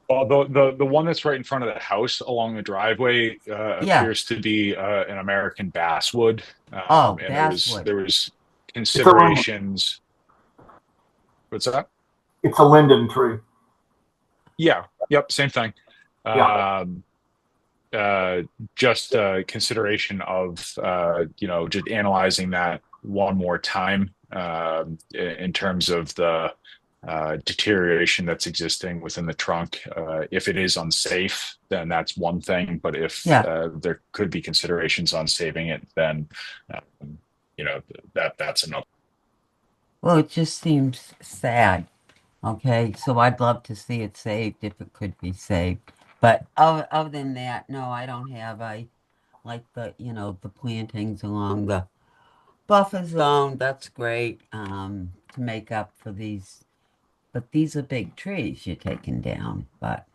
Well, the one that's right in front of the house along the driveway Yeah. appears to be an American basswood, Oh, and basswood. there was It's a linden. considerations. What's that? It's a linden tree. Yeah. Yep. Same thing. Yeah. Um, just consideration of just analyzing that one more time in terms of the deterioration that's existing within the trunk. If it is unsafe, then that's one thing. But if there could be considerations on saving it, then that's another. Well, it just seems sad. Okay, so I'd love to see it saved if it could be saved. But other than that, no, I don't have. I like the plantings along the buffer zone. That's great to make up for these. But these are big trees you're taking down. But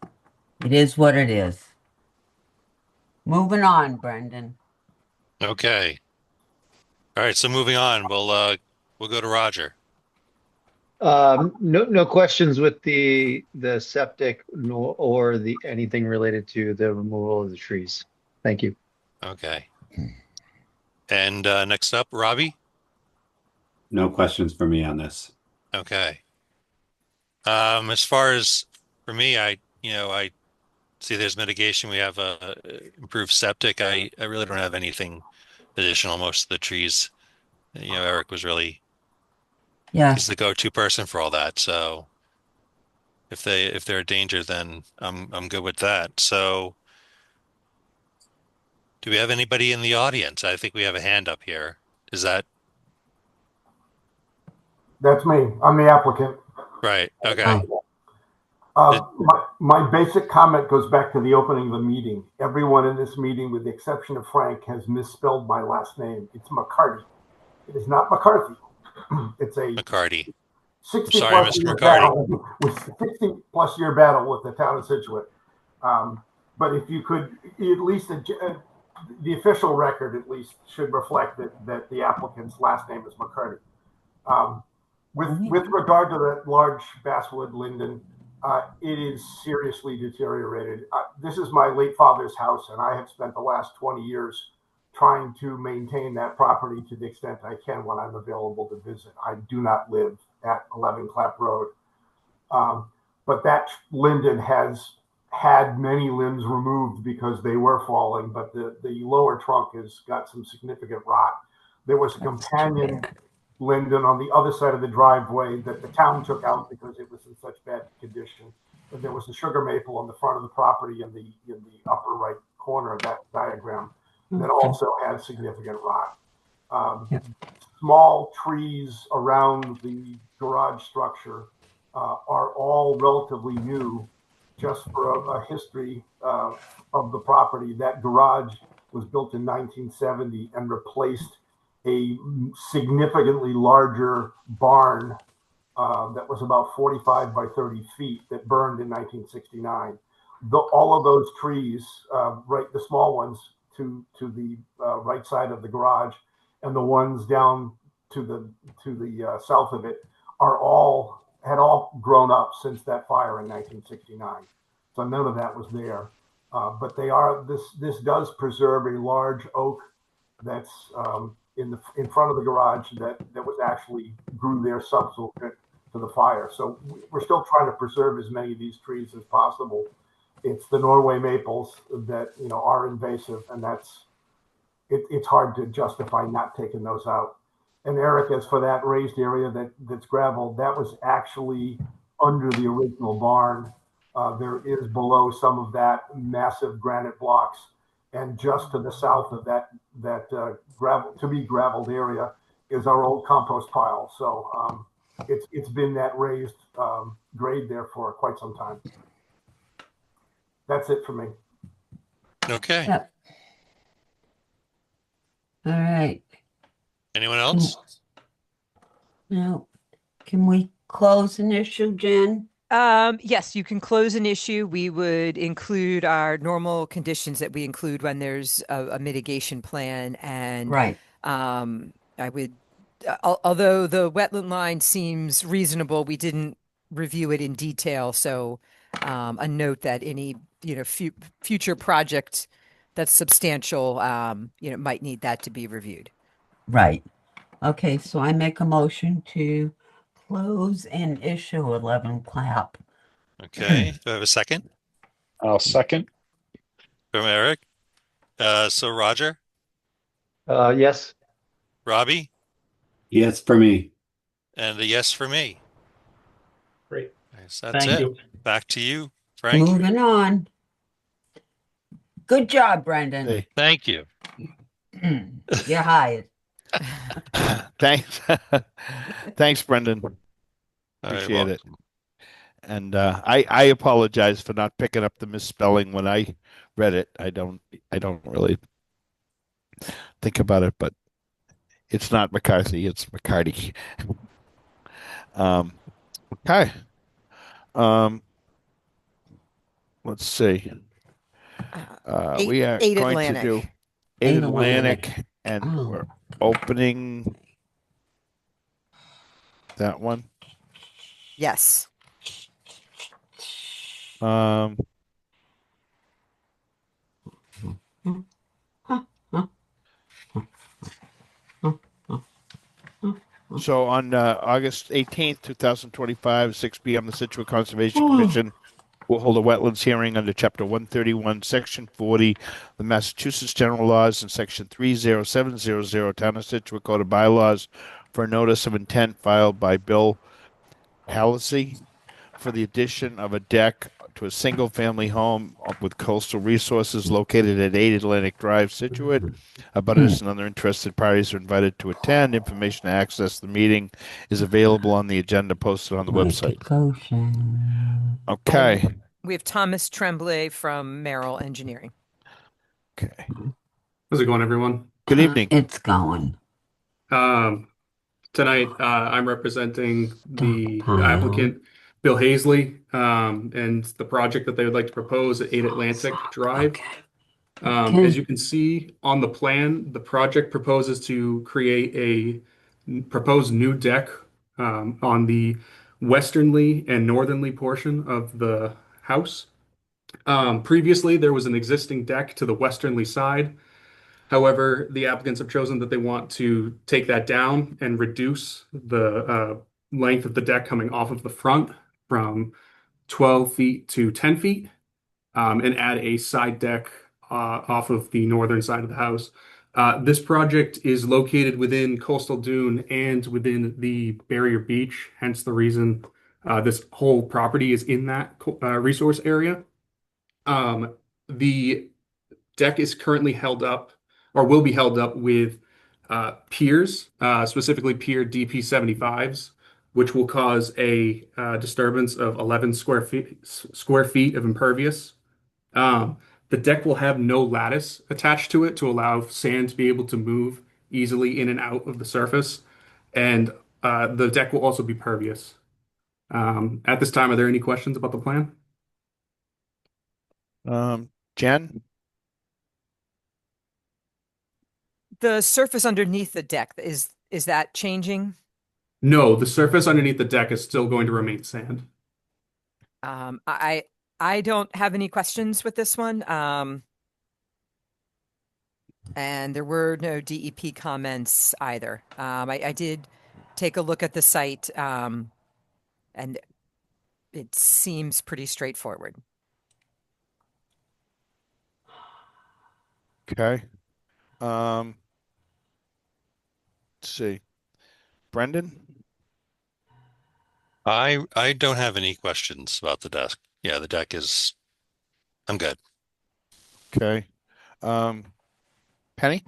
it is what it is. Moving on, Brendan. Okay. All right. So moving on, we'll go to Roger. No questions with the septic nor or the anything related to the removal of the trees. Thank you. Okay. And next up, Robbie. No questions for me on this. Okay. As far as for me, I see there's mitigation. We have a improved septic. I really don't have anything additional. Most of the trees, Eric was really, he's the go-to person for all that. So if they're a danger, then I'm good with that. So do we have anybody in the audience? I think we have a hand up here. Is that That's me. I'm the applicant. right? Okay. My basic comment goes back to the opening of the meeting. Everyone in this meeting, with the exception of Frank, has misspelled my last name. It's McCarty. It is not McCarthy. It's a McCarty. 60 Sorry, plus Mr. year McCarty. battle with 60 plus year battle with the town of Scituate. But if you could at least the official record at least should reflect that the applicant's last name is McCarty. With regard to that large basswood linden, it is seriously deteriorated. This is my late father's house, and I have spent the last 20 years trying to maintain that property to the extent I can when I'm available to visit. I do not live at 11 Clap Road. But that linden has had many limbs removed because they were falling, but the lower trunk has got some significant rot. There was a companion linden on the other side of the driveway that the town took out because it was in such bad condition. And there was a sugar maple on the front of the property in the upper right corner of that diagram that also had significant rot. Small trees around the garage structure are all relatively new. Just for a history of the property, that garage was built in 1970 and replaced a significantly larger barn that was about 45 by 30 feet that burned in 1969. All of those trees, right, the small ones to the right side of the garage, and the ones down to the south of it, had all grown up since that fire in 1969. So none of that was there. But this does preserve a large oak that's in front of the garage that was actually grew there subsequent to the fire. So we're still trying to preserve as many of these trees as possible. It's the Norway maples that are invasive, and it's hard to justify not taking those out. And Eric, as for that raised area that's gravel, that was actually under the original barn. There is below some of that massive granite blocks, and just to the south of that graveled area is our old compost pile. So it's been that raised grade there for quite some time. That's it for me. Okay. Yep. All right. Anyone else? Now, can we close an issue, Jen? Yes, you can close an issue. We would include our normal conditions that we include when there's a mitigation plan. And right. I would, although the wetland line seems reasonable, we didn't review it in detail. So a note that any, future project that's substantial, might need that to be reviewed. Right. Okay, so I make a motion to close and issue 11 clap. Okay. Do I have a second? I'll second. From Eric. So Roger, Yes. Robbie, Yes, for me. and a yes for me. Great. Yes, that's Thank it. you. Back to you, Frank. Moving on. Good job, Brendan. Hey, Thank you. You're hired. thanks. Thanks, Brendan. All right, Appreciate well, it. And I apologize for not picking up the misspelling when I read it. I don't really think about it, but it's not McCarthy, it's McCarty. Okay. Let's see. We are Eight going Atlantic. to do 8 Atlantic, and we're opening that one. Yes. So on August 18th, 2025, 6 p.m., the Scituate Conservation Commission will hold a wetlands hearing under Chapter 131, Section 40, the Massachusetts General Laws, and Section 30700, Town of Scituate Code of Bylaws, for a notice of intent filed by Bill Halsey for the addition of a deck to a single-family home with coastal resources located at 8 Atlantic Drive, Scituate. Abutters and other interested parties are invited to attend. Information to access the meeting is available on the agenda posted on the website. Okay. We have Thomas Tremblay from Merrill Engineering. Okay. How's it going, everyone? Good evening. It's going. Tonight, I'm representing the applicant, Bill Hazley, and the project that they would like to propose at 8 Atlantic Drive. As you can see on the plan, the project proposes to create a proposed new deck on the westernly and northerly portion of the house. Previously, there was an existing deck to the westernly side. However, the applicants have chosen that they want to take that down and reduce the length of the deck coming off of the front from 12 feet to 10 feet, and add a side deck off of the northern side of the house. This project is located within Coastal Dune and within the Barrier Beach, hence the reason this whole property is in that resource area. The deck is currently held up, or will be held up, with piers, specifically pier DP75s, which will cause a disturbance of 11 square feet of impervious. The deck will have no lattice attached to it to allow sand to be able to move easily in and out of the surface, and the deck will also be pervious. At this time, are there any questions about the plan? Jen? The surface underneath the deck, is that changing? No, the surface underneath the deck is still going to remain sand. I don't have any questions with this one. And there were no DEP comments either. I did take a look at the site, and it seems pretty straightforward. Okay. Let's see. Brendan? I don't have any questions about the deck. Yeah, the deck is, I'm good. Okay. Penny?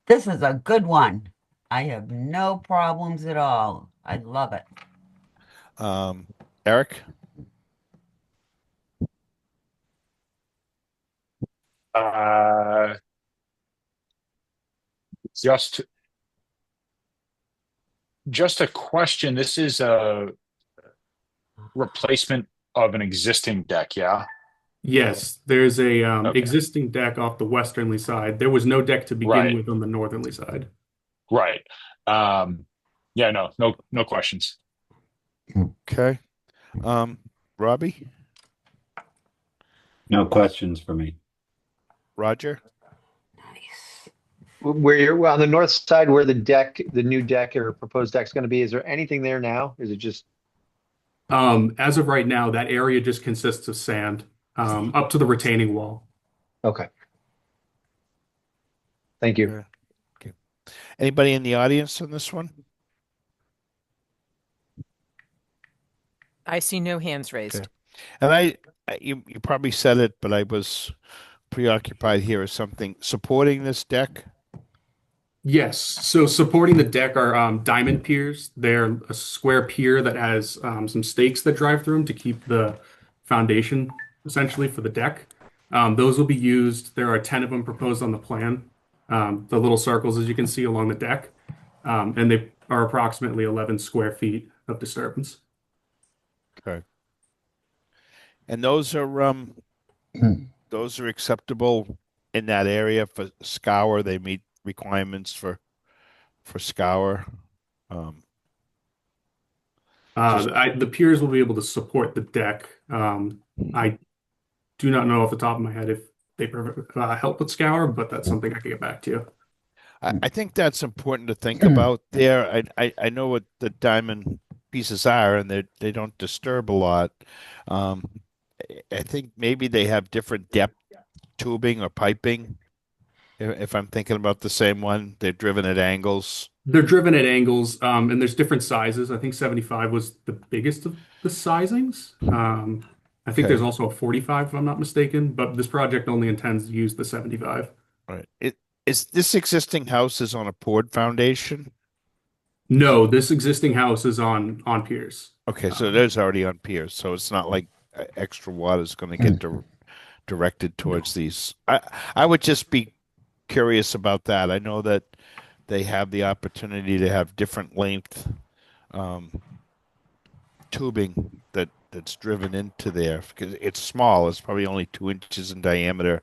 This is a good one. I have no problems at all. I love it. Eric? Just a question. This is a replacement of an existing deck, yeah? Yes, there's a Okay. existing deck off the westernly side. There was no deck to begin Right. with on the northerly side. Right. Yeah, no questions. Okay. Robbie? No questions for me. Roger? Where you're on the north side, where the new deck or proposed deck is going to be, is there anything there now? Is it just As of right now, that area just consists of sand, up to the retaining wall. okay? Thank you. Okay. Anybody in the audience on this one? I see no hands raised. Okay. And you probably said it, but I was preoccupied here with something. Supporting this deck? Yes. So supporting the deck are diamond piers. They're a square pier that has some stakes that drive through them to keep the foundation essentially for the deck. Those will be used. There are 10 of them proposed on the plan. The little circles, as you can see along the deck. And they are approximately 11 square feet of disturbance. Okay. And those are acceptable in that area for scour. They meet requirements for scour. The piers will be able to support the deck. I do not know off the top of my head if they help with scour, but that's something I can get back to you. I think that's important to think about there. I know what the diamond pieces are, and they don't disturb a lot. I think maybe they have different depth tubing or piping. If I'm thinking about the same one, they're driven at angles. They're driven at angles, and there's different sizes. I think 75 was the biggest of the sizings. I think there's also a 45, if I'm not mistaken, but this project only intends to use the 75. All right. Is this existing house is on a poured foundation? No, this existing house is on piers. Okay, so it is already on piers, so it's not like extra water is going to get directed towards these. I would just be curious about that. I know that they have the opportunity to have different length tubing that's driven into there because it's small. It's probably only 2 inches in diameter,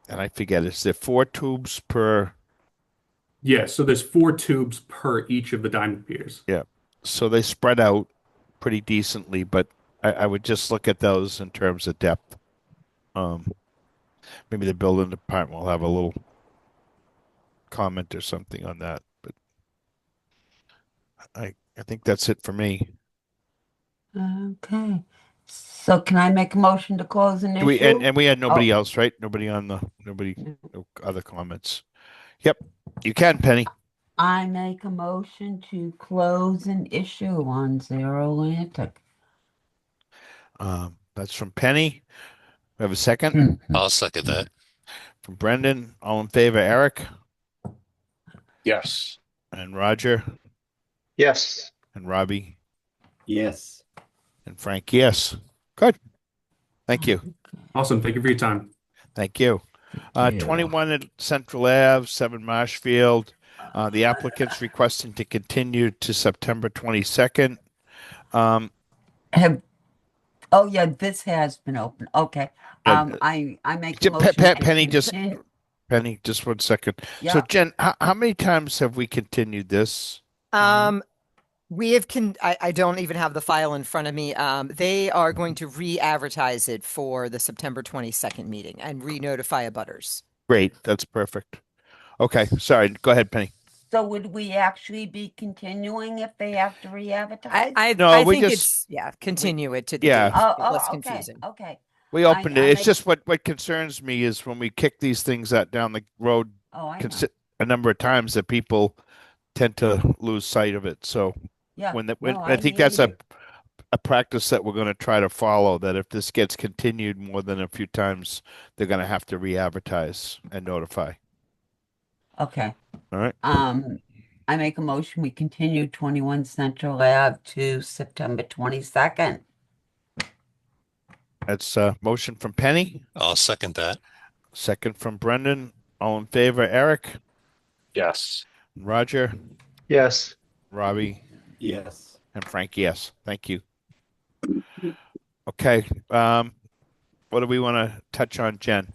and I forget, is there 4 tubes per? Yeah, so there's 4 tubes per each of the diamond piers. Yeah, so they spread out pretty decently, but I would just look at those in terms of depth. Maybe the building department will have a little comment or something on that, but I think that's it for me. Okay. So can I make a motion to close an Do we issue? and we had nobody Oh. else, right? Nobody, no other comments. Yep, you can, Penny. I make a motion to close an issue on Zero Atlantic. That's from Penny. We have a second. I'll second that. From Brendan. All in favor, Eric? Yes. And Roger? Yes. And Robbie? Yes. And Frank, yes. Good. Thank you. Awesome. Thank you for your time. Thank you. 21 at Central Ave, 7 Marshfield. The applicant's requesting to continue to September 22nd. Oh yeah, this has been open. Okay. I make a motion Penny, to Penny, just 1 second. Yeah. So Jen, how many times have we continued this? We have I don't even have the file in front of me. They are going to re-advertise it for the September 22nd meeting and re-notify abutters. Great, that's perfect. Okay, sorry. Go ahead, Penny. So would we actually be continuing if they have to re-advertise? I think it's continue it to the date. Less confusing. Okay. We opened it. It's just what concerns me is when we kick these things down the road a number of times that people tend to lose sight of it. So I think that's a practice that we're going to try to follow, that if this gets continued more than a few times, they're going to have to re-advertise and notify. Okay. All right. I make a motion we continue 21 Central Ave to September 22nd. That's a motion from Penny. I'll second that. Second from Brendan. All in favor, Eric? Yes. Roger? Yes. Robbie? Yes. And Frank, yes. Thank you. Okay. What do we want to touch on, Jen?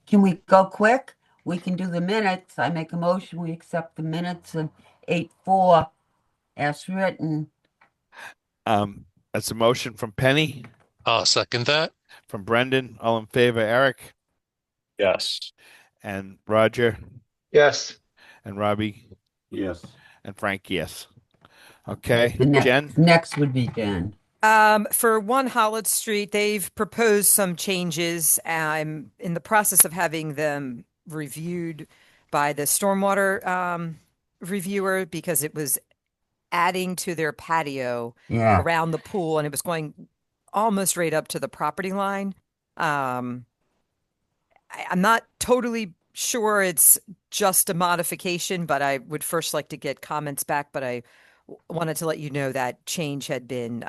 Can we go quick? We can do the minutes. I make a motion we accept the minutes of 8/4 as written. That's a motion from Penny, I'll second that. from Brendan. All in favor, Eric Yes. and Roger Yes. and Robbie Yes. and Frank, yes. Okay, The Jen? next would be Jen. For 1 Holland Street, they've proposed some changes. I'm in the process of having them reviewed by the stormwater reviewer because it was adding to their patio Yeah. around the pool and it was going almost right up to the property line. I'm not totally sure it's just a modification, but I would first like to get comments back. But I wanted to let you know that change had been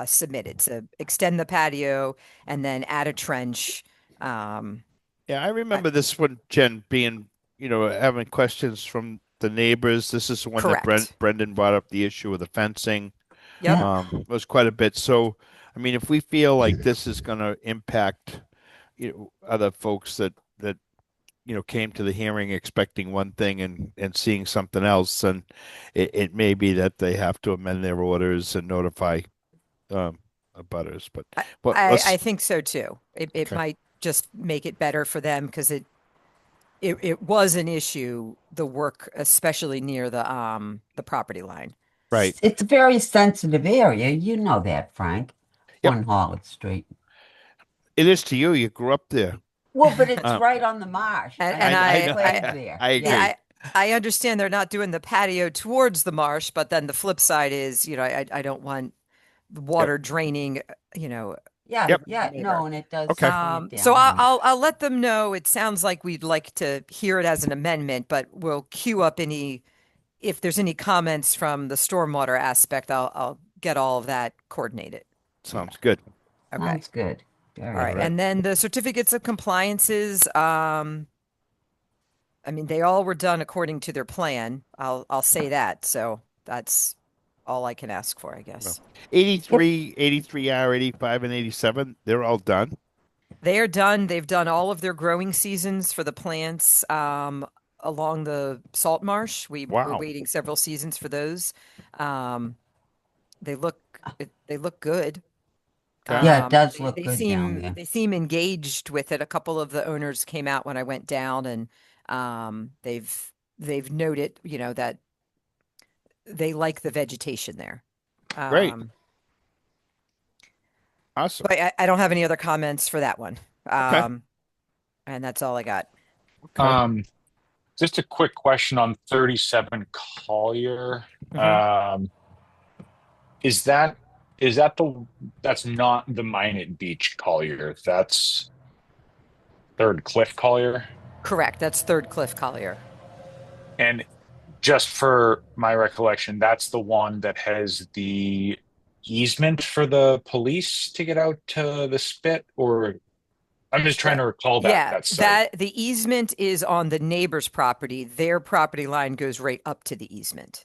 submitted to extend the patio and then add a trench. Yeah, I remember this one, Jen, being, having questions from the neighbors. This is the one that Correct. Brendan brought up the issue with the fencing. Yep. It was quite a bit. So, I mean, if we feel like this is going to impact, other folks that came to the hearing expecting one thing and seeing something else, then it may be that they have to amend their orders and notify abutters. But I think so too. It Okay. might just make it better for them because it was an issue, the work, especially near the property line. Right. It's a very sensitive area. You know that, Frank. Yep. 1 Holland Street. It is to you. You grew up there. Well, but it's right on the marsh. And I know. played there. I agree. Yeah, I understand they're not doing the patio towards the marsh, but then the flip side is, I don't want the water draining, Yeah, Yep. yeah, no, and it does. Okay. bleed So down. I'll let them know. It sounds like we'd like to hear it as an amendment, but we'll queue up if there's any comments from the stormwater aspect, I'll get all of that coordinated. Sounds good. Okay. Sounds good. All right. And then the certificates of compliances, I mean, they all were done according to their plan. I'll say that. So that's all I can ask for, I guess. 83, 83R, 85, and 87, they're all done. They are done. They've done all of their growing seasons for the plants along the salt marsh. We're Wow. waiting several seasons for those. They look good. Okay. Yeah, it does They- look they good seem down there. they seem engaged with it. A couple of the owners came out when I went down, and they've noted, that they like the vegetation there. Great. Awesome. But I don't have any other comments for that one. Okay. And that's all I got. Just a quick question on 37 Collier. Mhm. That's not the Minot Beach Collier. That's Third Cliff Collier. Correct. That's Third Cliff Collier. And just for my recollection, that's the one that has the easement for the police to get out to the spit, or I'm just trying to recall that site. The easement is on the neighbor's property. Their property line goes right up to the easement.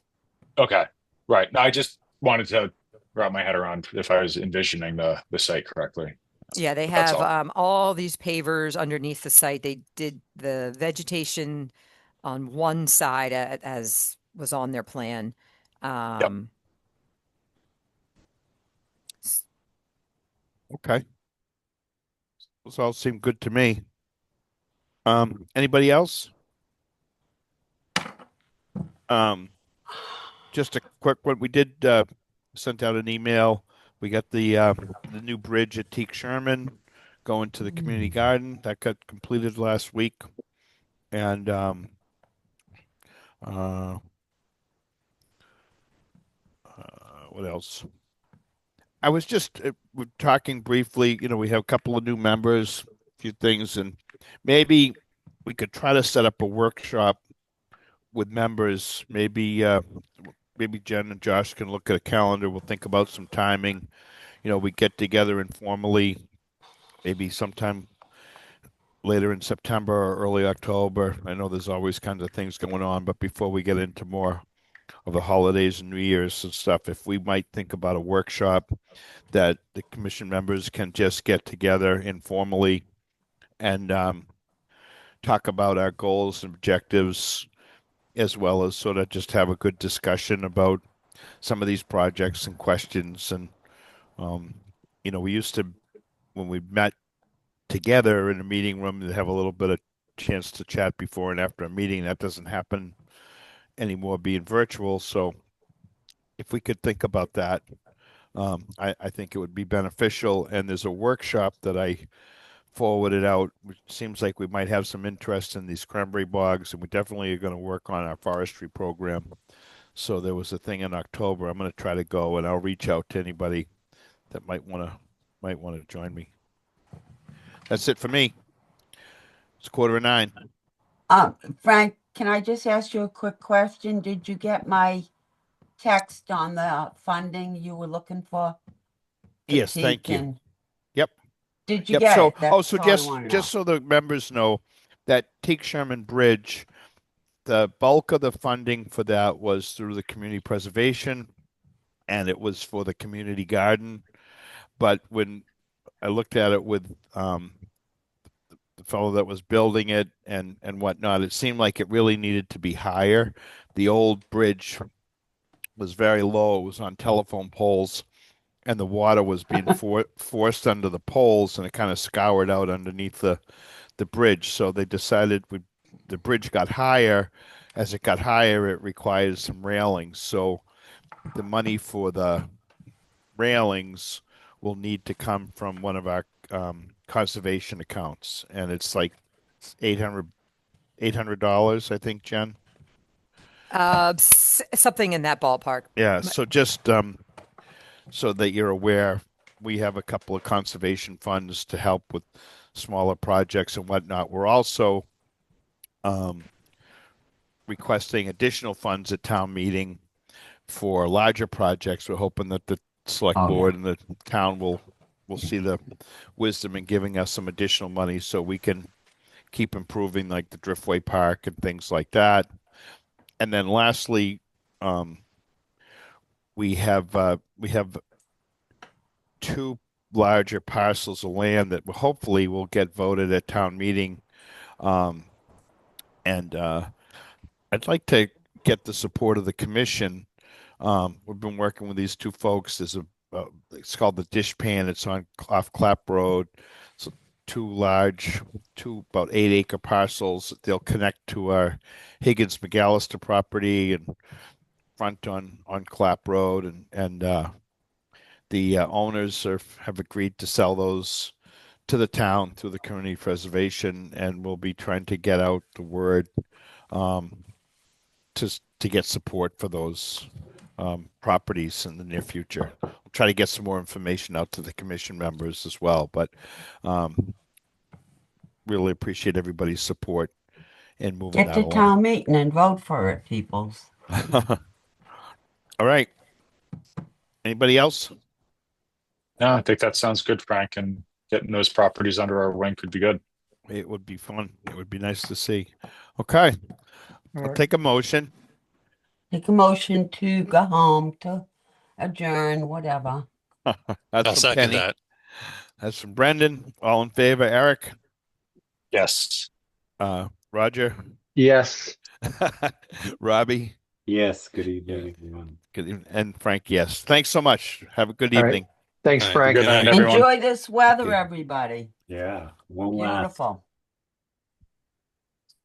Okay. Right. No, I just wanted to wrap my head around if I was envisioning the site correctly. Yeah, they That's have all these pavers underneath the site. They did the vegetation on one side as was on their plan. Okay. Those all seem good to me. Anybody else? Just a quick one. We did sent out an email. We got the new bridge at Teak Sherman going to the community garden. That got completed last week. And what else? I was just we're talking briefly. We have a couple of new members, a few things, and maybe we could try to set up a workshop with members. Maybe Jen and Josh can look at a calendar. We'll think about some timing. We get together informally, maybe sometime later in September or early October. I know there's always kinds of things going on, but before we get into more of the holidays and New Year's and stuff, if we might think about a workshop that the commission members can just get together informally and talk about our goals and objectives, as well as sort of just have a good discussion about some of these projects and questions. And, we used to, when we met together in a meeting room, to have a little bit of chance to chat before and after a meeting. That doesn't happen anymore being virtual. So if we could think about that, I think it would be beneficial. And there's a workshop that I forwarded out, which seems like we might have some interest in these cranberry bogs, and we definitely are going to work on our forestry program. So there was a thing in October. I'm going to try to go, and I'll reach out to anybody that might want to join me. That's it for me. It's 8:45. Frank, can I just ask you a quick question? Did you get my text on the funding you were looking for? Yes, thank you. And Yep. did you Yep. get So, it? That's so all I just want to just know. so the members know, that Teague Sherman Bridge, the bulk of the funding for that was through the community preservation, and it was for the community garden. But when I looked at it with the fellow that was building it and whatnot, it seemed like it really needed to be higher. The old bridge was very low. It was on telephone poles, and the water was being forced under the poles, and it kind of scoured out underneath the bridge. So they decided the bridge got higher. As it got higher, it required some railings. So the money for the railings will need to come from one of our conservation accounts, and it's like $800, I think, Jen. Something in that ballpark. Yeah. So just so that you're aware, we have a couple of conservation funds to help with smaller projects and whatnot. We're also requesting additional funds at town meeting for larger projects. We're hoping that the select board and the town will see the wisdom in giving us some additional money so we can keep improving, like the Driftway Park and things like that. And then lastly, we have two larger parcels of land that hopefully will get voted at town meeting. And I'd like to get the support of the commission. We've been working with these two folks. It's called the Dish Pan. It's off Clap Road. So two about 8-acre parcels. They'll connect to our Higgins McAllister property and front on Clap Road, and the owners have agreed to sell those to the town through the community preservation, and we'll be trying to get out the word to get support for those properties in the near future. We'll try to get some more information out to the commission members as well, but really appreciate everybody's support in moving Get that to town meeting and vote for it, peoples. All right. Anybody else? No, I think that sounds good, Frank, and getting those properties under our wing could be good. It would be fun. It would be nice to see. Okay. I'll take a motion. Take a motion to go home, to adjourn, whatever. That's I'll from second Penny. that. That's from Brendan. All in favor? Eric? Yes. Roger? Yes. Robbie? Yes. Good evening, everyone. Good evening. And Frank, yes. Thanks so much. Have a good All right. evening. Thanks, All right. Frank. Good night, everyone. Enjoy this weather, Okay. everybody. Yeah. Won't last. Beautiful.